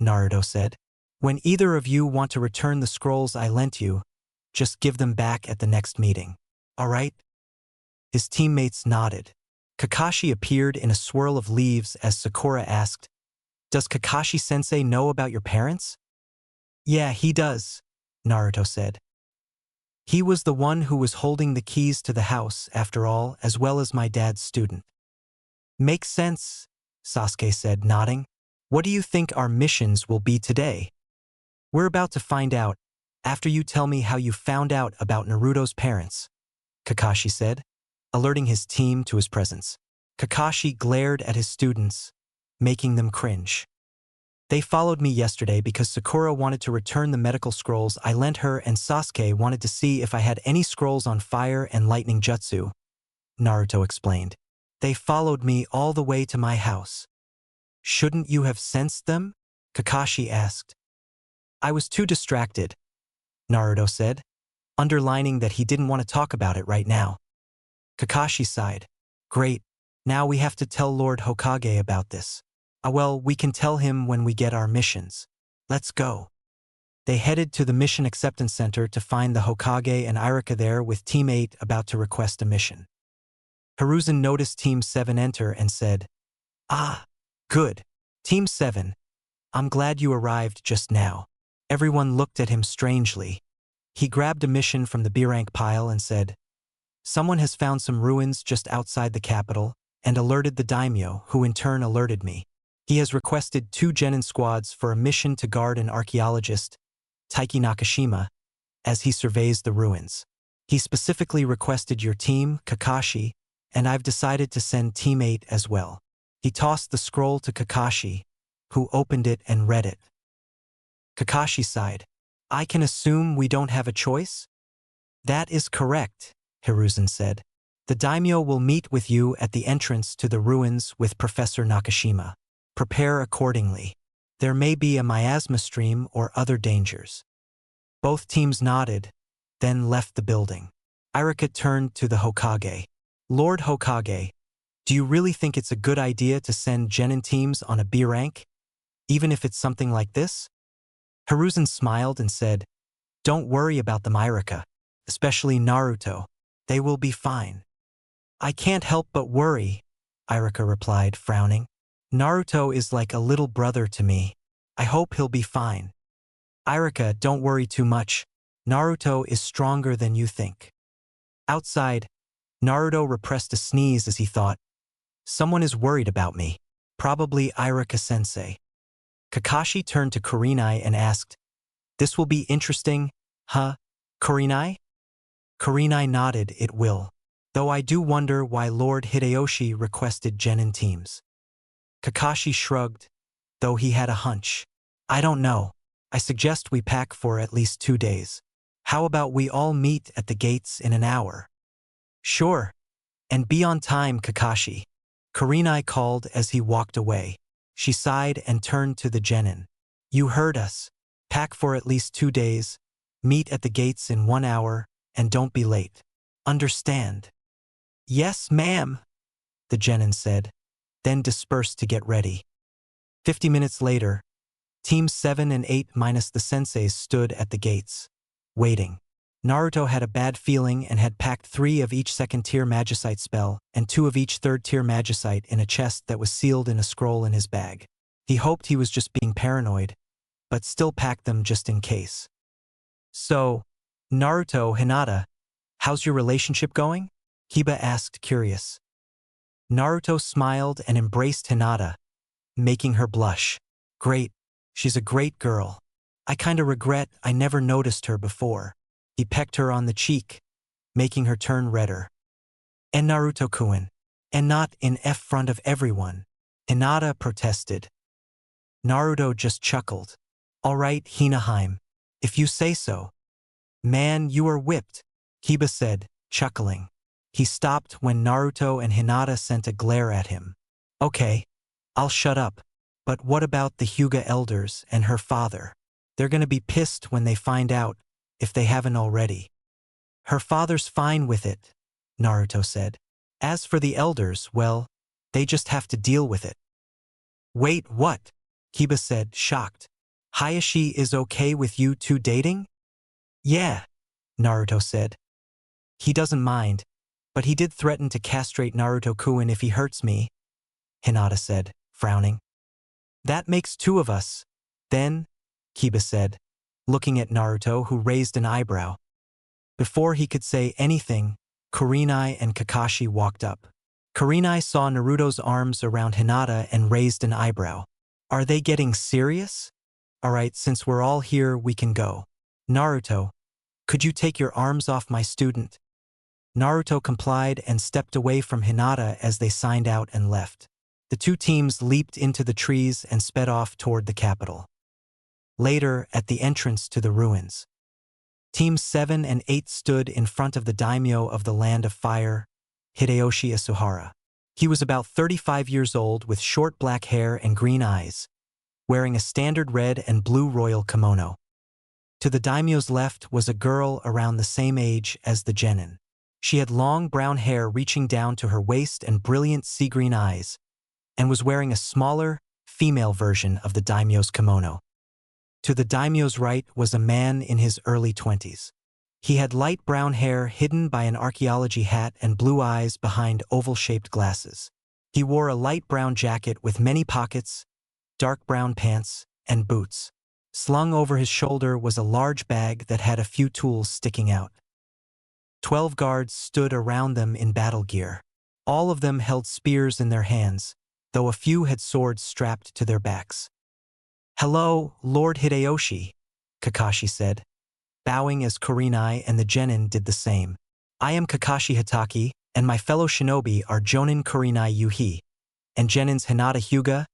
[SPEAKER 1] Naruto said. "When either of you want to return the scrolls I lent you, just give them back at the next meeting. All right?" His teammates nodded. Kakashi appeared in a swirl of leaves as Sakura asked, "Does Kakashi-sensei know about your parents?" "Yeah, he does," Naruto said. "He was the one who was holding the keys to the house, after all, as well as my dad's student." "Makes sense," Sasuke said, nodding. "What do you think our missions will be today?" "We're about to find out, after you tell me how you found out about Naruto's parents," Kakashi said, alerting his team to his presence. Kakashi glared at his students, making them cringe. "They followed me yesterday because Sakura wanted to return the medical scrolls I lent her and Sasuke wanted to see if I had any scrolls on fire and lightning jutsu," Naruto explained. "They followed me all the way to my house." "Shouldn't you have sensed them?" Kakashi asked. "I was too distracted," Naruto said, underlining that he didn't want to talk about it right now. Kakashi sighed. "Great, now we have to tell Lord Hokage about this. Well, we can tell him when we get our missions. Let's go." They headed to the Mission Acceptance Center to find the Hokage and Irika there with Team 8 about to request a mission. Hiruzen noticed Team 7 enter and said, "Ah, good. Team 7, I'm glad you arrived just now." Everyone looked at him strangely. He grabbed a mission from the B-rank pile and said, "Someone has found some ruins just outside the capital and alerted the daimyo, who in turn alerted me. He has requested 2 genin squads for a mission to guard an archaeologist, Taiki Nakashima, as he surveys the ruins. He specifically requested your team, Kakashi, and I've decided to send Team 8 as well." He tossed the scroll to Kakashi, who opened it and read it. Kakashi sighed. "I can assume we don't have a choice?" That is correct, Hiruzen said. The daimyo will meet with you at the entrance to the ruins with Professor Nakashima. Prepare accordingly. There may be a miasma stream or other dangers. Both teams nodded, then left the building. Irika turned to the Hokage. Lord Hokage, do you really think it's a good idea to send genin teams on a B rank, even if it's something like this? Hiruzen smiled and said, Don't worry about them, Irika, especially Naruto. They will be fine. I can't help but worry, Irika replied, frowning. Naruto is like a little brother to me. I hope he'll be fine. Irika, don't worry too much. Naruto is stronger than you think. Outside, Naruto repressed a sneeze as he thought, Someone is worried about me. Probably Irika-sensei. Kakashi turned to Kurenai and asked, This will be interesting, huh, Kurenai? Kurenai nodded, It will. Though I do wonder why Lord Hideyoshi requested genin teams. Kakashi shrugged, though he had a hunch. I don't know. I suggest we pack for at least 2 days. How about we all meet at the gates in an hour? Sure. And be on time, Kakashi. Kurenai called as he walked away. She sighed and turned to the genin. You heard us. Pack for at least 2 days, meet at the gates in 1 hour, and don't be late. Understand? Yes, ma'am, the genin said, then dispersed to get ready. 50 minutes later, Teams 7 and 8 minus the senseis stood at the gates, waiting. Naruto had a bad feeling and had packed 3 of each second-tier magicite spell and 2 of each third-tier magicite in a chest that was sealed in a scroll in his bag. He hoped he was just being paranoid, but still packed them just in case. So, Naruto, Hinata, how's your relationship going? Kiba asked, curious. Naruto smiled and embraced Hinata, making her blush. Great. She's a great girl. I kinda regret I never noticed her before. He pecked her on the cheek, making her turn redder. And Naruto-kun, and not in front of everyone, Hinata protested. Naruto just chuckled. All right, Hinaheim, if you say so. Man, you are whipped, Kiba said, chuckling. He stopped when Naruto and Hinata sent a glare at him. Okay, I'll shut up. But what about the Hyuga elders and her father? They're gonna be pissed when they find out, if they haven't already. Her father's fine with it, Naruto said. As for the elders, well, they just have to deal with it. Wait, what? Kiba said, shocked. Hayashi is okay with you two dating? Yeah, Naruto said. He doesn't mind, but he did threaten to castrate Naruto-kun if he hurts me, Hinata said, frowning. That makes 2 of us, then, Kiba said, looking at Naruto, who raised an eyebrow. Before he could say anything, Kurenai and Kakashi walked up. Kurenai saw Naruto's arms around Hinata and raised an eyebrow. Are they getting serious? Alright, since we're all here, we can go. Naruto, could you take your arms off my student? Naruto complied and stepped away from Hinata as they signed out and left. The 2 teams leaped into the trees and sped off toward the capital. Later, at the entrance to the ruins, Teams 7 and 8 stood in front of the daimyo of the Land of Fire, Hideyoshi Isuhara. He was about 35 years old with short black hair and green eyes, wearing a standard red and blue royal kimono. To the daimyo's left was a girl around the same age as the genin. She had long brown hair reaching down to her waist and brilliant sea-green eyes, and was wearing a smaller, female version of the daimyo's kimono. To the daimyo's right was a man in his early 20s. He had light brown hair hidden by an archaeology hat and blue eyes behind oval-shaped glasses. He wore a light brown jacket with many pockets, dark brown pants, and boots. Slung over his shoulder was a large bag that had a few tools sticking out. 12 guards stood around them in battle gear. All of them held spears in their hands, though a few had swords strapped to their backs. Hello, Lord Hideyoshi, Kakashi said, bowing as Kurenai and the genin did the same. I am Kakashi Hitaki, and my fellow shinobi are Jonin Kurenai Yuhi, and genins Hinata Hyuga,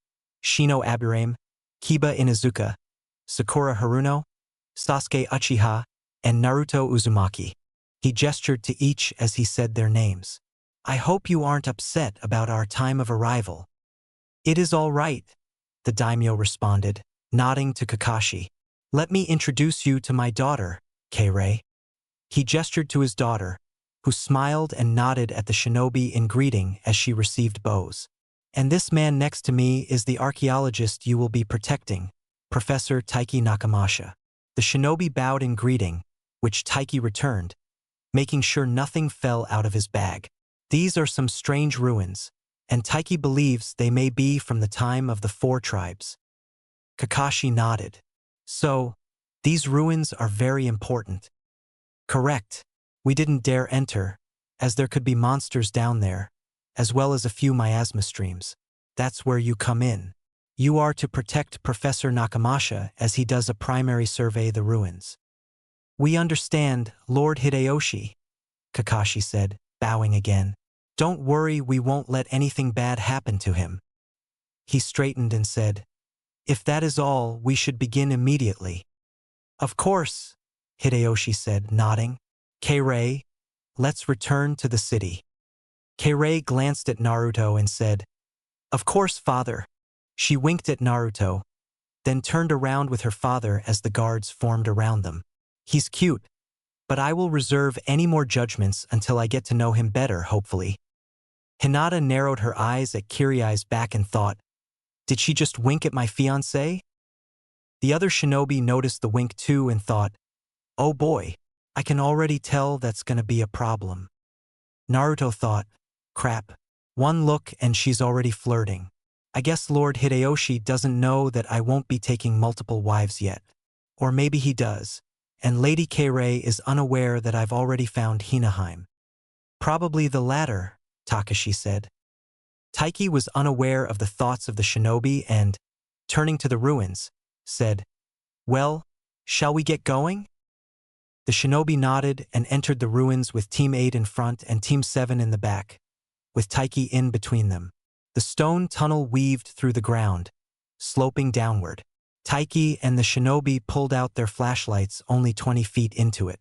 [SPEAKER 1] Shino Aburame, Kiba Inuzuka, Sakura Haruno, Sasuke Uchiha, and Naruto Uzumaki. He gestured to each as he said their names. I hope you aren't upset about our time of arrival. It is all right, the daimyo responded, nodding to Kakashi. Let me introduce you to my daughter, Kekkei. He gestured to his daughter, who smiled and nodded at the shinobi in greeting as she received bows. And this man next to me is the archaeologist you will be protecting, Professor Taiki Nakamasha. The shinobi bowed in greeting, which Taiki returned, making sure nothing fell out of his bag. These are some strange ruins, and Taiki believes they may be from the time of the 4 tribes. Kakashi nodded. So, these ruins are very important. Correct. We didn't dare enter, as there could be monsters down there, as well as a few miasma streams. That's where you come in. You are to protect Professor Nakamasha as he does a primary survey the ruins. We understand, Lord Hideyoshi, Kakashi said, bowing again. Don't worry, we won't let anything bad happen to him. He straightened and said, if that is all, we should begin immediately. Of course, Hideyoshi said, nodding. Kekkei, let's return to the city. Kekkei glanced at Naruto and said, of course, father. She winked at Naruto, then turned around with her father as the guards formed around them. He's cute, but I will reserve any more judgments until I get to know him better, hopefully. Hinata narrowed her eyes at Kiryai's back and thought, did she just wink at my fiancé? The other shinobi noticed the wink too and thought, oh boy, I can already tell that's gonna be a problem. Naruto thought, crap, one look and she's already flirting. I guess Lord Hideyoshi doesn't know that I won't be taking multiple wives yet. Or maybe he does, and Lady Kekkei is unaware that I've already found Hinaheim. Probably the latter, Takashi said. Taiki was unaware of the thoughts of the shinobi and, turning to the ruins, said, well, shall we get going? The shinobi nodded and entered the ruins with Team 8 in front and Team 7 in the back, with Taiki in between them. The stone tunnel weaved through the ground, sloping downward. Taiki and the shinobi pulled out their flashlights only 20 feet into it.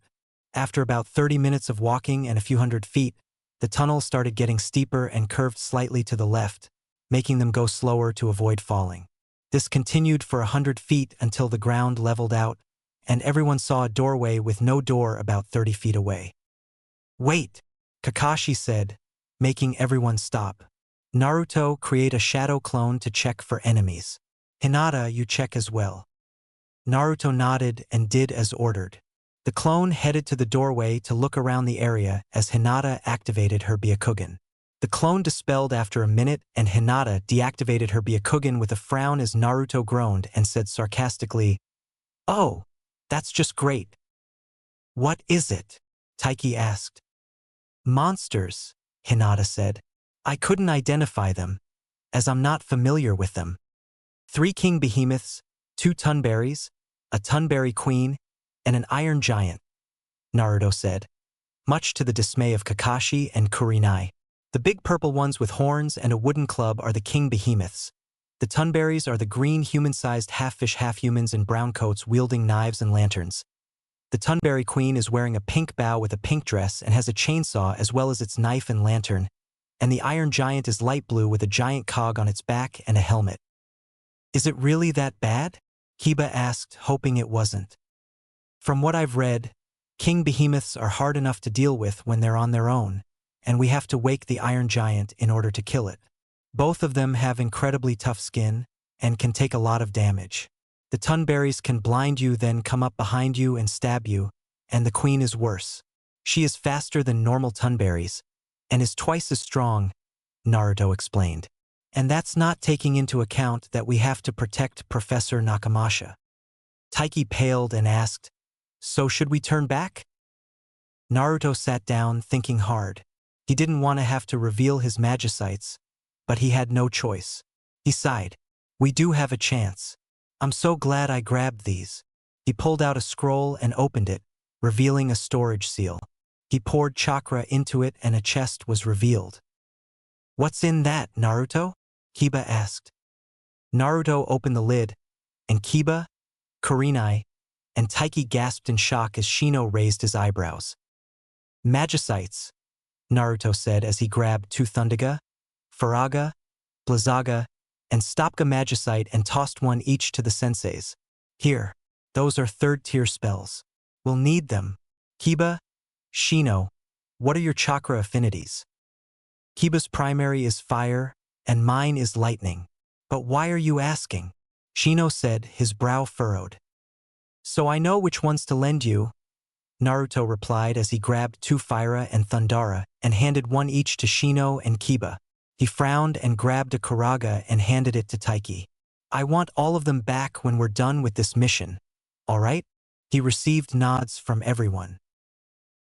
[SPEAKER 1] After about 30 minutes of walking and a few hundred feet, the tunnel started getting steeper and curved slightly to the left, making them go slower to avoid falling. This continued for 100 feet until the ground leveled out, and everyone saw a doorway with no door about 30 feet away. Wait, Kakashi said, making everyone stop. Naruto, create a shadow clone to check for enemies. Hinata, you check as well. Naruto nodded and did as ordered. The clone headed to the doorway to look around the area as Hinata activated her Byakugan. The clone dispelled after a minute and Hinata deactivated her Byakugan with a frown as Naruto groaned and said sarcastically, oh, that's just great. What is it? Taiki asked. Monsters, Hinata said. I couldn't identify them, as I'm not familiar with them. 3 king behemoths, 2 tunberries, a tunberry queen, and an iron giant, Naruto said, much to the dismay of Kakashi and Kurenai. The big purple ones with horns and a wooden club are the king behemoths. The tunberries are the green human-sized half-fish half-humans in brown coats wielding knives and lanterns. The tunberry queen is wearing a pink bow with a pink dress and has a chainsaw as well as its knife and lantern, and the iron giant is light blue with a giant cog on its back and a helmet. Is it really that bad? Kiba asked, hoping it wasn't. From what I've read, king behemoths are hard enough to deal with when they're on their own, and we have to wake the iron giant in order to kill it. Both of them have incredibly tough skin and can take a lot of damage. The tunberries can blind you, then come up behind you and stab you, and the queen is worse. She is faster than normal tunberries and is twice as strong, Naruto explained. And that's not taking into account that we have to protect Professor Nakamasha. Taiki paled and asked, so should we turn back? Naruto sat down, thinking hard. He didn't want to have to reveal his magicites, but he had no choice. He sighed. We do have a chance. I'm so glad I grabbed these. He pulled out a scroll and opened it, revealing a storage seal. He poured chakra into it and a chest was revealed. What's in that, Naruto? Kiba asked. Naruto opened the lid, and Kiba, Kurenai, and Taiki gasped in shock as Shino raised his eyebrows. Magicites, Naruto said as he grabbed two Thundaga, Faraga, Blizzaga, and Stopga Magicite and tossed one each to the senseis. Here, those are third-tier spells. We'll need them. Kiba, Shino, what are your chakra affinities? Kiba's primary is fire, and mine is lightning. But why are you asking? Shino said, his brow furrowed. So I know which ones to lend you, Naruto replied as he grabbed two Fire and Thundara and handed one each to Shino and Kiba. He frowned and grabbed a Karaga and handed it to Taiki. I want all of them back when we're done with this mission. All right? He received nods from everyone.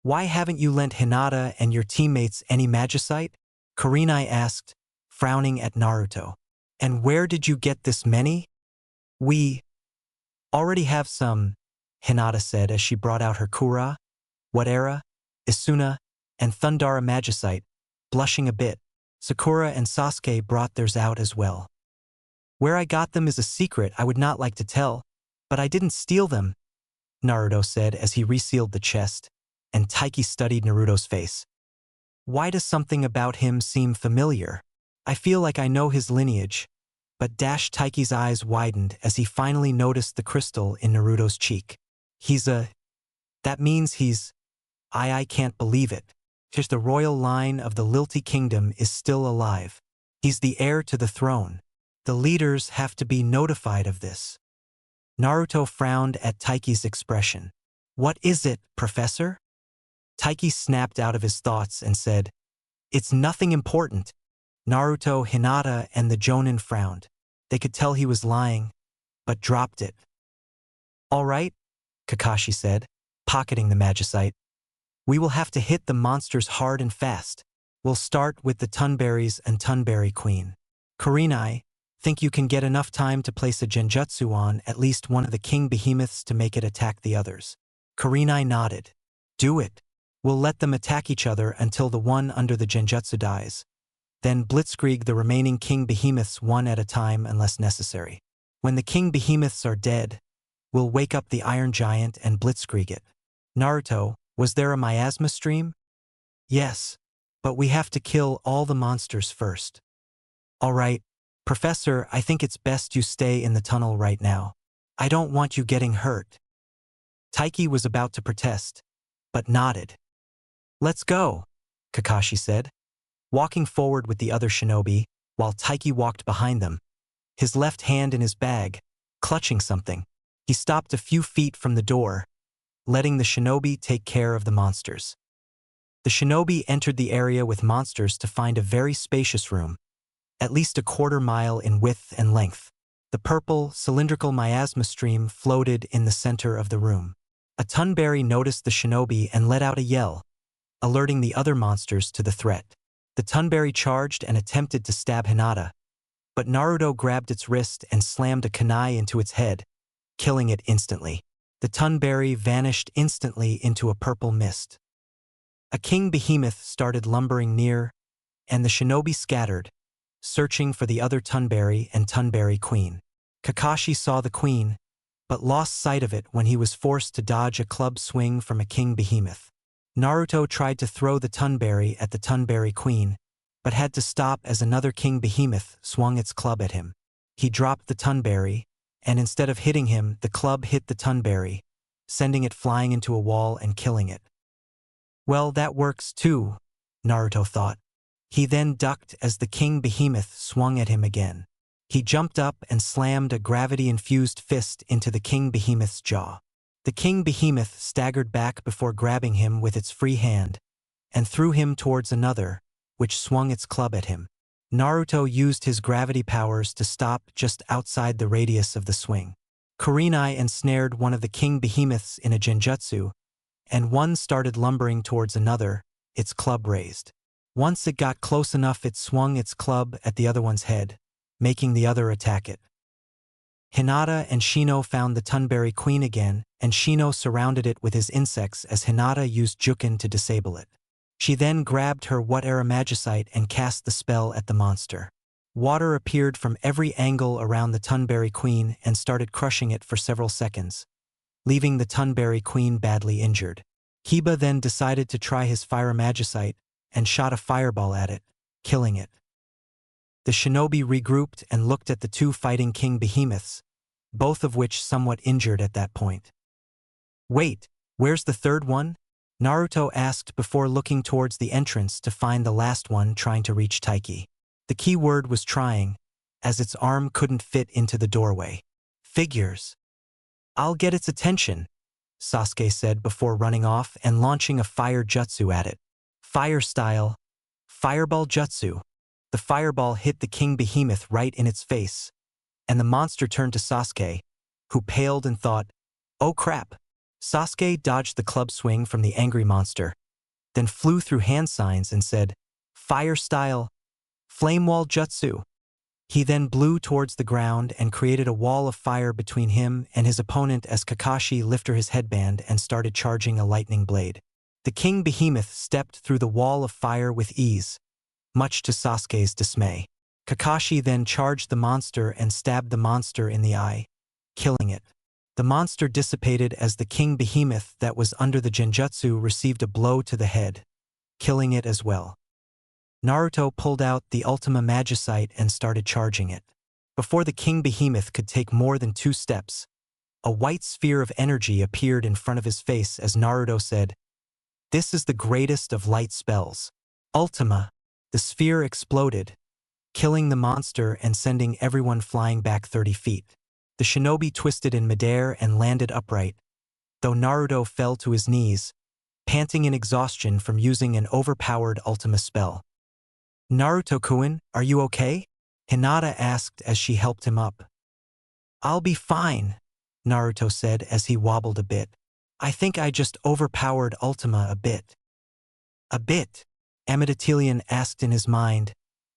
[SPEAKER 1] Why haven't you lent Hinata and your teammates any magicite? Kurenai asked, frowning at Naruto. And where did you get this many? We already have some, Hinata said as she brought out her Kura, Wadera, Isuna, and Thundara magicite, blushing a bit. Sakura and Sasuke brought theirs out as well. Where I got them is a secret I would not like to tell, but I didn't steal them, Naruto said as he resealed the chest, and Taiki studied Naruto's face. Why does something about him seem familiar? I feel like I know his lineage, but Taiki's eyes widened as he finally noticed the crystal in Naruto's cheek. That means he's… I can't believe it. Just the royal line of the Lilti Kingdom is still alive. He's the heir to the throne. The leaders have to be notified of this. Naruto frowned at Taiki's expression. What is it, Professor? Taiki snapped out of his thoughts and said, It's nothing important. Naruto, Hinata, and the Jonin frowned. They could tell he was lying, but dropped it. All right, Kakashi said, pocketing the magicite. We will have to hit the monsters hard and fast. We'll start with the Tunberries and Tunberry Queen. Kurenai, think you can get enough time to place a genjutsu on at least one of the king behemoths to make it attack the others? Kurenai nodded. Do it. We'll let them attack each other until the one under the genjutsu dies. Then blitzkrieg the remaining king behemoths one at a time unless necessary. When the king behemoths are dead, we'll wake up the Iron Giant and blitzkrieg it. Naruto, was there a miasma stream? Yes, but we have to kill all the monsters first. All right, Professor, I think it's best you stay in the tunnel right now. I don't want you getting hurt. Taiki was about to protest, but nodded. Let's go, Kakashi said, walking forward with the other shinobi, while Taiki walked behind them, his left hand in his bag, clutching something. He stopped a few feet from the door, letting the shinobi take care of the monsters. The shinobi entered the area with monsters to find a very spacious room, at least a quarter-mile in width and length. The purple, cylindrical miasma stream floated in the center of the room. A Tunberry noticed the shinobi and let out a yell, alerting the other monsters to the threat. The Tunberry charged and attempted to stab Hinata, but Naruto grabbed its wrist and slammed a kunai into its head, killing it instantly. The Tunberry vanished instantly into a purple mist. A king behemoth started lumbering near, and the shinobi scattered, searching for the other Tunberry and Tunberry Queen. Kakashi saw the queen, but lost sight of it when he was forced to dodge a club swing from a king behemoth. Naruto tried to throw the Tunberry at the Tunberry Queen, but had to stop as another king behemoth swung its club at him. He dropped the Tunberry, and instead of hitting him, the club hit the Tunberry, sending it flying into a wall and killing it. Well, that works too, Naruto thought. He then ducked as the king behemoth swung at him again. He jumped up and slammed a gravity-infused fist into the king behemoth's jaw. The king behemoth staggered back before grabbing him with its free hand, and threw him towards another, which swung its club at him. Naruto used his gravity powers to stop just outside the radius of the swing. Kurenai ensnared one of the king behemoths in a genjutsu, and one started lumbering towards another, its club raised. Once it got close enough, it swung its club at the other one's head, making the other attack it. Hinata and Shino found the Tunberry Queen again, and Shino surrounded it with his insects as Hinata used Jukin to disable it. She then grabbed her Wadera Magicite and cast the spell at the monster. Water appeared from every angle around the Tunberry Queen and started crushing it for several seconds, leaving the Tunberry Queen badly injured. Kiba then decided to try his fire magicite and shot a fireball at it, killing it. The shinobi regrouped and looked at the two fighting king behemoths, both of which somewhat injured at that point. Wait, where's the third one? Naruto asked before looking towards the entrance to find the last one trying to reach Taiki. The key word was trying, as its arm couldn't fit into the doorway. Figures. I'll get its attention, Sasuke said before running off and launching a fire jutsu at it. Fire style. Fireball jutsu. The fireball hit the king behemoth right in its face, and the monster turned to Sasuke, who paled and thought, "Oh crap." Sasuke dodged the club swing from the angry monster, then flew through hand signs and said, "Fire style. Flame wall jutsu." He then blew towards the ground and created a wall of fire between him and his opponent as Kakashi lifted his headband and started charging a lightning blade. The king behemoth stepped through the wall of fire with ease, much to Sasuke's dismay. Kakashi then charged the monster and stabbed the monster in the eye, killing it. The monster dissipated as the king behemoth that was under the genjutsu received a blow to the head, killing it as well. Naruto pulled out the Ultima Magicite and started charging it. Before the king behemoth could take more than 2 steps, a white sphere of energy appeared in front of his face as Naruto said, "This is the greatest of light spells. Ultima." The sphere exploded, killing the monster and sending everyone flying back 30 feet. The shinobi twisted in midair and landed upright, though Naruto fell to his knees, panting in exhaustion from using an overpowered Ultima spell. "Naruto-kun, are you okay?" Hinata asked as she helped him up. "I'll be fine," Naruto said as he wobbled a bit. "I think I just overpowered Ultima a bit." "A bit?" Amidatilian asked in his mind,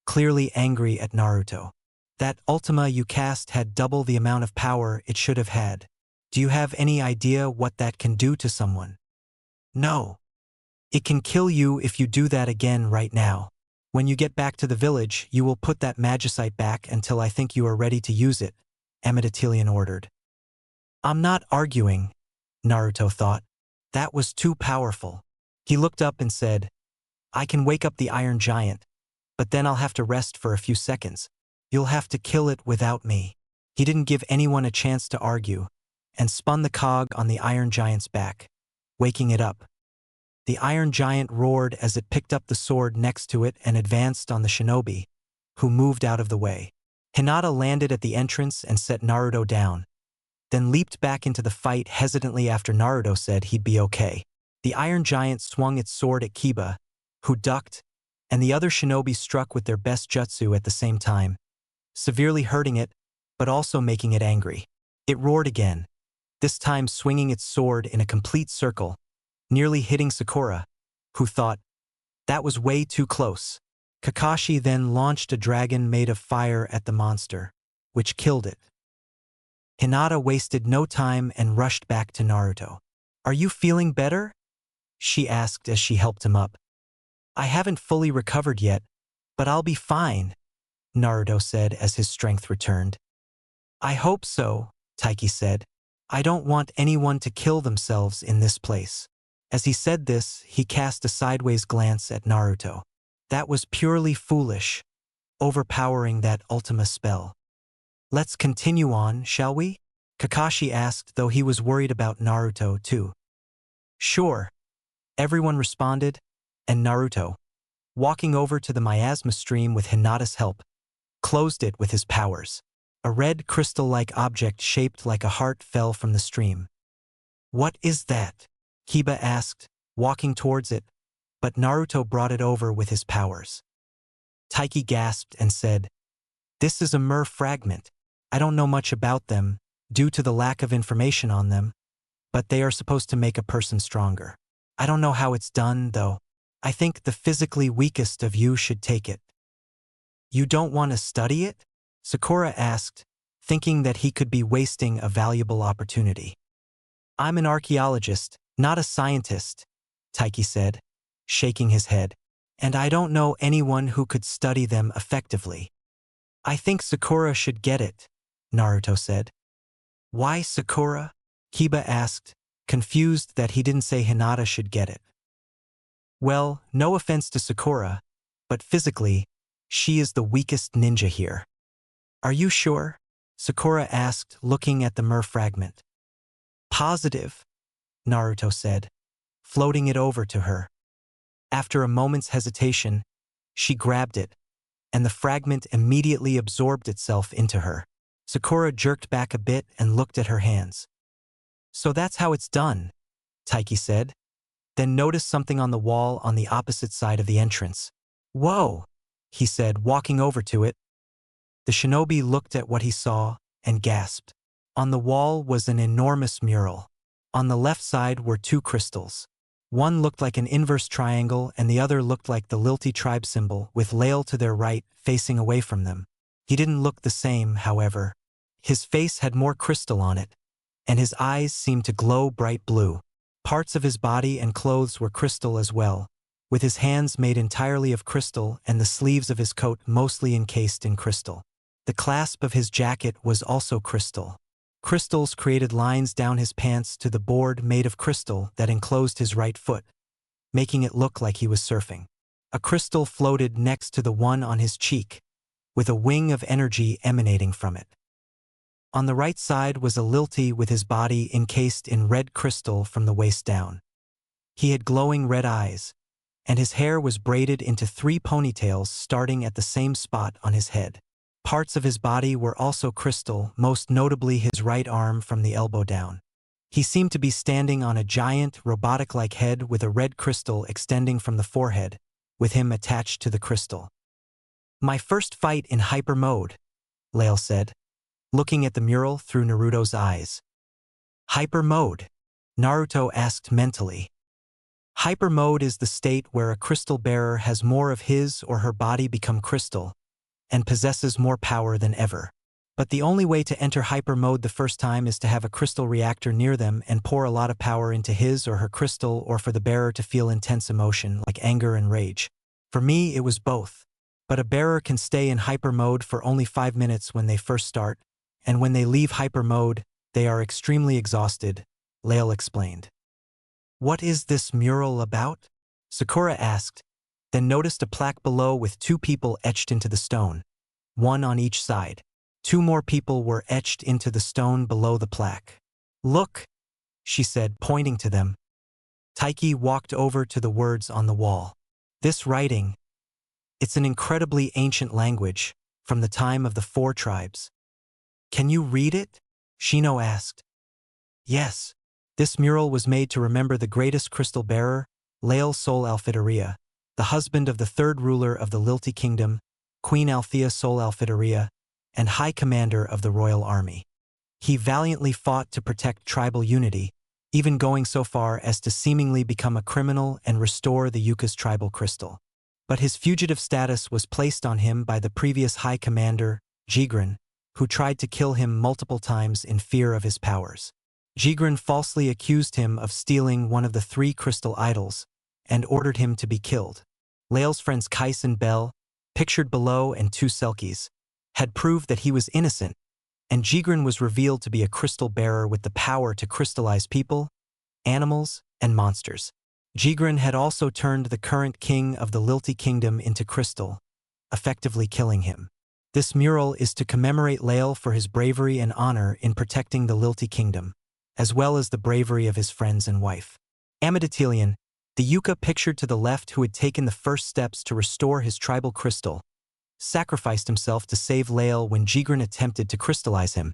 [SPEAKER 1] clearly angry at Naruto. "That Ultima you cast had double the amount of power it should have had. Do you have any idea what that can do to someone?" "No. It can kill you if you do that again right now. When you get back to the village, you will put that magicite back until I think you are ready to use it," Amidatilian ordered. "I'm not arguing," Naruto thought. That was too powerful. He looked up and said, "I can wake up the Iron Giant, but then I'll have to rest for a few seconds. You'll have to kill it without me." He didn't give anyone a chance to argue, and spun the cog on the Iron Giant's back, waking it up. The Iron Giant roared as it picked up the sword next to it and advanced on the shinobi, who moved out of the way. Hinata landed at the entrance and set Naruto down, then leaped back into the fight hesitantly after Naruto said he'd be okay. The Iron Giant swung its sword at Kiba, who ducked, and the other shinobi struck with their best jutsu at the same time, severely hurting it, but also making it angry. It roared again, this time swinging its sword in a complete circle, nearly hitting Sakura, who thought, that was way too close. Kakashi then launched a dragon made of fire at the monster, which killed it. Hinata wasted no time and rushed back to Naruto. "Are you feeling better?" she asked as she helped him up. "I haven't fully recovered yet, but I'll be fine," Naruto said as his strength returned. "I hope so," Taiki said. "I don't want anyone to kill themselves in this place." As he said this, he cast a sideways glance at Naruto. That was purely foolish, overpowering that Ultima spell. "Let's continue on, shall we?" Kakashi asked, though he was worried about Naruto too. "Sure," everyone responded, and Naruto, walking over to the miasma stream with Hinata's help, closed it with his powers. A red crystal-like object shaped like a heart fell from the stream. "What is that?" Kiba asked, walking towards it, but Naruto brought it over with his powers. Taiki gasped and said, "This is a mer fragment. I don't know much about them, due to the lack of information on them, but they are supposed to make a person stronger. I don't know how it's done, though. I think the physically weakest of you should take it." "You don't want to study it?" Sakura asked, thinking that he could be wasting a valuable opportunity. "I'm an archaeologist, not a scientist," Taiki said, shaking his head, "and I don't know anyone who could study them effectively." "I think Sakura should get it," Naruto said. "Why Sakura?" Kiba asked, confused that he didn't say Hinata should get it. Well, no offense to Sakura, but physically, she is the weakest ninja here. Are you sure? Sakura asked, looking at the mer fragment. Positive, Naruto said, floating it over to her. After a moment's hesitation, she grabbed it, and the fragment immediately absorbed itself into her. Sakura jerked back a bit and looked at her hands. So that's how it's done, Taiki said, then noticed something on the wall on the opposite side of the entrance. Whoa, he said, walking over to it. The shinobi looked at what he saw and gasped. On the wall was an enormous mural. On the left side were two crystals. One looked like an inverse triangle and the other looked like the Lilti tribe symbol, with Lael to their right, facing away from them. He didn't look the same, however. His face had more crystal on it, and his eyes seemed to glow bright blue. Parts of his body and clothes were crystal as well, with his hands made entirely of crystal and the sleeves of his coat mostly encased in crystal. The clasp of his jacket was also crystal. Crystals created lines down his pants to the board made of crystal that enclosed his right foot, making it look like he was surfing. A crystal floated next to the one on his cheek, with a wing of energy emanating from it. On the right side was a Lilti with his body encased in red crystal from the waist down. He had glowing red eyes, and his hair was braided into 3 ponytails starting at the same spot on his head. Parts of his body were also crystal, most notably his right arm from the elbow down. He seemed to be standing on a giant, robotic-like head with a red crystal extending from the forehead, with him attached to the crystal. My first fight in hyper mode, Lael said, looking at the mural through Naruto's eyes. Hyper mode? Naruto asked mentally. Hyper mode is the state where a crystal bearer has more of his or her body become crystal, and possesses more power than ever. But the only way to enter hyper mode the first time is to have a crystal reactor near them and pour a lot of power into his or her crystal, or for the bearer to feel intense emotion like anger and rage. For me, it was both. But a bearer can stay in hyper mode for only 5 minutes when they first start, and when they leave hyper mode, they are extremely exhausted, Lael explained. What is this mural about? Sakura asked, then noticed a plaque below with 2 people etched into the stone, one on each side. 2 more people were etched into the stone below the plaque. Look, she said, pointing to them. Taiki walked over to the words on the wall. This writing, it's an incredibly ancient language, from the time of the 4 tribes. Can you read it? Shino asked. Yes. This mural was made to remember the greatest crystal bearer, Lael Sol Alfidaria, the husband of the 3rd ruler of the Lilti Kingdom, Queen Althea Sol Alfidaria, and High Commander of the Royal Army. He valiantly fought to protect tribal unity, even going so far as to seemingly become a criminal and restore the Yuka's tribal crystal. But his fugitive status was placed on him by the previous High Commander, Jigren, who tried to kill him multiple times in fear of his powers. Jigren falsely accused him of stealing one of the 3 crystal idols, and ordered him to be killed. Lael's friends Kais and Bell, pictured below, and 2 Selkies, had proved that he was innocent, and Jigren was revealed to be a crystal bearer with the power to crystallize people, animals, and monsters. Jigren had also turned the current king of the Lilti Kingdom into crystal, effectively killing him. This mural is to commemorate Lael for his bravery and honor in protecting the Lilti Kingdom, as well as the bravery of his friends and wife. Amiditilian, the Yuka pictured to the left who had taken the first steps to restore his tribal crystal, sacrificed himself to save Lael when Jigren attempted to crystallize him,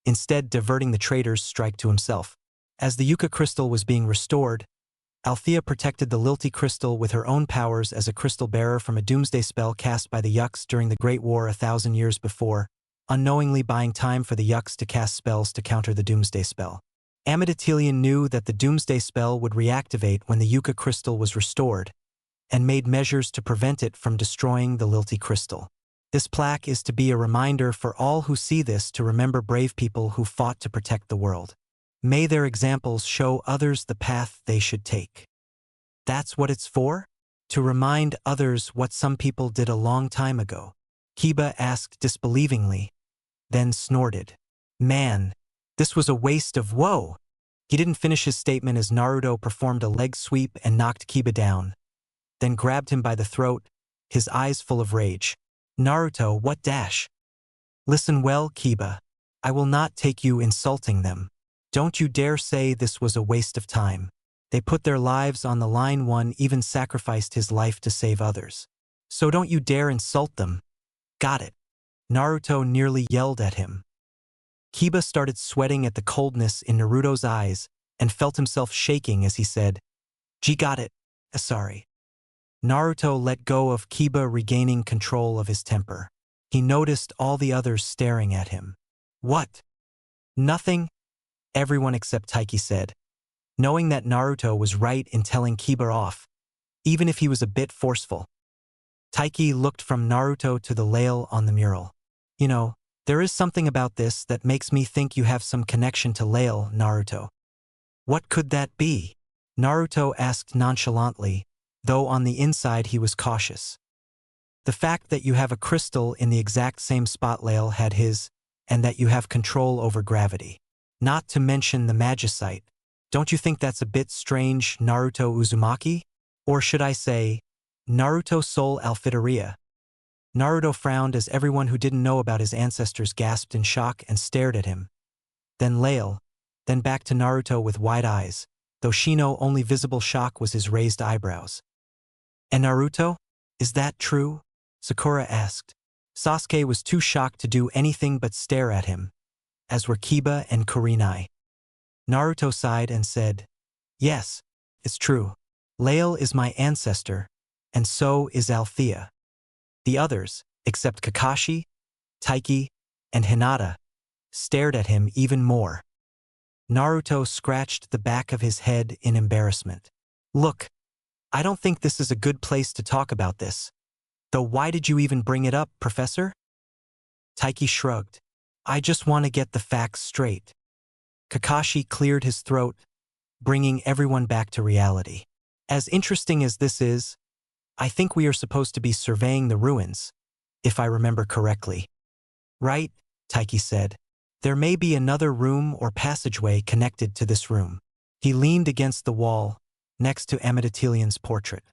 [SPEAKER 1] instead diverting the traitor's strike to himself. As the Yuka crystal was being restored, Althea protected the Lilti crystal with her own powers as a crystal bearer from a doomsday spell cast by the Yuks during the Great War 1,000 years before, unknowingly buying time for the Yuks to cast spells to counter the doomsday spell. Amiditilian knew that the doomsday spell would reactivate when the Yuka crystal was restored, and made measures to prevent it from destroying the Lilti crystal. This plaque is to be a reminder for all who see this to remember brave people who fought to protect the world. May their examples show others the path they should take. That's what it's for? To remind others what some people did a long time ago? Kiba asked disbelievingly, then snorted. Man, this was a waste of woe. He didn't finish his statement as Naruto performed a leg sweep and knocked Kiba down, then grabbed him by the throat, his eyes full of rage. Naruto, what dash? Listen well, Kiba. I will not take you insulting them. Don't you dare say this was a waste of time. They put their lives on the line, one even sacrificed his life to save others. So don't you dare insult them. Got it? Naruto nearly yelled at him. Kiba started sweating at the coldness in Naruto's eyes and felt himself shaking as he said, "Gee, got it. Sorry." Naruto let go of Kiba, regaining control of his temper. He noticed all the others staring at him. What? Nothing? Everyone except Taiki said, knowing that Naruto was right in telling Kiba off, even if he was a bit forceful. Taiki looked from Naruto to the Lail on the mural. You know, there is something about this that makes me think you have some connection to Lail, Naruto. What could that be? Naruto asked nonchalantly, though on the inside he was cautious. The fact that you have a crystal in the exact same spot Lail had his, and that you have control over gravity. Not to mention the magicite. Don't you think that's a bit strange, Naruto Uzumaki? Or should I say, Naruto Soul Alfiteria? Naruto frowned as everyone who didn't know about his ancestors gasped in shock and stared at him. Then Lail, then back to Naruto with wide eyes, though Shino only visible shock was his raised eyebrows. And Naruto? Is that true? Sakura asked. Sasuke was too shocked to do anything but stare at him, as were Kiba and Kurenai. Naruto sighed and said, "Yes, it's true. Lail is my ancestor, and so is Althea." The others, except Kakashi, Taiki, and Hinata, stared at him even more. Naruto scratched the back of his head in embarrassment. Look, I don't think this is a good place to talk about this. Though why did you even bring it up, Professor? Taiki shrugged. I just want to get the facts straight. Kakashi cleared his throat, bringing everyone back to reality. As interesting as this is, I think we are supposed to be surveying the ruins, if I remember correctly. Right, Taiki said. There may be another room or passageway connected to this room. He leaned against the wall, next to Amitatilian's portrait.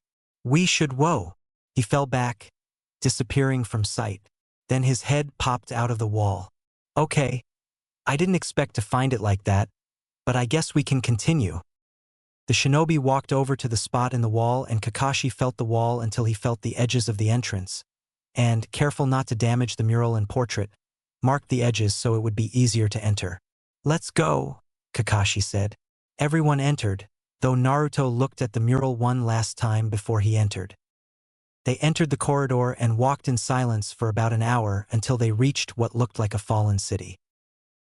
[SPEAKER 1] We should whoa. He fell back, disappearing from sight. Then his head popped out of the wall. Okay, I didn't expect to find it like that, but I guess we can continue. The shinobi walked over to the spot in the wall and Kakashi felt the wall until he felt the edges of the entrance, and, careful not to damage the mural and portrait, marked the edges so it would be easier to enter. Let's go, Kakashi said. Everyone entered, though Naruto looked at the mural one last time before he entered. They entered the corridor and walked in silence for about an hour until they reached what looked like a fallen city.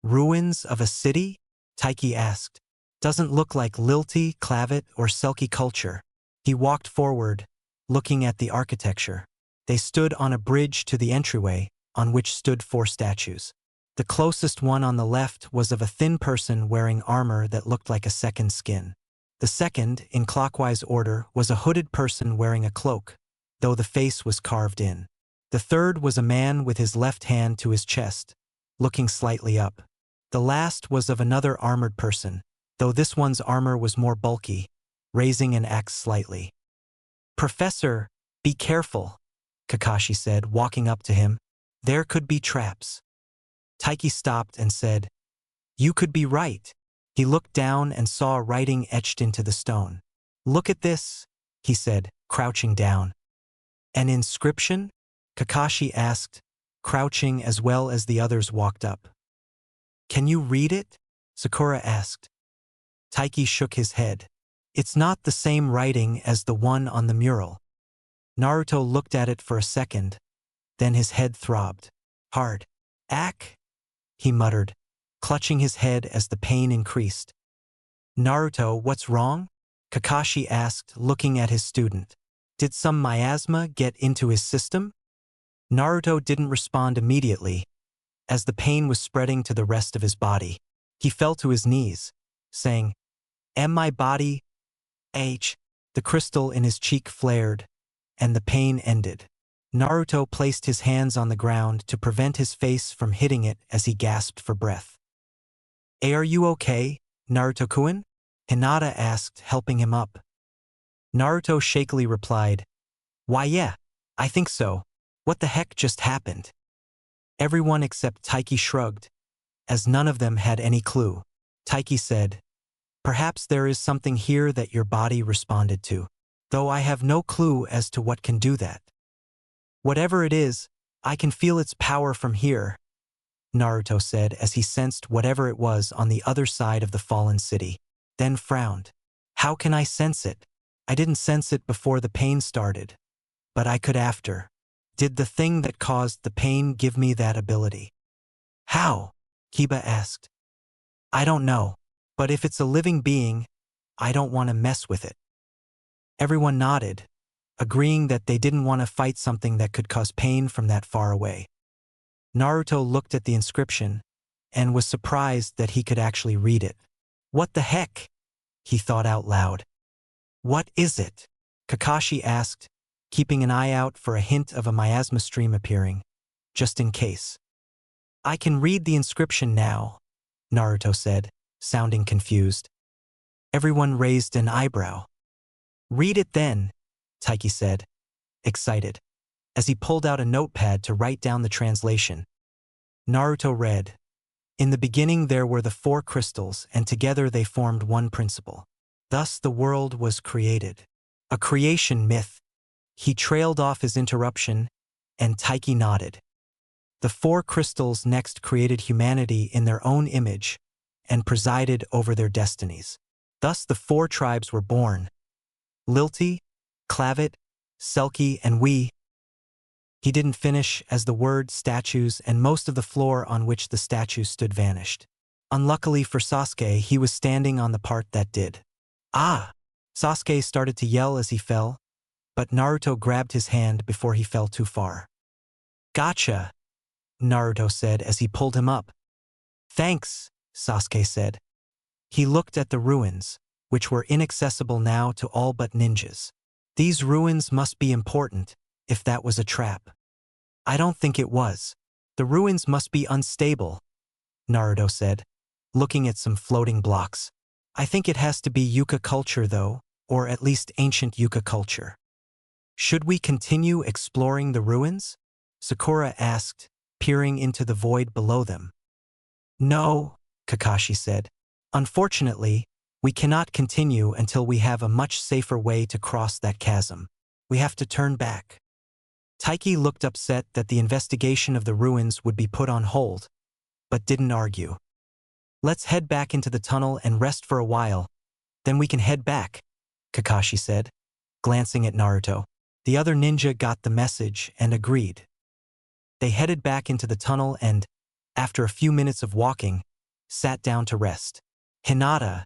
[SPEAKER 1] Ruins of a city? Taiki asked. Doesn't look like Lilti, Clavit, or Selkie culture. He walked forward, looking at the architecture. They stood on a bridge to the entryway, on which stood 4 statues. The closest one on the left was of a thin person wearing armor that looked like a second skin. The second, in clockwise order, was a hooded person wearing a cloak, though the face was carved in. The third was a man with his left hand to his chest, looking slightly up. The last was of another armored person, though this one's armor was more bulky, raising an axe slightly. Professor, be careful, Kakashi said, walking up to him. There could be traps. Taiki stopped and said, You could be right. He looked down and saw writing etched into the stone. Look at this, he said, crouching down. An inscription? Kakashi asked, crouching as well as the others walked up. Can you read it? Sakura asked. Taiki shook his head. It's not the same writing as the one on the mural. Naruto looked at it for a second, then his head throbbed. Hard. Ack? He muttered, clutching his head as the pain increased. Naruto, what's wrong? Kakashi asked, looking at his student. Did some miasma get into his system? Naruto didn't respond immediately, as the pain was spreading to the rest of his body. He fell to his knees, saying, Am my body? H. The crystal in his cheek flared, and the pain ended. Naruto placed his hands on the ground to prevent his face from hitting it as he gasped for breath. Are you okay? Naruto-kun? Hinata asked, helping him up. Naruto shakily replied, "Why yeah, I think so. What the heck just happened?" Everyone except Taiki shrugged, as none of them had any clue. Taiki said, "Perhaps there is something here that your body responded to, though I have no clue as to what can do that. Whatever it is, I can feel its power from here," Naruto said as he sensed whatever it was on the other side of the fallen city, then frowned. "How can I sense it? I didn't sense it before the pain started, but I could after. Did the thing that caused the pain give me that ability?" "How?" Kiba asked. "I don't know, but if it's a living being, I don't want to mess with it." Everyone nodded, agreeing that they didn't want to fight something that could cause pain from that far away. Naruto looked at the inscription and was surprised that he could actually read it. "What the heck?" he thought out loud. "What is it?" Kakashi asked, keeping an eye out for a hint of a miasma stream appearing, just in case. "I can read the inscription now," Naruto said, sounding confused. Everyone raised an eyebrow. "Read it then," Taiki said, excited, as he pulled out a notepad to write down the translation. Naruto read, "In the beginning there were the 4 crystals, and together they formed one principle. Thus the world was created. A creation myth." He trailed off his interruption, and Taiki nodded. "The 4 crystals next created humanity in their own image and presided over their destinies. Thus the 4 tribes were born: Lilti, Clavit, Selkie, and we." He didn't finish as the word statues and most of the floor on which the statues stood vanished. Unluckily for Sasuke, he was standing on the part that did. "Ah!" Sasuke started to yell as he fell, but Naruto grabbed his hand before he fell too far. "Gotcha," Naruto said as he pulled him up. "Thanks," Sasuke said. He looked at the ruins, which were inaccessible now to all but ninjas. These ruins must be important, if that was a trap. "I don't think it was. The ruins must be unstable," Naruto said, looking at some floating blocks. "I think it has to be Yuka culture though, or at least ancient Yuka culture." "Should we continue exploring the ruins?" Sakura asked, peering into the void below them. "No," Kakashi said. "Unfortunately, we cannot continue until we have a much safer way to cross that chasm. We have to turn back." Taiki looked upset that the investigation of the ruins would be put on hold, but didn't argue. "Let's head back into the tunnel and rest for a while, then we can head back," Kakashi said, glancing at Naruto. The other ninja got the message and agreed. They headed back into the tunnel and, after a few minutes of walking, sat down to rest. Hinata,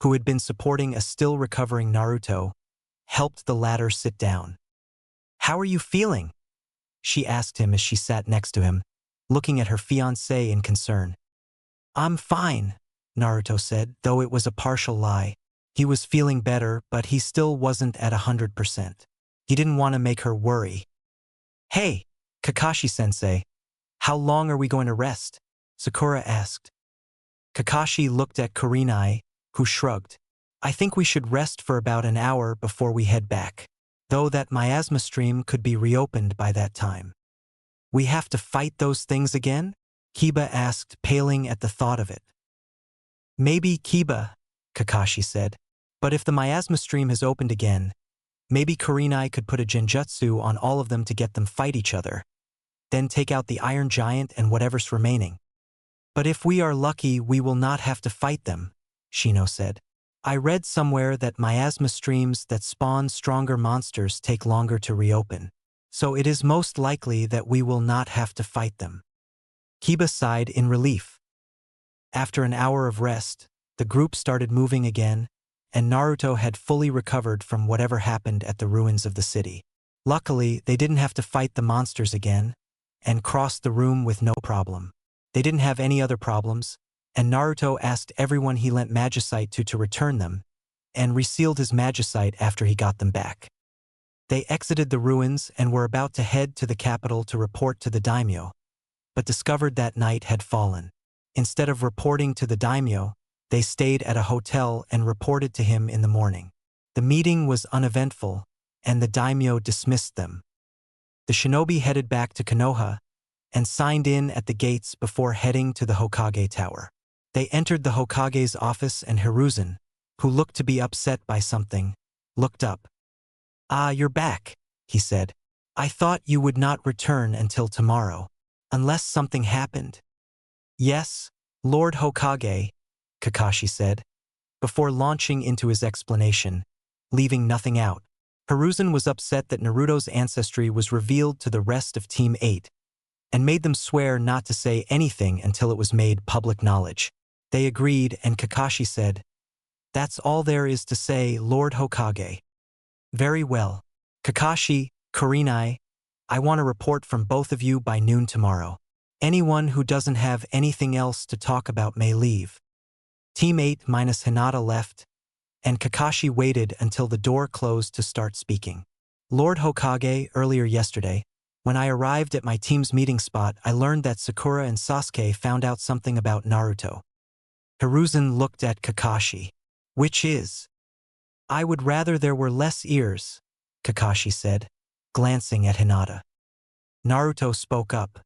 [SPEAKER 1] who had been supporting a still recovering Naruto, helped the latter sit down. "How are you feeling?" she asked him as she sat next to him, looking at her fiancé in concern. "I'm fine," Naruto said, though it was a partial lie. He was feeling better, but he still wasn't at 100%. He didn't want to make her worry. "Hey, Kakashi-sensei, how long are we going to rest?" Sakura asked. Kakashi looked at Kurenai, who shrugged. "I think we should rest for about an hour before we head back, though that miasma stream could be reopened by that time." "We have to fight those things again?" Kiba asked, paling at the thought of it. "Maybe, Kiba," Kakashi said. "But if the miasma stream has opened again, maybe Kurenai could put a genjutsu on all of them to get them fight each other, then take out the Iron Giant and whatever's remaining. But if we are lucky, we will not have to fight them," Shino said. "I read somewhere that miasma streams that spawn stronger monsters take longer to reopen, so it is most likely that we will not have to fight them." Kiba sighed in relief. After an hour of rest, the group started moving again, and Naruto had fully recovered from whatever happened at the ruins of the city. Luckily, they didn't have to fight the monsters again, and crossed the room with no problem. They didn't have any other problems, and Naruto asked everyone he lent magicite to return them, and resealed his magicite after he got them back. They exited the ruins and were about to head to the capital to report to the daimyo, but discovered that night had fallen. Instead of reporting to the daimyo, They stayed at a hotel and reported to him in the morning. The meeting was uneventful, and the daimyo dismissed them. The shinobi headed back to Konoha and signed in at the gates before heading to the Hokage Tower. They entered the Hokage's office and Hiruzen, who looked to be upset by something, looked up. "Ah, you're back," he said. "I thought you would not return until tomorrow, unless something happened." "Yes, Lord Hokage," Kakashi said, before launching into his explanation, leaving nothing out. Hiruzen was upset that Naruto's ancestry was revealed to the rest of Team 8, and made them swear not to say anything until it was made public knowledge. They agreed, and Kakashi said, "That's all there is to say, Lord Hokage." "Very well. Kakashi, Kurenai, I want a report from both of you by noon tomorrow. Anyone who doesn't have anything else to talk about may leave." Team 8 minus Hinata left, and Kakashi waited until the door closed to start speaking. "Lord Hokage, earlier yesterday, when I arrived at my team's meeting spot, I learned that Sakura and Sasuke found out something about Naruto." Hiruzen looked at Kakashi. "Which is?" "I would rather there were less ears," Kakashi said, glancing at Hinata. Naruto spoke up.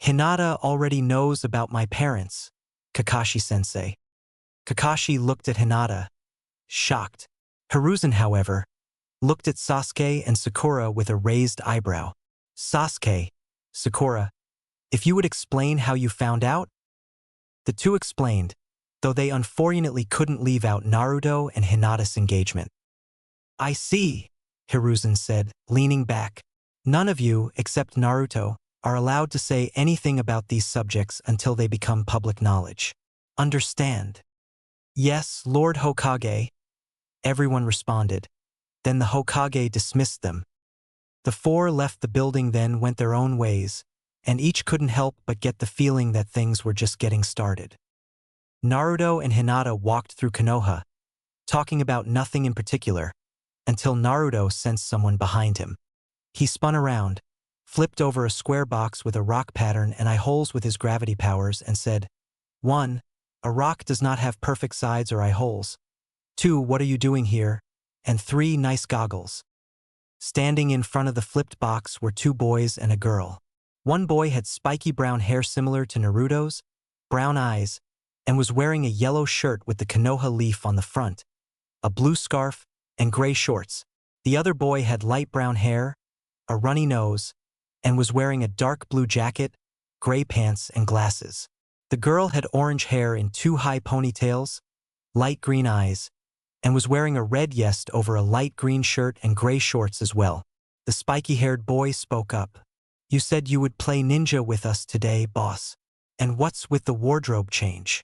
[SPEAKER 1] "Hinata already knows about my parents, Kakashi-sensei." Kakashi looked at Hinata, shocked. Hiruzen, however, looked at Sasuke and Sakura with a raised eyebrow. "Sasuke, Sakura, if you would explain how you found out?" The two explained, though they unfortunately couldn't leave out Naruto and Hinata's engagement. "I see," Hiruzen said, leaning back. "None of you, except Naruto, are allowed to say anything about these subjects until they become public knowledge. Understand?" "Yes, Lord Hokage," everyone responded. Then the Hokage dismissed them. The four left the building, then went their own ways, and each couldn't help but get the feeling that things were just getting started. Naruto and Hinata walked through Konoha, talking about nothing in particular, until Naruto sensed someone behind him. He spun around, flipped over a square box with a rock pattern and eye holes with his gravity powers, and said, "1. A rock does not have perfect sides or eye holes. 2. What are you doing here? And 3. Nice goggles." Standing in front of the flipped box were two boys and a girl. One boy had spiky brown hair similar to Naruto's, brown eyes, and was wearing a yellow shirt with the Konoha leaf on the front, a blue scarf, and gray shorts. The other boy had light brown hair, a runny nose, and was wearing a dark blue jacket, gray pants, and glasses. The girl had orange hair in two high ponytails, light green eyes, and was wearing a red vest over a light green shirt and gray shorts as well. The spiky-haired boy spoke up. "You said you would play ninja with us today, boss. And what's with the wardrobe change?"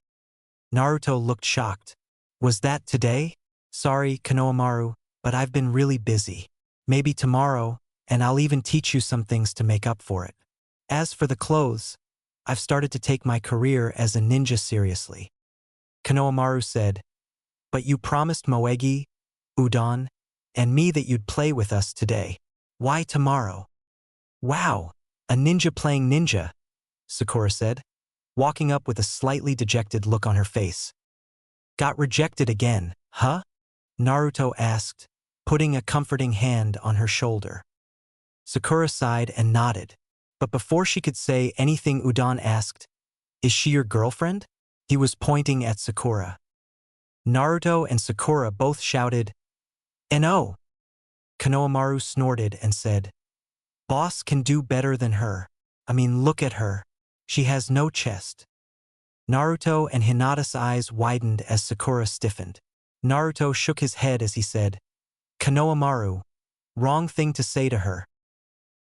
[SPEAKER 1] Naruto looked shocked. "Was that today?" "Sorry, Konohamaru, but I've been really busy. Maybe tomorrow, and I'll even teach you some things to make up for it. As for the clothes, I've started to take my career as a ninja seriously." Konohamaru said, "But you promised Moegi, Udon, and me that you'd play with us today. Why tomorrow?" "Wow, a ninja playing ninja," Sakura said, walking up with a slightly dejected look on her face. "Got rejected again, huh?" Naruto asked, putting a comforting hand on her shoulder. Sakura sighed and nodded, but before she could say anything, Udon asked, "Is she your girlfriend?" He was pointing at Sakura. Naruto and Sakura both shouted, "No!" Konohamaru snorted and said, "Boss can do better than her. I mean, look at her. She has no chest." Naruto and Hinata's eyes widened as Sakura stiffened. Naruto shook his head as he said, "Konohamaru, wrong thing to say to her.